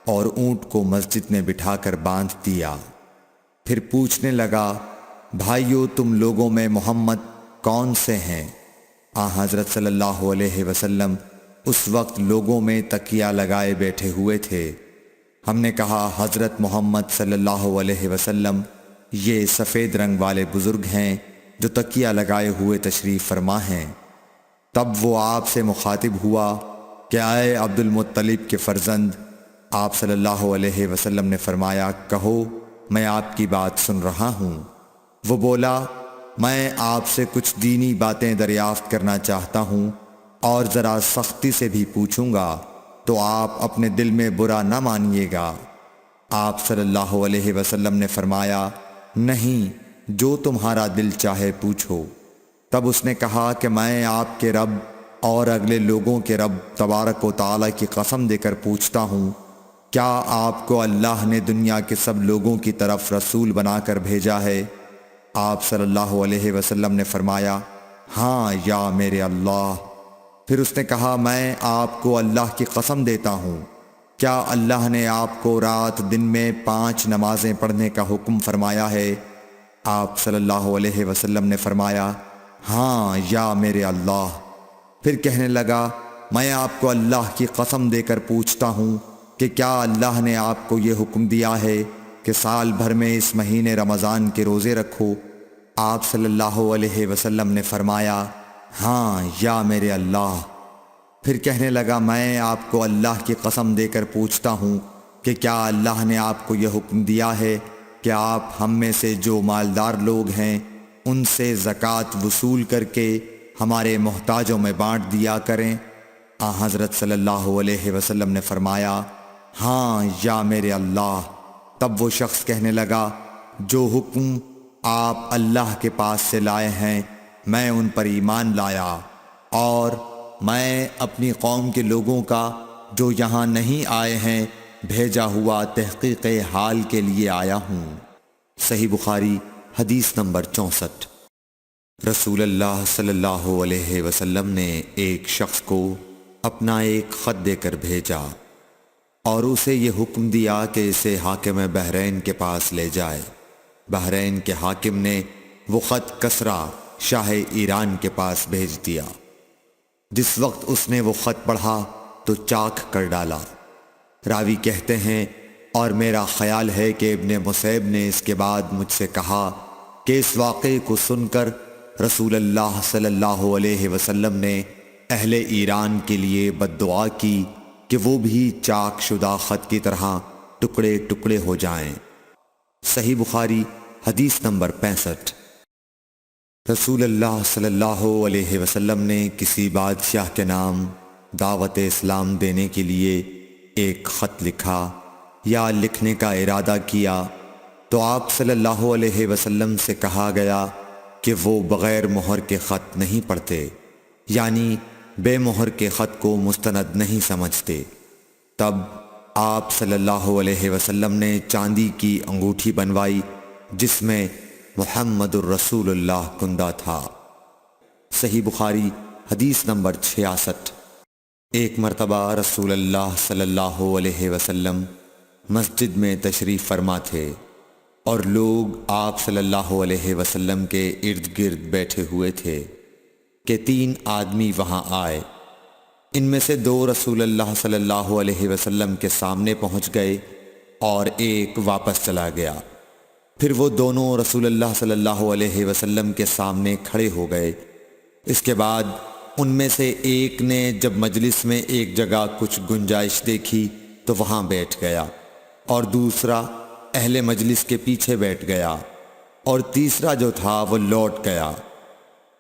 اور اونٹ کو مسجد میں بٹھا کر باندھ دیا۔ پھر پوچھنے لگا، بھائیو تم لوگوں میں محمد کون سے ہیں؟ حضرت صلی اللہ علیہ وسلم اس وقت لوگوں میں تکیہ لگائے بیٹھے ہوئے تھے۔ ہم نے کہا، حضرت محمد صلی اللہ علیہ وسلم یہ سفید رنگ والے بزرگ ہیں جو تکیہ لگائے ہوئے تشریف فرما ہیں۔ تب وہ آپ سے مخاطب ہوا کہ اے عبد المطلب کے فرزند۔ آپ صلی اللہ علیہ وسلم نے فرمایا، کہو میں آپ کی بات سن رہا ہوں۔ وہ بولا، میں آپ سے کچھ دینی باتیں دریافت کرنا چاہتا ہوں، اور ذرا سختی سے بھی پوچھوں گا تو آپ اپنے دل میں برا نہ مانیے گا۔ آپ صلی اللہ علیہ وسلم نے فرمایا، نہیں، جو تمہارا دل چاہے پوچھو۔ تب اس نے کہا کہ میں آپ کے رب اور اگلے لوگوں کے رب تبارک و تعالی کی قسم دے کر پوچھتا ہوں، کیا آپ کو اللہ نے دنیا کے سب لوگوں کی طرف رسول بنا کر بھیجا ہے؟ آپ صلی اللہ علیہ وسلم نے فرمایا، ہاں یا میرے اللہ۔ پھر اس نے کہا، میں آپ کو اللہ کی قسم دیتا ہوں، کیا اللہ نے آپ کو رات دن میں 5 نمازیں پڑھنے کا حکم فرمایا ہے؟ آپ صلی اللہ علیہ وسلم نے فرمایا، ہاں یا میرے اللہ۔ پھر کہنے لگا، میں آپ کو اللہ کی قسم دے کر پوچھتا ہوں کہ کیا اللہ نے آپ کو یہ حکم دیا ہے کہ سال بھر میں اس مہینے رمضان کے روزے رکھو؟ آپ صلی اللہ علیہ وسلم نے فرمایا، ہاں یا میرے اللہ۔ پھر کہنے لگا، میں آپ کو اللہ کی قسم دے کر پوچھتا ہوں کہ کیا اللہ نے آپ کو یہ حکم دیا ہے کہ آپ ہم میں سے جو مالدار لوگ ہیں ان سے زکوٰۃ وصول کر کے ہمارے محتاجوں میں بانٹ دیا کریں؟ حضرت صلی اللہ علیہ وسلم نے فرمایا، ہاں یا میرے اللہ۔ تب وہ شخص کہنے لگا، جو حکم آپ اللہ کے پاس سے لائے ہیں میں ان پر ایمان لایا، اور میں اپنی قوم کے لوگوں کا جو یہاں نہیں آئے ہیں بھیجا ہوا تحقیق حال کے لیے آیا ہوں۔ صحیح بخاری حدیث نمبر 64۔ رسول اللہ صلی اللہ علیہ وسلم نے ایک شخص کو اپنا ایک خط دے کر بھیجا اور اسے یہ حکم دیا کہ اسے حاکم بحرین کے پاس لے جائے۔ بحرین کے حاکم نے وہ خط کسریٰ شاہ ایران کے پاس بھیج دیا۔ جس وقت اس نے وہ خط پڑھا تو چاک کر ڈالا۔ راوی کہتے ہیں، اور میرا خیال ہے کہ ابن مسیب نے اس کے بعد مجھ سے کہا کہ اس واقعے کو سن کر رسول اللہ صلی اللہ علیہ وسلم نے اہل ایران کے لیے بد دعا کی کہ وہ بھی چاک شدہ خط کی طرح ٹکڑے ٹکڑے ہو جائیں۔ صحیح بخاری حدیث نمبر 65۔ رسول اللہ صلی اللہ علیہ وسلم نے کسی بادشاہ کے نام دعوت اسلام دینے کے لیے ایک خط لکھا یا لکھنے کا ارادہ کیا تو آپ صلی اللہ علیہ وسلم سے کہا گیا کہ وہ بغیر مہر کے خط نہیں پڑھتے، یعنی بے مہر کے خط کو مستند نہیں سمجھتے۔ تب آپ صلی اللہ علیہ وسلم نے چاندی کی انگوٹھی بنوائی جس میں محمد الرسول اللہ کندہ تھا۔ صحیح بخاری حدیث نمبر 66۔ ایک مرتبہ رسول اللہ صلی اللہ علیہ وسلم مسجد میں تشریف فرما تھے اور لوگ آپ صلی اللہ علیہ وسلم کے ارد گرد بیٹھے ہوئے تھے کہ 3 آدمی وہاں آئے۔ ان میں سے 2 رسول اللہ صلی اللہ علیہ وسلم کے سامنے پہنچ گئے اور ایک واپس چلا گیا۔ پھر وہ دونوں رسول اللہ صلی اللہ علیہ وسلم کے سامنے کھڑے ہو گئے۔ اس کے بعد ان میں سے ایک نے جب مجلس میں ایک جگہ کچھ گنجائش دیکھی تو وہاں بیٹھ گیا، اور دوسرا اہل مجلس کے پیچھے بیٹھ گیا، اور تیسرا جو تھا وہ لوٹ گیا۔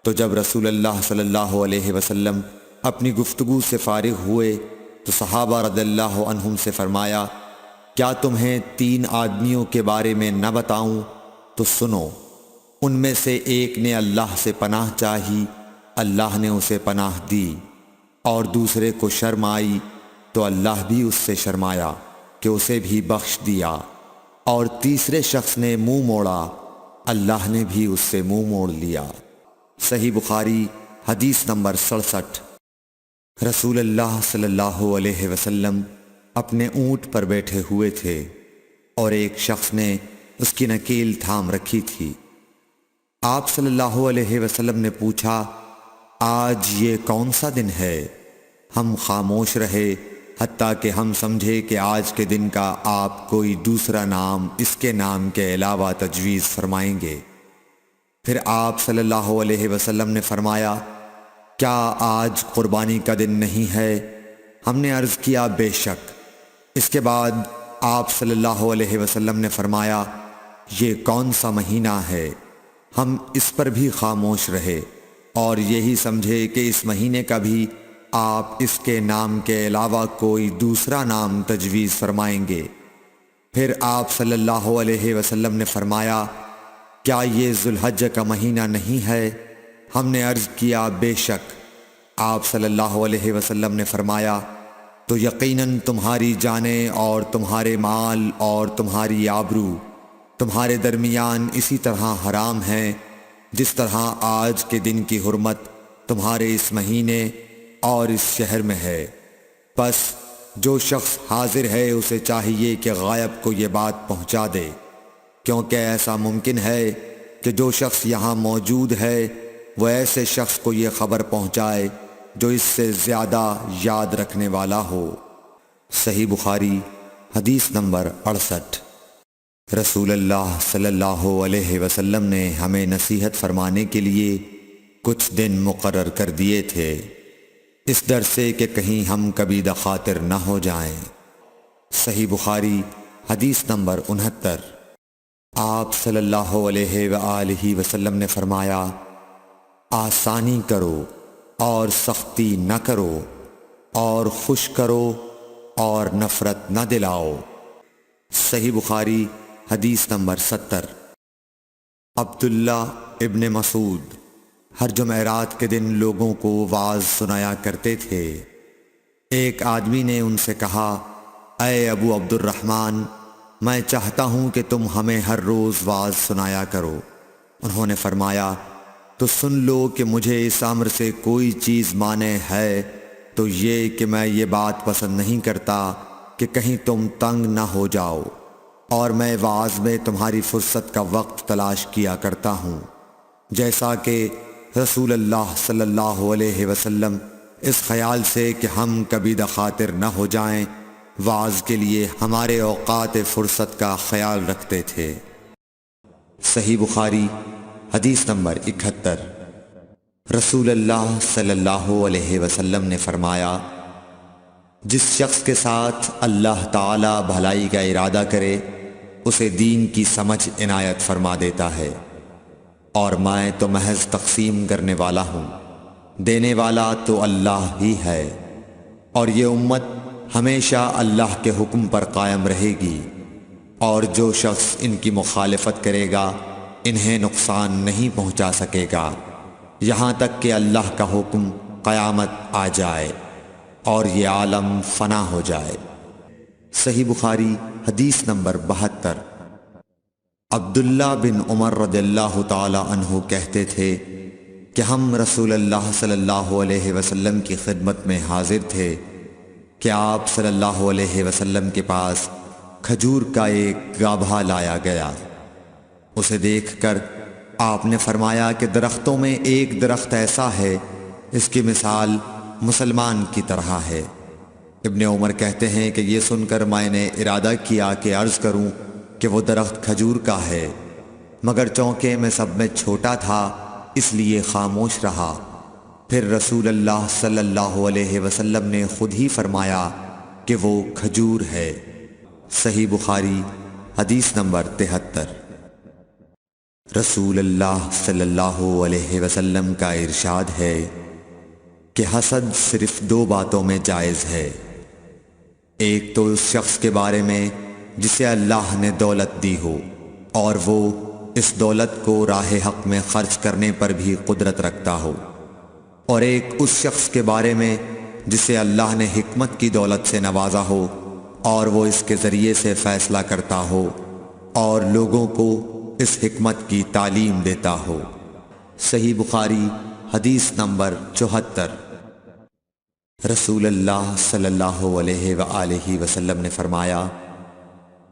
تو جب رسول اللہ صلی اللہ علیہ وسلم اپنی گفتگو سے فارغ ہوئے تو صحابہ رضی اللہ عنہم سے فرمایا، کیا تمہیں 3 آدمیوں کے بارے میں نہ بتاؤں؟ تو سنو۔ ان میں سے ایک نے اللہ سے پناہ چاہی، اللہ نے اسے پناہ دی، اور دوسرے کو شرم آئی تو اللہ بھی اس سے شرمایا کہ اسے بھی بخش دیا، اور تیسرے شخص نے منہ موڑا، اللہ نے بھی اس سے منہ موڑ لیا۔ صحیح بخاری حدیث نمبر 67۔ رسول اللہ صلی اللہ علیہ وسلم اپنے اونٹ پر بیٹھے ہوئے تھے اور ایک شخص نے اس کی نکیل تھام رکھی تھی۔ آپ صلی اللہ علیہ وسلم نے پوچھا، آج یہ کون سا دن ہے؟ ہم خاموش رہے حتیٰ کہ ہم سمجھے کہ آج کے دن کا آپ کوئی دوسرا نام اس کے نام کے علاوہ تجویز فرمائیں گے۔ پھر آپ صلی اللہ علیہ وسلم نے فرمایا، کیا آج قربانی کا دن نہیں ہے؟ ہم نے عرض کیا، بے شک۔ اس کے بعد آپ صلی اللہ علیہ وسلم نے فرمایا، یہ کون سا مہینہ ہے؟ ہم اس پر بھی خاموش رہے اور یہی سمجھے کہ اس مہینے کا بھی آپ اس کے نام کے علاوہ کوئی دوسرا نام تجویز فرمائیں گے۔ پھر آپ صلی اللہ علیہ وسلم نے فرمایا، کیا یہ ذوالحجہ کا مہینہ نہیں ہے؟ ہم نے عرض کیا، بے شک۔ آپ صلی اللہ علیہ وسلم نے فرمایا، تو یقیناً تمہاری جانیں اور تمہارے مال اور تمہاری آبرو تمہارے درمیان اسی طرح حرام ہیں جس طرح آج کے دن کی حرمت تمہارے اس مہینے اور اس شہر میں ہے۔ پس جو شخص حاضر ہے اسے چاہیے کہ غائب کو یہ بات پہنچا دے، کیونکہ ایسا ممکن ہے کہ جو شخص یہاں موجود ہے وہ ایسے شخص کو یہ خبر پہنچائے جو اس سے زیادہ یاد رکھنے والا ہو۔ صحیح بخاری حدیث نمبر 68۔ رسول اللہ صلی اللہ علیہ وسلم نے ہمیں نصیحت فرمانے کے لیے کچھ دن مقرر کر دیے تھے، اس ڈر سے کہ کہیں ہم کبھی دخاطر نہ ہو جائیں۔ صحیح بخاری حدیث نمبر 69۔ آپ صلی اللہ علیہ وآلہ وسلم نے فرمایا، آسانی کرو اور سختی نہ کرو، اور خوش کرو اور نفرت نہ دلاؤ۔ صحیح بخاری حدیث نمبر 70۔ عبداللہ ابن مسعود ہر جمعرات کے دن لوگوں کو وعظ سنایا کرتے تھے۔ ایک آدمی نے ان سے کہا، اے ابو عبد الرحمن، میں چاہتا ہوں کہ تم ہمیں ہر روز وعظ سنایا کرو۔ انہوں نے فرمایا، تو سن لو کہ مجھے اس امر سے کوئی چیز مانع ہے تو یہ کہ میں یہ بات پسند نہیں کرتا کہ کہیں تم تنگ نہ ہو جاؤ، اور میں وعظ میں تمہاری فرصت کا وقت تلاش کیا کرتا ہوں، جیسا کہ رسول اللہ صلی اللہ علیہ وسلم اس خیال سے کہ ہم کبھی دخاطر نہ ہو جائیں واعظ کے لیے ہمارے اوقات فرصت کا خیال رکھتے تھے۔ صحیح بخاری حدیث نمبر 71۔ رسول اللہ صلی اللہ علیہ وسلم نے فرمایا، جس شخص کے ساتھ اللہ تعالی بھلائی کا ارادہ کرے اسے دین کی سمجھ عنایت فرما دیتا ہے، اور میں تو محض تقسیم کرنے والا ہوں، دینے والا تو اللہ ہی ہے، اور یہ امت ہمیشہ اللہ کے حکم پر قائم رہے گی، اور جو شخص ان کی مخالفت کرے گا انہیں نقصان نہیں پہنچا سکے گا یہاں تک کہ اللہ کا حکم قیامت آ جائے اور یہ عالم فنا ہو جائے۔ صحیح بخاری حدیث نمبر 72۔ عبداللہ بن عمر رضی اللہ تعالی عنہ کہتے تھے کہ ہم رسول اللہ صلی اللہ علیہ وسلم کی خدمت میں حاضر تھے کہ آپ صلی اللہ علیہ وسلم کے پاس کھجور کا ایک گابھا لایا گیا۔ اسے دیکھ کر آپ نے فرمایا کہ درختوں میں ایک درخت ایسا ہے اس کی مثال مسلمان کی طرح ہے۔ ابن عمر کہتے ہیں کہ یہ سن کر میں نے ارادہ کیا کہ عرض کروں کہ وہ درخت کھجور کا ہے، مگر چونکہ میں سب میں چھوٹا تھا اس لیے خاموش رہا۔ پھر رسول اللہ صلی اللہ علیہ وسلم نے خود ہی فرمایا کہ وہ کھجور ہے۔ صحیح بخاری حدیث نمبر 73۔ رسول اللہ صلی اللہ علیہ وسلم کا ارشاد ہے کہ حسد صرف دو باتوں میں جائز ہے، ایک تو اس شخص کے بارے میں جسے اللہ نے دولت دی ہو اور وہ اس دولت کو راہ حق میں خرچ کرنے پر بھی قدرت رکھتا ہو، اور ایک اس شخص کے بارے میں جسے اللہ نے حکمت کی دولت سے نوازا ہو اور وہ اس کے ذریعے سے فیصلہ کرتا ہو اور لوگوں کو اس حکمت کی تعلیم دیتا ہو۔ صحیح بخاری حدیث نمبر 74۔ رسول اللہ صلی اللہ علیہ وآلہ وسلم نے فرمایا،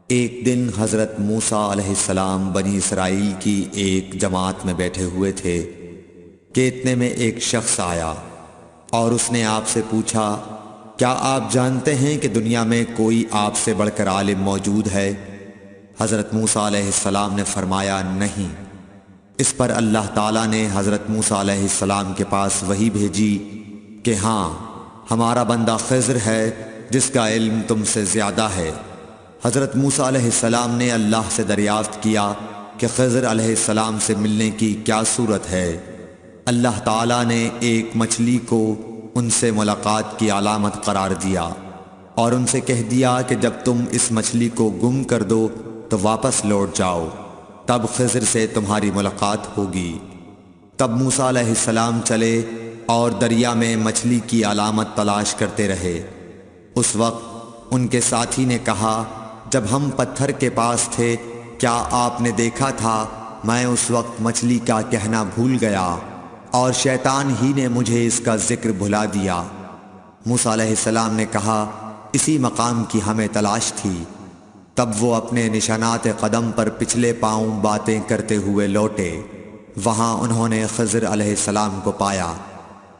ایک دن حضرت موسیٰ علیہ السلام بنی اسرائیل کی ایک جماعت میں بیٹھے ہوئے تھے کہ اتنے میں ایک شخص آیا اور اس نے آپ سے پوچھا، کیا آپ جانتے ہیں کہ دنیا میں کوئی آپ سے بڑھ کر عالم موجود ہے؟ حضرت موسیٰ علیہ السلام نے فرمایا، نہیں۔ اس پر اللہ تعالیٰ نے حضرت موسیٰ علیہ السلام کے پاس وحی بھیجی کہ ہاں، ہمارا بندہ خضر ہے جس کا علم تم سے زیادہ ہے۔ حضرت موسیٰ علیہ السلام نے اللہ سے دریافت کیا کہ خضر علیہ السلام سے ملنے کی کیا صورت ہے؟ اللہ تعالیٰ نے ایک مچھلی کو ان سے ملاقات کی علامت قرار دیا اور ان سے کہہ دیا کہ جب تم اس مچھلی کو گم کر دو تو واپس لوٹ جاؤ، تب خضر سے تمہاری ملاقات ہوگی۔ تب موسیٰ علیہ السلام چلے اور دریا میں مچھلی کی علامت تلاش کرتے رہے۔ اس وقت ان کے ساتھی نے کہا، جب ہم پتھر کے پاس تھے کیا آپ نے دیکھا تھا؟ میں اس وقت مچھلی کا کہنا بھول گیا اور شیطان ہی نے مجھے اس کا ذکر بھلا دیا۔ موسیٰ علیہ السلام نے کہا، اسی مقام کی ہمیں تلاش تھی۔ تب وہ اپنے نشانات قدم پر پچھلے پاؤں باتیں کرتے ہوئے لوٹے۔ وہاں انہوں نے خضر علیہ السلام کو پایا۔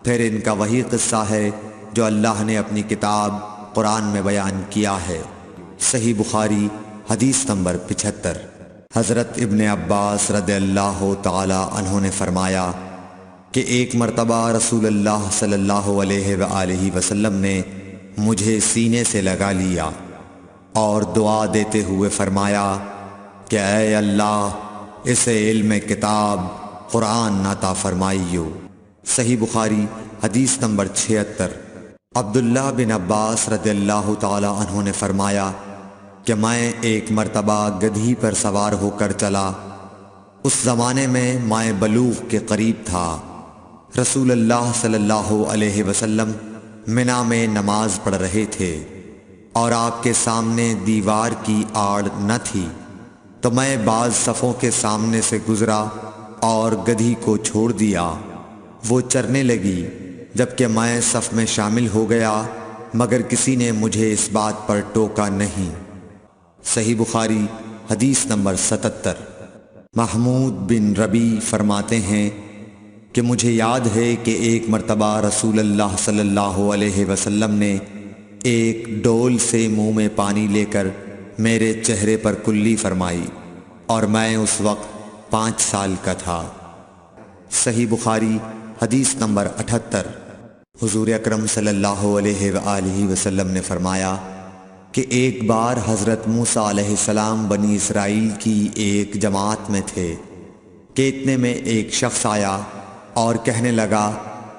پھر ان کا وہی قصہ ہے جو اللہ نے اپنی کتاب قرآن میں بیان کیا ہے۔ صحیح بخاری حدیث نمبر 75۔ حضرت ابن عباس رضی اللہ تعالی عنہ نے فرمایا کہ ایک مرتبہ رسول اللہ صلی اللہ علیہ وآلہ وسلم نے مجھے سینے سے لگا لیا اور دعا دیتے ہوئے فرمایا کہ اے اللہ، اسے علم کتاب قرآن عطا فرمائیو۔ صحیح بخاری حدیث نمبر 76۔ عبداللہ بن عباس رضی اللہ تعالی عنہ نے فرمایا کہ میں ایک مرتبہ گدھی پر سوار ہو کر چلا۔ اس زمانے میں میں بلوغ کے قریب تھا۔ رسول اللہ صلی اللہ علیہ وسلم منی میں نماز پڑھ رہے تھے اور آپ کے سامنے دیوار کی آڑ نہ تھی، تو میں بعض صفوں کے سامنے سے گزرا اور گدھی کو چھوڑ دیا۔ وہ چرنے لگی، جبکہ میں صف میں شامل ہو گیا، مگر کسی نے مجھے اس بات پر ٹوکا نہیں۔ صحیح بخاری حدیث نمبر 77۔ محمود بن ربی فرماتے ہیں کہ مجھے یاد ہے کہ ایک مرتبہ رسول اللہ صلی اللہ علیہ وسلم نے ایک ڈول سے منہ میں پانی لے کر میرے چہرے پر کلی فرمائی اور میں اس وقت 5 سال کا تھا۔ صحیح بخاری حدیث نمبر 78۔ حضور اکرم صلی اللہ علیہ وآلہ وسلم نے فرمایا کہ ایک بار حضرت موسیٰ علیہ السلام بنی اسرائیل کی ایک جماعت میں تھے کہ اتنے میں ایک شخص آیا اور کہنے لگا،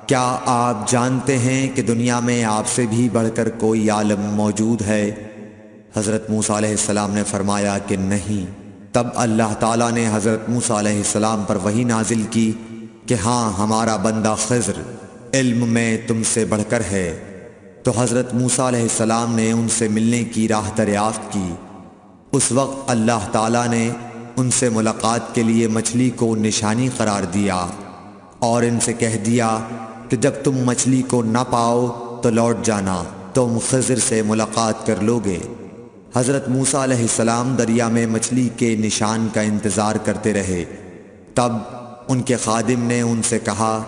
کیا آپ جانتے ہیں کہ دنیا میں آپ سے بھی بڑھ کر کوئی عالم موجود ہے؟ حضرت موسیٰ علیہ السلام نے فرمایا کہ نہیں۔ تب اللہ تعالیٰ نے حضرت موسیٰ علیہ السلام پر وحی نازل کی کہ ہاں، ہمارا بندہ خضر علم میں تم سے بڑھ کر ہے۔ تو حضرت موسیٰ علیہ السلام نے ان سے ملنے کی راہ دریافت کی۔ اس وقت اللہ تعالیٰ نے ان سے ملاقات کے لیے مچھلی کو نشانی قرار دیا اور ان سے کہہ دیا کہ جب تم مچھلی کو نہ پاؤ تو لوٹ جانا، تم خضر سے ملاقات کر لوگے۔ حضرت موسیٰ علیہ السلام دریا میں مچھلی کے نشان کا انتظار کرتے رہے۔ تب ان کے خادم نے ان سے کہا،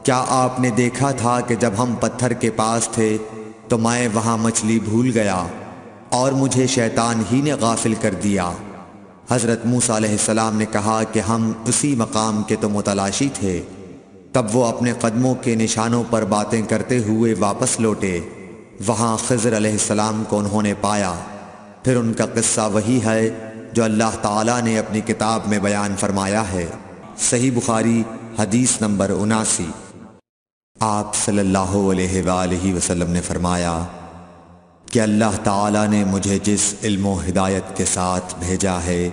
کیا آپ نے دیکھا تھا کہ جب ہم پتھر کے پاس تھے تو میں وہاں مچھلی بھول گیا اور مجھے شیطان ہی نے غافل کر دیا؟ حضرت موسیٰ علیہ السلام نے کہا کہ ہم اسی مقام کے تو متلاشی تھے۔ تب وہ اپنے قدموں کے نشانوں پر باتیں کرتے ہوئے واپس لوٹے۔ وہاں خضر علیہ السلام کو انہوں نے پایا۔ پھر ان کا قصہ وہی ہے جو اللہ تعالیٰ نے اپنی کتاب میں بیان فرمایا ہے۔ صحیح بخاری حدیث نمبر 79۔ آپ صلی اللہ علیہ وآلہ وسلم نے فرمایا کہ اللہ تعالیٰ نے مجھے جس علم و ہدایت کے ساتھ بھیجا ہے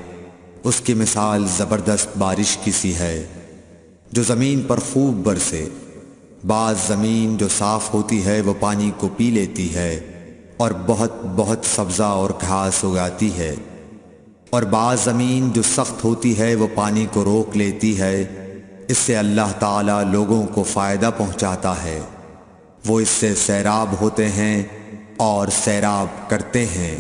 اس کی مثال زبردست بارش کی سی ہے جو زمین پر خوب برسے۔ بعض زمین جو صاف ہوتی ہے وہ پانی کو پی لیتی ہے اور بہت بہت سبزہ اور گھاس اگاتی ہے، اور بعض زمین جو سخت ہوتی ہے وہ پانی کو روک لیتی ہے۔ اس سے اللہ تعالیٰ لوگوں کو فائدہ پہنچاتا ہے، وہ اس سے سیراب ہوتے ہیں اور سیراب کرتے ہیں۔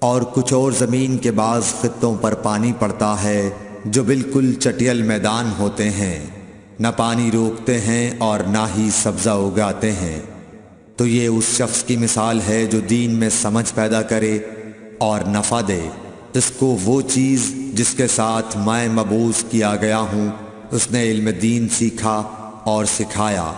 اور کچھ اور زمین کے بعض خطوں پر پانی پڑتا ہے جو بالکل چٹیل میدان ہوتے ہیں، نہ پانی روکتے ہیں اور نہ ہی سبزہ اگاتے ہیں۔ تو یہ اس شخص کی مثال ہے جو دین میں سمجھ پیدا کرے اور نفع دے، اس کو وہ چیز جس کے ساتھ میں مبعوث کیا گیا ہوں اس نے علم دین سیکھا اور سکھایا۔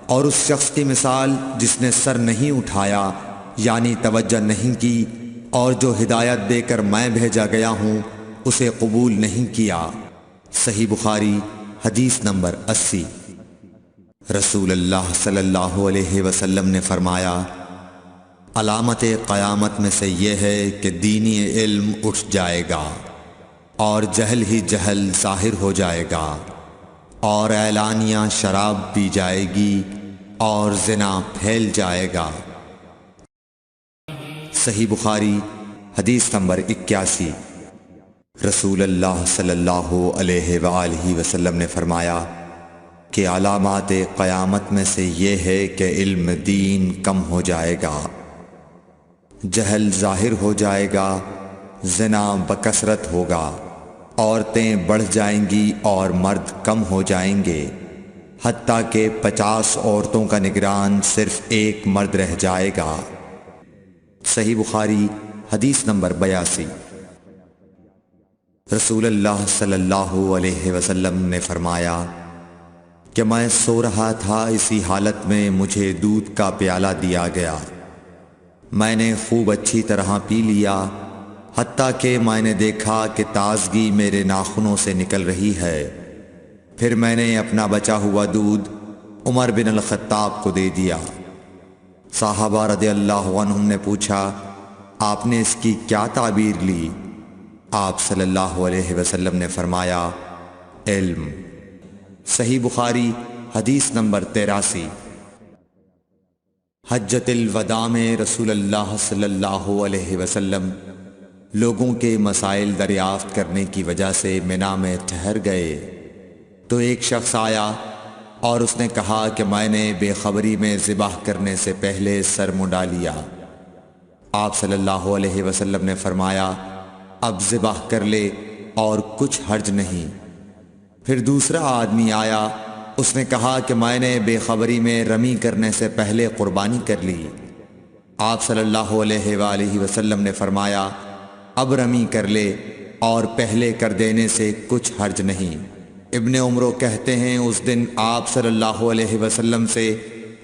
اور اس شخص کی مثال جس نے سر نہیں اٹھایا یعنی توجہ نہیں کی اور جو ہدایت دے کر میں بھیجا گیا ہوں اسے قبول نہیں کیا۔ صحیح بخاری حدیث نمبر 80۔ رسول اللہ صلی اللہ علیہ وسلم نے فرمایا، علامت قیامت میں سے یہ ہے کہ دینی علم اٹھ جائے گا اور جہل ہی جہل ظاہر ہو جائے گا، اور اعلانیہ شراب پی جائے گی اور زنا پھیل جائے گا۔ صحیح بخاری حدیث نمبر 81۔ رسول اللہ صلی اللہ علیہ وآلہ وسلم نے فرمایا کہ علامات قیامت میں سے یہ ہے کہ علم دین کم ہو جائے گا، جہل ظاہر ہو جائے گا، زنا بکثرت ہوگا، عورتیں بڑھ جائیں گی اور مرد کم ہو جائیں گے، حتیٰ کہ 50 عورتوں کا نگران صرف ایک مرد رہ جائے گا۔ صحیح بخاری حدیث نمبر 82۔ رسول اللہ صلی اللہ علیہ وسلم نے فرمایا کہ میں سو رہا تھا، اسی حالت میں مجھے دودھ کا پیالہ دیا گیا، میں نے خوب اچھی طرح پی لیا، حتیٰ کہ میں نے دیکھا کہ تازگی میرے ناخنوں سے نکل رہی ہے۔ پھر میں نے اپنا بچا ہوا دودھ عمر بن الخطاب کو دے دیا۔ صحابہ رضی اللہ عنہم نے پوچھا، آپ نے اس کی کیا تعبیر لی؟ آپ صلی اللہ علیہ وسلم نے فرمایا، علم۔ صحیح بخاری حدیث نمبر 83۔ حجۃ الوداع میں رسول اللہ صلی اللہ علیہ وسلم لوگوں کے مسائل دریافت کرنے کی وجہ سے منا میں ٹھہر گئے تو ایک شخص آیا اور اس نے کہا کہ میں نے بے خبری میں ذبح کرنے سے پہلے سر منڈا لیا۔ آپ صلی اللہ علیہ وسلم نے فرمایا، اب ذبح کر لے اور کچھ حرج نہیں۔ پھر دوسرا آدمی آیا، اس نے کہا کہ میں نے بے خبری میں رمی کرنے سے پہلے قربانی کر لی۔ آپ صلی اللہ علیہ وآلہ وسلم نے فرمایا، اب رمی کر لے اور پہلے کر دینے سے کچھ حرج نہیں۔ ابن عمرو کہتے ہیں اس دن آپ صلی اللہ علیہ وسلم سے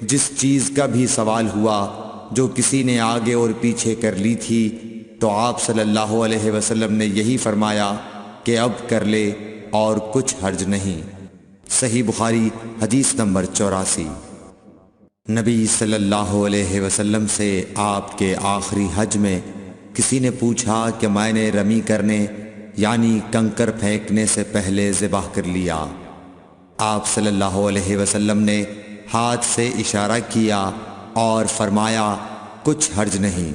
جس چیز کا بھی سوال ہوا جو کسی نے آگے اور پیچھے کر لی تھی تو آپ صلی اللہ علیہ وسلم نے یہی فرمایا کہ اب کر لے اور کچھ حرج نہیں۔ صحیح بخاری حدیث نمبر 84۔ نبی صلی اللہ علیہ وسلم سے آپ کے آخری حج میں کسی نے پوچھا کہ میں نے رمی کرنے یعنی کنکر پھینکنے سے پہلے ذبح کر لیا۔ آپ صلی اللہ علیہ وسلم نے ہاتھ سے اشارہ کیا اور فرمایا کچھ حرج نہیں۔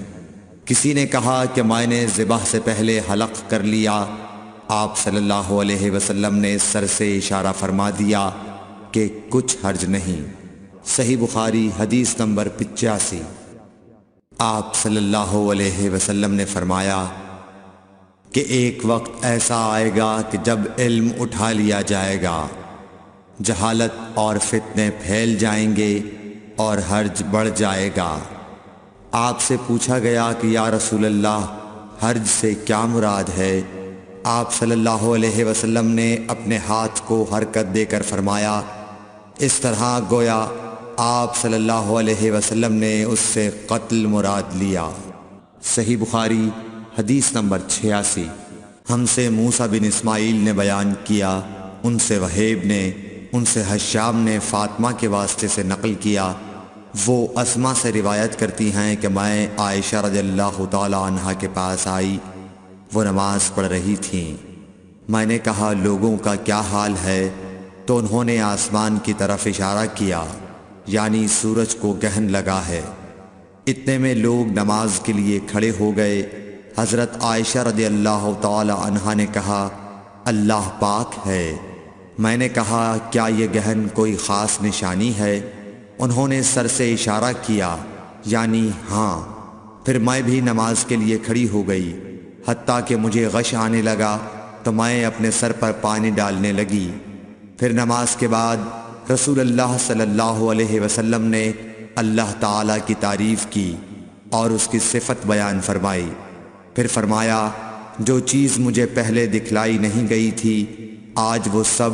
کسی نے کہا کہ میں نے ذبح سے پہلے حلق کر لیا۔ آپ صلی اللہ علیہ وسلم نے سر سے اشارہ فرما دیا کہ کچھ حرج نہیں۔ صحیح بخاری حدیث نمبر 85۔ آپ صلی اللہ علیہ وسلم نے فرمایا کہ ایک وقت ایسا آئے گا کہ جب علم اٹھا لیا جائے گا، جہالت اور فتنے پھیل جائیں گے اور حرج بڑھ جائے گا۔ آپ سے پوچھا گیا کہ یا رسول اللہ حرج سے کیا مراد ہے؟ آپ صلی اللہ علیہ وسلم نے اپنے ہاتھ کو حرکت دے کر فرمایا، اس طرح گویا آپ صلی اللہ علیہ وسلم نے اس سے قتل مراد لیا۔ صحیح بخاری حدیث نمبر 86۔ ہم سے موسیٰ بن اسماعیل نے بیان کیا، ان سے وہیب نے، ان سے حشام نے فاطمہ کے واسطے سے نقل کیا۔ وہ اسما سے روایت کرتی ہیں کہ میں عائشہ رضی اللہ تعالی عنہا کے پاس آئی، وہ نماز پڑھ رہی تھیں۔ میں نے کہا لوگوں کا کیا حال ہے؟ تو انہوں نے آسمان کی طرف اشارہ کیا، یعنی سورج کو گہن لگا ہے۔ اتنے میں لوگ نماز کے لیے کھڑے ہو گئے۔ حضرت عائشہ رضی اللہ تعالی عنہا نے کہا اللہ پاک ہے۔ میں نے کہا کیا یہ گہن کوئی خاص نشانی ہے؟ انہوں نے سر سے اشارہ کیا، یعنی ہاں۔ پھر میں بھی نماز کے لیے کھڑی ہو گئی، حتیٰ کہ مجھے غش آنے لگا تو میں اپنے سر پر پانی ڈالنے لگی۔ پھر نماز کے بعد رسول اللہ صلی اللہ علیہ وسلم نے اللہ تعالیٰ کی تعریف کی اور اس کی صفت بیان فرمائی۔ پھر فرمایا جو چیز مجھے پہلے دکھلائی نہیں گئی تھی آج وہ سب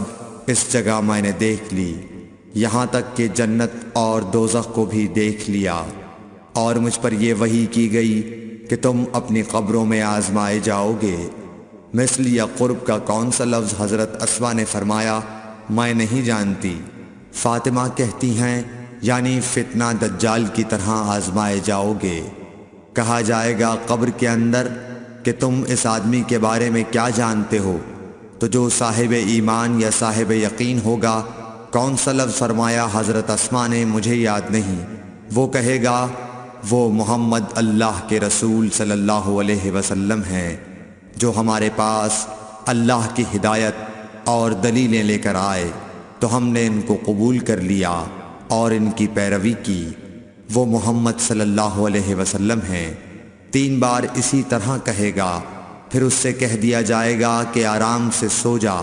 اس جگہ میں نے دیکھ لی، یہاں تک کہ جنت اور دوزخ کو بھی دیکھ لیا، اور مجھ پر یہ وحی کی گئی کہ تم اپنی قبروں میں آزمائے جاؤ گے۔ مثل یا قرب کا کون سا لفظ؟ حضرت اسما نے فرمایا میں نہیں جانتی۔ فاطمہ کہتی ہیں یعنی فتنہ دجال کی طرح آزمائے جاؤ گے۔ کہا جائے گا قبر کے اندر کہ تم اس آدمی کے بارے میں کیا جانتے ہو؟ تو جو صاحب ایمان یا صاحب یقین ہوگا۔ کون سا لفظ فرمایا؟ حضرت اسما نے مجھے یاد نہیں۔ وہ کہے گا وہ محمد اللہ کے رسول صلی اللہ علیہ وسلم ہیں جو ہمارے پاس اللہ کی ہدایت اور دلیلیں لے کر آئے تو ہم نے ان کو قبول کر لیا اور ان کی پیروی کی۔ وہ محمد صلی اللہ علیہ وسلم ہیں۔ 3 بار اسی طرح کہے گا، پھر اس سے کہہ دیا جائے گا کہ آرام سے سو جا،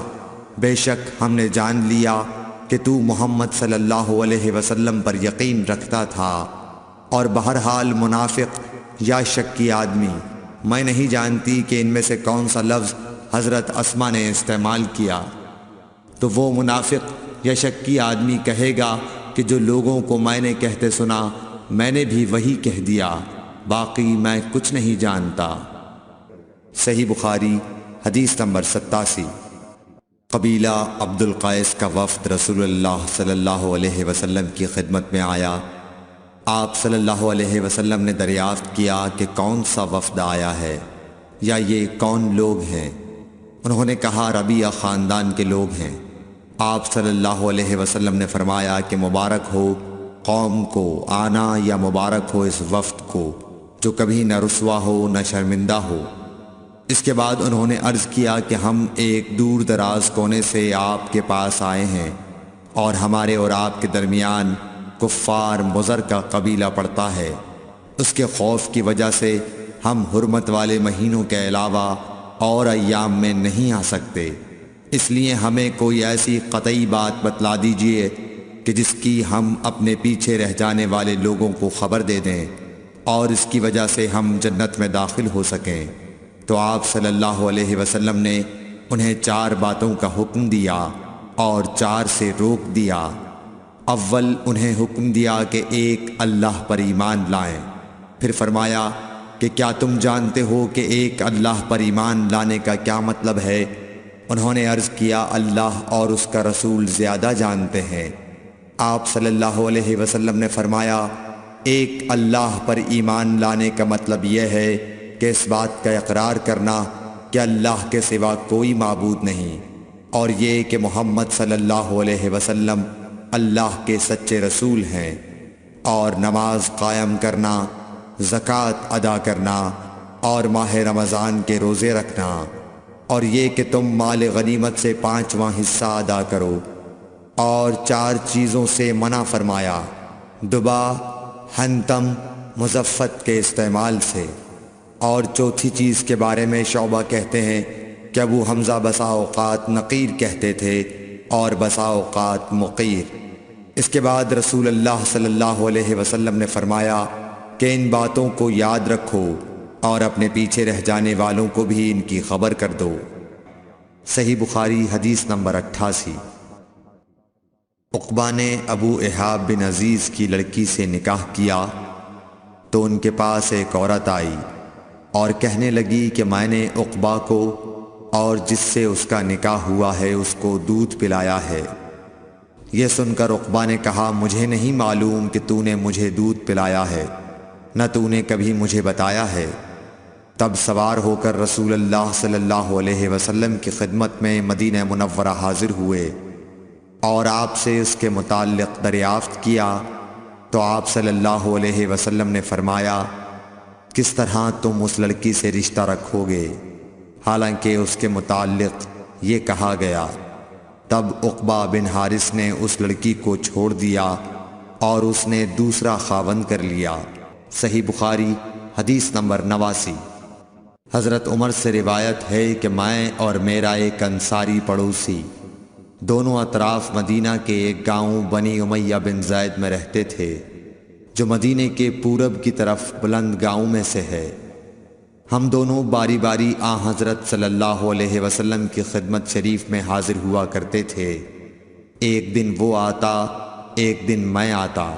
بے شک ہم نے جان لیا کہ تو محمد صلی اللہ علیہ وسلم پر یقین رکھتا تھا۔ اور بہرحال منافق یا شکی آدمی، میں نہیں جانتی کہ ان میں سے کون سا لفظ حضرت اسما نے استعمال کیا۔ تو وہ منافق یا شکی آدمی کہے گا کہ جو لوگوں کو میں نے کہتے سنا میں نے بھی وہی کہہ دیا، باقی میں کچھ نہیں جانتا۔ صحیح بخاری حدیث نمبر 87۔ قبیلہ عبد القیس کا وفد رسول اللہ صلی اللہ علیہ وسلم کی خدمت میں آیا۔ آپ صلی اللہ علیہ وسلم نے دریافت کیا کہ کون سا وفد آیا ہے یا یہ کون لوگ ہیں؟ انہوں نے کہا ربیعہ خاندان کے لوگ ہیں۔ آپ صلی اللہ علیہ وسلم نے فرمایا کہ مبارک ہو قوم کو آنا یا مبارک ہو اس وفد کو جو کبھی نہ رسوا ہو نہ شرمندہ ہو۔ اس کے بعد انہوں نے عرض کیا کہ ہم ایک دور دراز کونے سے آپ کے پاس آئے ہیں اور ہمارے اور آپ کے درمیان کفار مضر کا قبیلہ پڑتا ہے۔ اس کے خوف کی وجہ سے ہم حرمت والے مہینوں کے علاوہ اور ایام میں نہیں آ سکتے، اس لیے ہمیں کوئی ایسی قطعی بات بتلا دیجئے کہ جس کی ہم اپنے پیچھے رہ جانے والے لوگوں کو خبر دے دیں اور اس کی وجہ سے ہم جنت میں داخل ہو سکیں۔ تو آپ صلی اللہ علیہ وسلم نے انہیں 4 باتوں کا حکم دیا اور 4 سے روک دیا۔ اول انہیں حکم دیا کہ ایک اللہ پر ایمان لائیں، پھر فرمایا کہ کیا تم جانتے ہو کہ ایک اللہ پر ایمان لانے کا کیا مطلب ہے؟ انہوں نے عرض کیا اللہ اور اس کا رسول زیادہ جانتے ہیں۔ آپ صلی اللہ علیہ وسلم نے فرمایا ایک اللہ پر ایمان لانے کا مطلب یہ ہے کہ اس بات کا اقرار کرنا کہ اللہ کے سوا کوئی معبود نہیں، اور یہ کہ محمد صلی اللہ علیہ وسلم اللہ کے سچے رسول ہیں، اور نماز قائم کرنا، زکوٰۃ ادا کرنا اور ماہ رمضان کے روزے رکھنا، اور یہ کہ تم مال غنیمت سے 5واں حصہ ادا کرو، اور 4 چیزوں سے منع فرمایا، دبا، حنتم، مزفت کے استعمال سے۔ اور چوتھی چیز کے بارے میں شعبہ کہتے ہیں کہ ابو حمزہ بسا اوقات نقیر کہتے تھے اور بسا اوقات مقیر۔ اس کے بعد رسول اللہ صلی اللہ علیہ وسلم نے فرمایا کہ ان باتوں کو یاد رکھو اور اپنے پیچھے رہ جانے والوں کو بھی ان کی خبر کر دو۔ صحیح بخاری حدیث نمبر 88۔ عقبہ نے ابو احاب بن عزیز کی لڑکی سے نکاح کیا تو ان کے پاس ایک عورت آئی اور کہنے لگی کہ میں نے عقبہ کو اور جس سے اس کا نکاح ہوا ہے اس کو دودھ پلایا ہے۔ یہ سن کر عقبہ نے کہا مجھے نہیں معلوم کہ تو نے مجھے دودھ پلایا ہے، نہ تو نے کبھی مجھے بتایا ہے۔ تب سوار ہو کر رسول اللہ صلی اللہ علیہ وسلم کی خدمت میں مدینہ منورہ حاضر ہوئے اور آپ سے اس کے متعلق دریافت کیا تو آپ صلی اللہ علیہ وسلم نے فرمایا کس طرح تم اس لڑکی سے رشتہ رکھو گے، حالانکہ اس کے متعلق یہ کہا گیا۔ تب عقبہ بن حارث نے اس لڑکی کو چھوڑ دیا اور اس نے دوسرا خاوند کر لیا۔ صحیح بخاری حدیث نمبر 89۔ حضرت عمر سے روایت ہے کہ میں اور میرا ایک انصاری پڑوسی دونوں اطراف مدینہ کے ایک گاؤں بنی امیہ بن زید میں رہتے تھے، جو مدینے کے پورب کی طرف بلند گاؤں میں سے ہے۔ ہم دونوں باری باری حضرت صلی اللہ علیہ وسلم کی خدمت شریف میں حاضر ہوا کرتے تھے۔ ایک دن وہ آتا، ایک دن میں آتا۔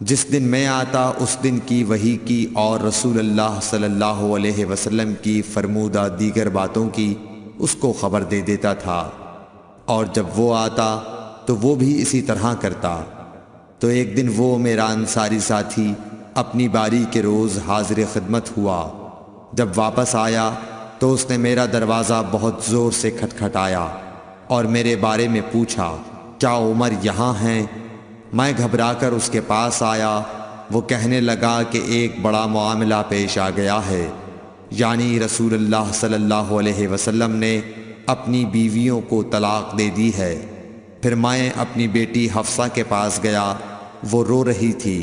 جس دن میں آتا اس دن کی وحی کی اور رسول اللہ صلی اللہ علیہ وسلم کی فرمودہ دیگر باتوں کی اس کو خبر دے دیتا تھا، اور جب وہ آتا تو وہ بھی اسی طرح کرتا۔ تو ایک دن وہ میرا انصاری ساتھی اپنی باری کے روز حاضر خدمت ہوا۔ جب واپس آیا تو اس نے میرا دروازہ بہت زور سے کھٹکھٹایا اور میرے بارے میں پوچھا کیا عمر یہاں ہیں؟ میں گھبرا کر اس کے پاس آیا۔ وہ کہنے لگا کہ ایک بڑا معاملہ پیش آ گیا ہے، یعنی رسول اللہ صلی اللہ علیہ وسلم نے اپنی بیویوں کو طلاق دے دی ہے۔ پھر میں اپنی بیٹی حفصہ کے پاس گیا، وہ رو رہی تھی۔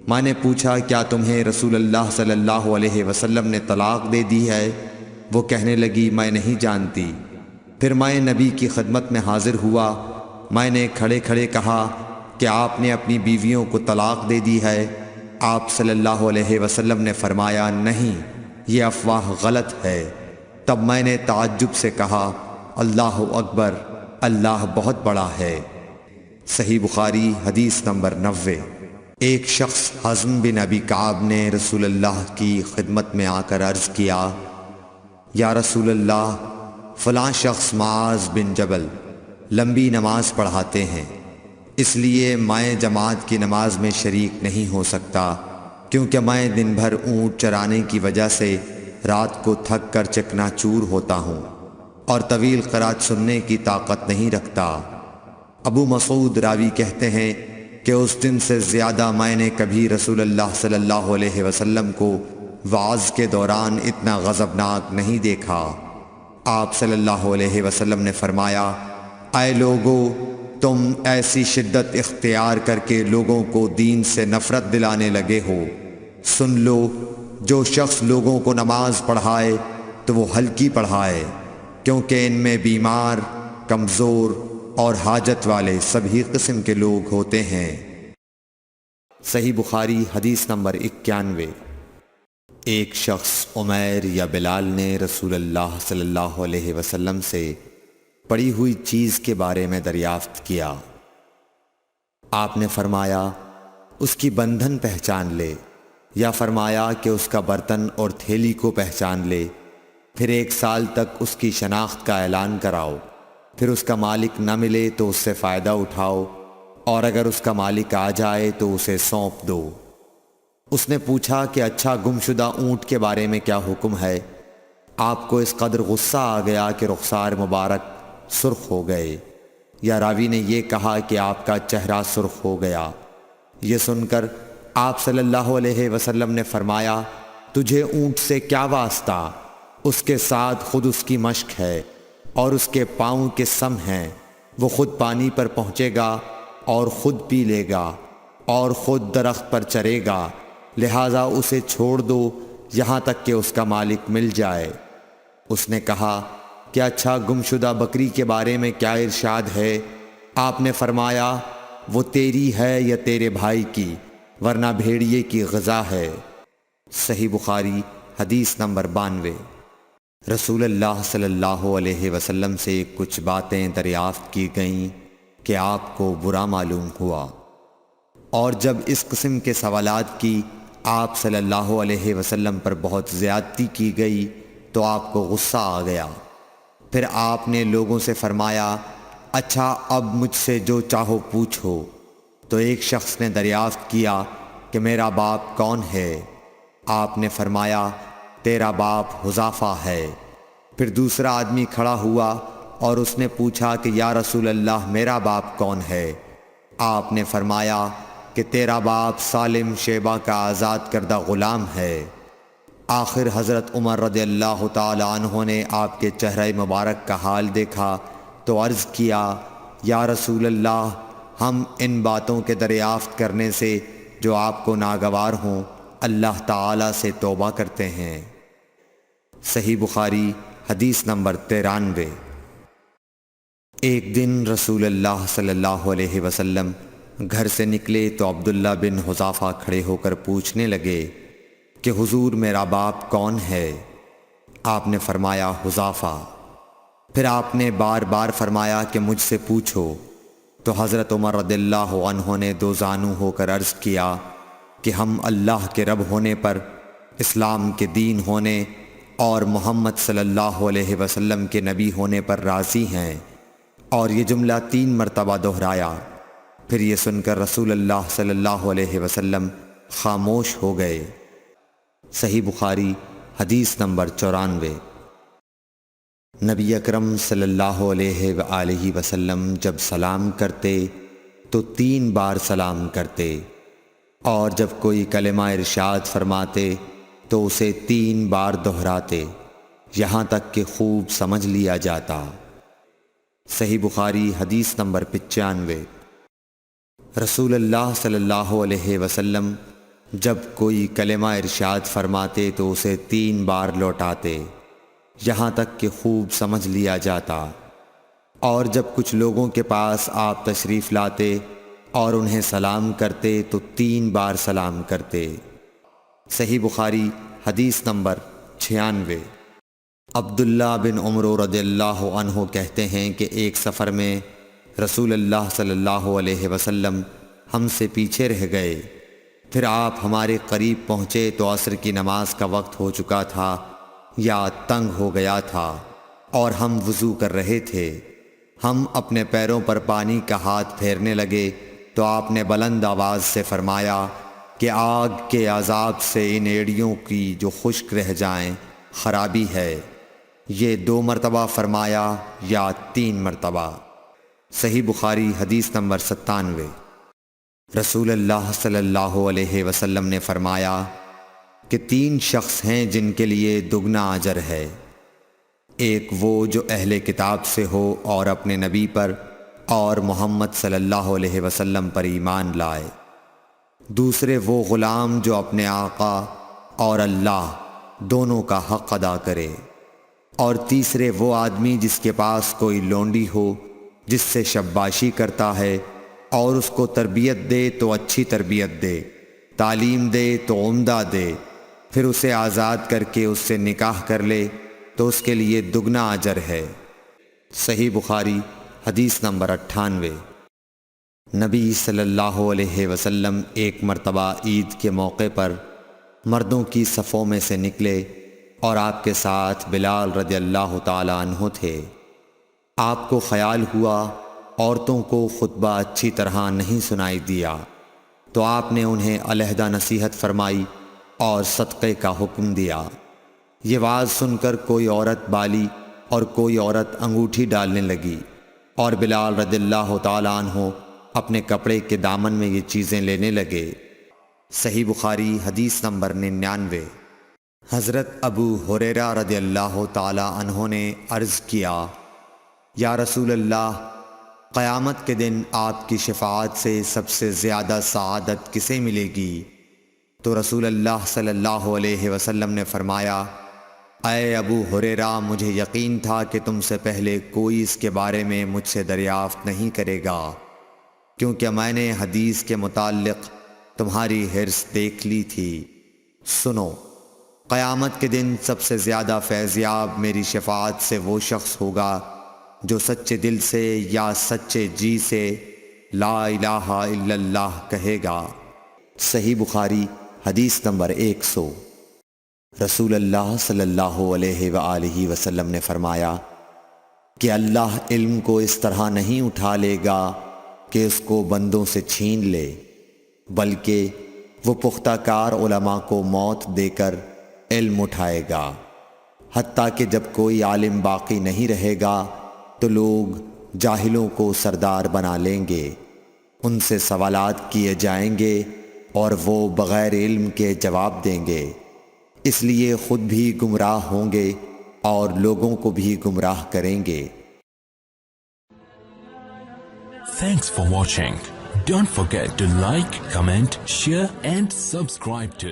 میں نے پوچھا کیا تمہیں رسول اللہ صلی اللہ علیہ وسلم نے طلاق دے دی ہے؟ وہ کہنے لگی میں نہیں جانتی۔ پھر میں نبی کی خدمت میں حاضر ہوا۔ میں نے کھڑے کھڑے کہا کہ آپ نے اپنی بیویوں کو طلاق دے دی ہے؟ آپ صلی اللہ علیہ وسلم نے فرمایا نہیں، یہ افواہ غلط ہے۔ تب میں نے تعجب سے کہا اللہ اکبر، اللہ بہت بڑا ہے۔ صحیح بخاری حدیث نمبر 90۔ ایک شخص حزم بن ابی کعب نے رسول اللہ کی خدمت میں آ کر عرض کیا یا رسول اللہ، فلاں شخص معاذ بن جبل لمبی نماز پڑھاتے ہیں، اس لیے میں جماعت کی نماز میں شریک نہیں ہو سکتا، کیونکہ میں دن بھر اونٹ چرانے کی وجہ سے رات کو تھک کر چکنا چور ہوتا ہوں اور طویل قرات سننے کی طاقت نہیں رکھتا۔ ابو مسعود راوی کہتے ہیں کہ اس دن سے زیادہ میں نے کبھی رسول اللہ صلی اللہ علیہ وسلم کو وعظ کے دوران اتنا غضبناک نہیں دیکھا۔ آپ صلی اللہ علیہ وسلم نے فرمایا اے لوگو، تم ایسی شدت اختیار کر کے لوگوں کو دین سے نفرت دلانے لگے ہو۔ سن لو، جو شخص لوگوں کو نماز پڑھائے تو وہ ہلکی پڑھائے، کیونکہ ان میں بیمار، کمزور اور حاجت والے سبھی قسم کے لوگ ہوتے ہیں۔ صحیح بخاری حدیث نمبر 91۔ ایک شخص عمیر یا بلال نے رسول اللہ صلی اللہ علیہ وسلم سے پڑی ہوئی چیز کے بارے میں دریافت کیا۔ آپ نے فرمایا اس کی بندھن پہچان لے، یا فرمایا کہ اس کا برتن اور تھیلی کو پہچان لے، پھر 1 سال تک اس کی شناخت کا اعلان کراؤ، پھر اس کا مالک نہ ملے تو اس سے فائدہ اٹھاؤ، اور اگر اس کا مالک آ جائے تو اسے سونپ دو۔ اس نے پوچھا کہ اچھا گمشدہ اونٹ کے بارے میں کیا حکم ہے؟ آپ کو اس قدر غصہ آ گیا کہ رخسار مبارک سرخ ہو گئے، یا راوی نے یہ کہا کہ آپ کا چہرہ سرخ ہو گیا۔ یہ سن کر آپ صلی اللہ علیہ وسلم نے فرمایا تجھے اونٹ سے کیا واسطہ؟ اس کے ساتھ خود اس کی مشق ہے اور اس کے پاؤں کے سم ہیں، وہ خود پانی پر پہنچے گا اور خود پی لے گا اور خود درخت پر چرے گا، لہٰذا اسے چھوڑ دو یہاں تک کہ اس کا مالک مل جائے۔ اس نے کہا کہ اچھا گمشدہ بکری کے بارے میں کیا ارشاد ہے؟ آپ نے فرمایا وہ تیری ہے یا تیرے بھائی کی، ورنہ بھیڑیے کی غذا ہے۔ صحیح بخاری حدیث نمبر 92۔ رسول اللہ صلی اللہ علیہ وسلم سے کچھ باتیں دریافت کی گئیں کہ آپ کو برا معلوم ہوا، اور جب اس قسم کے سوالات کی آپ صلی اللہ علیہ وسلم پر بہت زیادتی کی گئی تو آپ کو غصہ آ گیا۔ پھر آپ نے لوگوں سے فرمایا اچھا اب مجھ سے جو چاہو پوچھو۔ تو ایک شخص نے دریافت کیا کہ میرا باپ کون ہے؟ آپ نے فرمایا تیرا باپ حذافہ ہے۔ پھر دوسرا آدمی کھڑا ہوا اور اس نے پوچھا کہ یا رسول اللہ میرا باپ کون ہے؟ آپ نے فرمایا کہ تیرا باپ سالم شیبہ کا آزاد کردہ غلام ہے۔ آخر حضرت عمر رضی اللہ تعالی عنہ نے آپ کے چہرہ مبارک کا حال دیکھا تو عرض کیا یا رسول اللہ ہم ان باتوں کے دریافت کرنے سے جو آپ کو ناگوار ہوں اللہ تعالی سے توبہ کرتے ہیں۔ صحیح بخاری حدیث نمبر 93۔ ایک دن رسول اللہ صلی اللہ علیہ وسلم گھر سے نکلے تو عبداللہ بن حذافہ کھڑے ہو کر پوچھنے لگے کہ حضور میرا باپ کون ہے؟ آپ نے فرمایا حذافہ۔ پھر آپ نے بار بار فرمایا کہ مجھ سے پوچھو۔ تو حضرت عمر رضی اللہ عنہ نے دو زانو ہو کر عرض کیا کہ ہم اللہ کے رب ہونے پر، اسلام کے دین ہونے اور محمد صلی اللہ علیہ وسلم کے نبی ہونے پر راضی ہیں، اور یہ جملہ 3 مرتبہ دہرایا۔ پھر یہ سن کر رسول اللہ صلی اللہ علیہ وسلم خاموش ہو گئے۔ صحیح بخاری حدیث نمبر 94۔ نبی اکرم صلی اللہ علیہ وآلہ وسلم جب سلام کرتے تو 3 بار سلام کرتے، اور جب کوئی کلمہ ارشاد فرماتے تو اسے 3 بار دہراتے یہاں تک کہ خوب سمجھ لیا جاتا۔ صحیح بخاری حدیث نمبر 95۔ رسول اللہ صلی اللہ علیہ وسلم جب کوئی کلمہ ارشاد فرماتے تو اسے 3 بار لوٹاتے یہاں تک کہ خوب سمجھ لیا جاتا، اور جب کچھ لوگوں کے پاس آپ تشریف لاتے اور انہیں سلام کرتے تو 3 بار سلام کرتے۔ صحیح بخاری حدیث نمبر 96۔ عبداللہ بن عمر رضی اللہ عنہ کہتے ہیں کہ ایک سفر میں رسول اللہ صلی اللہ علیہ وسلم ہم سے پیچھے رہ گئے، پھر آپ ہمارے قریب پہنچے تو عصر کی نماز کا وقت ہو چکا تھا یا تنگ ہو گیا تھا اور ہم وضو کر رہے تھے۔ ہم اپنے پیروں پر پانی کا ہاتھ پھیرنے لگے تو آپ نے بلند آواز سے فرمایا کہ آگ کے عذاب سے ان ایڑیوں کی جو خشک رہ جائیں خرابی ہے۔ یہ 2 مرتبہ فرمایا یا 3 مرتبہ۔ صحیح بخاری حدیث نمبر 97۔ رسول اللہ صلی اللہ علیہ وسلم نے فرمایا کہ 3 شخص ہیں جن کے لیے دگنا اجر ہے، ایک وہ جو اہل کتاب سے ہو اور اپنے نبی پر اور محمد صلی اللہ علیہ وسلم پر ایمان لائے، دوسرے وہ غلام جو اپنے آقا اور اللہ دونوں کا حق ادا کرے، اور تیسرے وہ آدمی جس کے پاس کوئی لونڈی ہو جس سے شباشی کرتا ہے اور اس کو تربیت دے تو اچھی تربیت دے، تعلیم دے تو عمدہ دے، پھر اسے آزاد کر کے اس سے نکاح کر لے تو اس کے لیے دگنا اجر ہے۔ صحیح بخاری حدیث نمبر 98۔ نبی صلی اللہ علیہ وسلم ایک مرتبہ عید کے موقع پر مردوں کی صفوں میں سے نکلے اور آپ کے ساتھ بلال رضی اللہ تعالی عنہ تھے۔ آپ کو خیال ہوا عورتوں کو خطبہ اچھی طرح نہیں سنائی دیا، تو آپ نے انہیں علیحدہ نصیحت فرمائی اور صدقے کا حکم دیا۔ یہ واز سن کر کوئی عورت بالی اور کوئی عورت انگوٹھی ڈالنے لگی، اور بلال رضی اللہ تعالیٰ عنہ اپنے کپڑے کے دامن میں یہ چیزیں لینے لگے۔ صحیح بخاری حدیث نمبر 99۔ حضرت ابو ہریرہ رضی اللہ تعالیٰ عنہ نے عرض کیا، یا رسول اللہ، قیامت کے دن آپ کی شفاعت سے سب سے زیادہ سعادت کسے ملے گی؟ تو رسول اللہ صلی اللہ علیہ وسلم نے فرمایا، اے ابو ہریرہ، مجھے یقین تھا کہ تم سے پہلے کوئی اس کے بارے میں مجھ سے دریافت نہیں کرے گا، کیونکہ میں نے حدیث کے متعلق تمہاری حرص دیکھ لی تھی۔ سنو، قیامت کے دن سب سے زیادہ فیضیاب میری شفاعت سے وہ شخص ہوگا جو سچے دل سے یا سچے جی سے لا الہ الا اللہ کہے گا۔ صحیح بخاری حدیث نمبر 100۔ رسول اللہ صلی اللہ علیہ وآلہ وسلم نے فرمایا کہ اللہ علم کو اس طرح نہیں اٹھا لے گا کہ اس کو بندوں سے چھین لے، بلکہ وہ پختہ کار علماء کو موت دے کر علم اٹھائے گا، حتیٰ کہ جب کوئی عالم باقی نہیں رہے گا تو لوگ جاہلوں کو سردار بنا لیں گے، ان سے سوالات کیے جائیں گے اور وہ بغیر علم کے جواب دیں گے، اس لیے خود بھی گمراہ ہوں گے اور لوگوں کو بھی گمراہ کریں گے۔ Thanks for watching. Don't forget to like, comment, share and subscribe to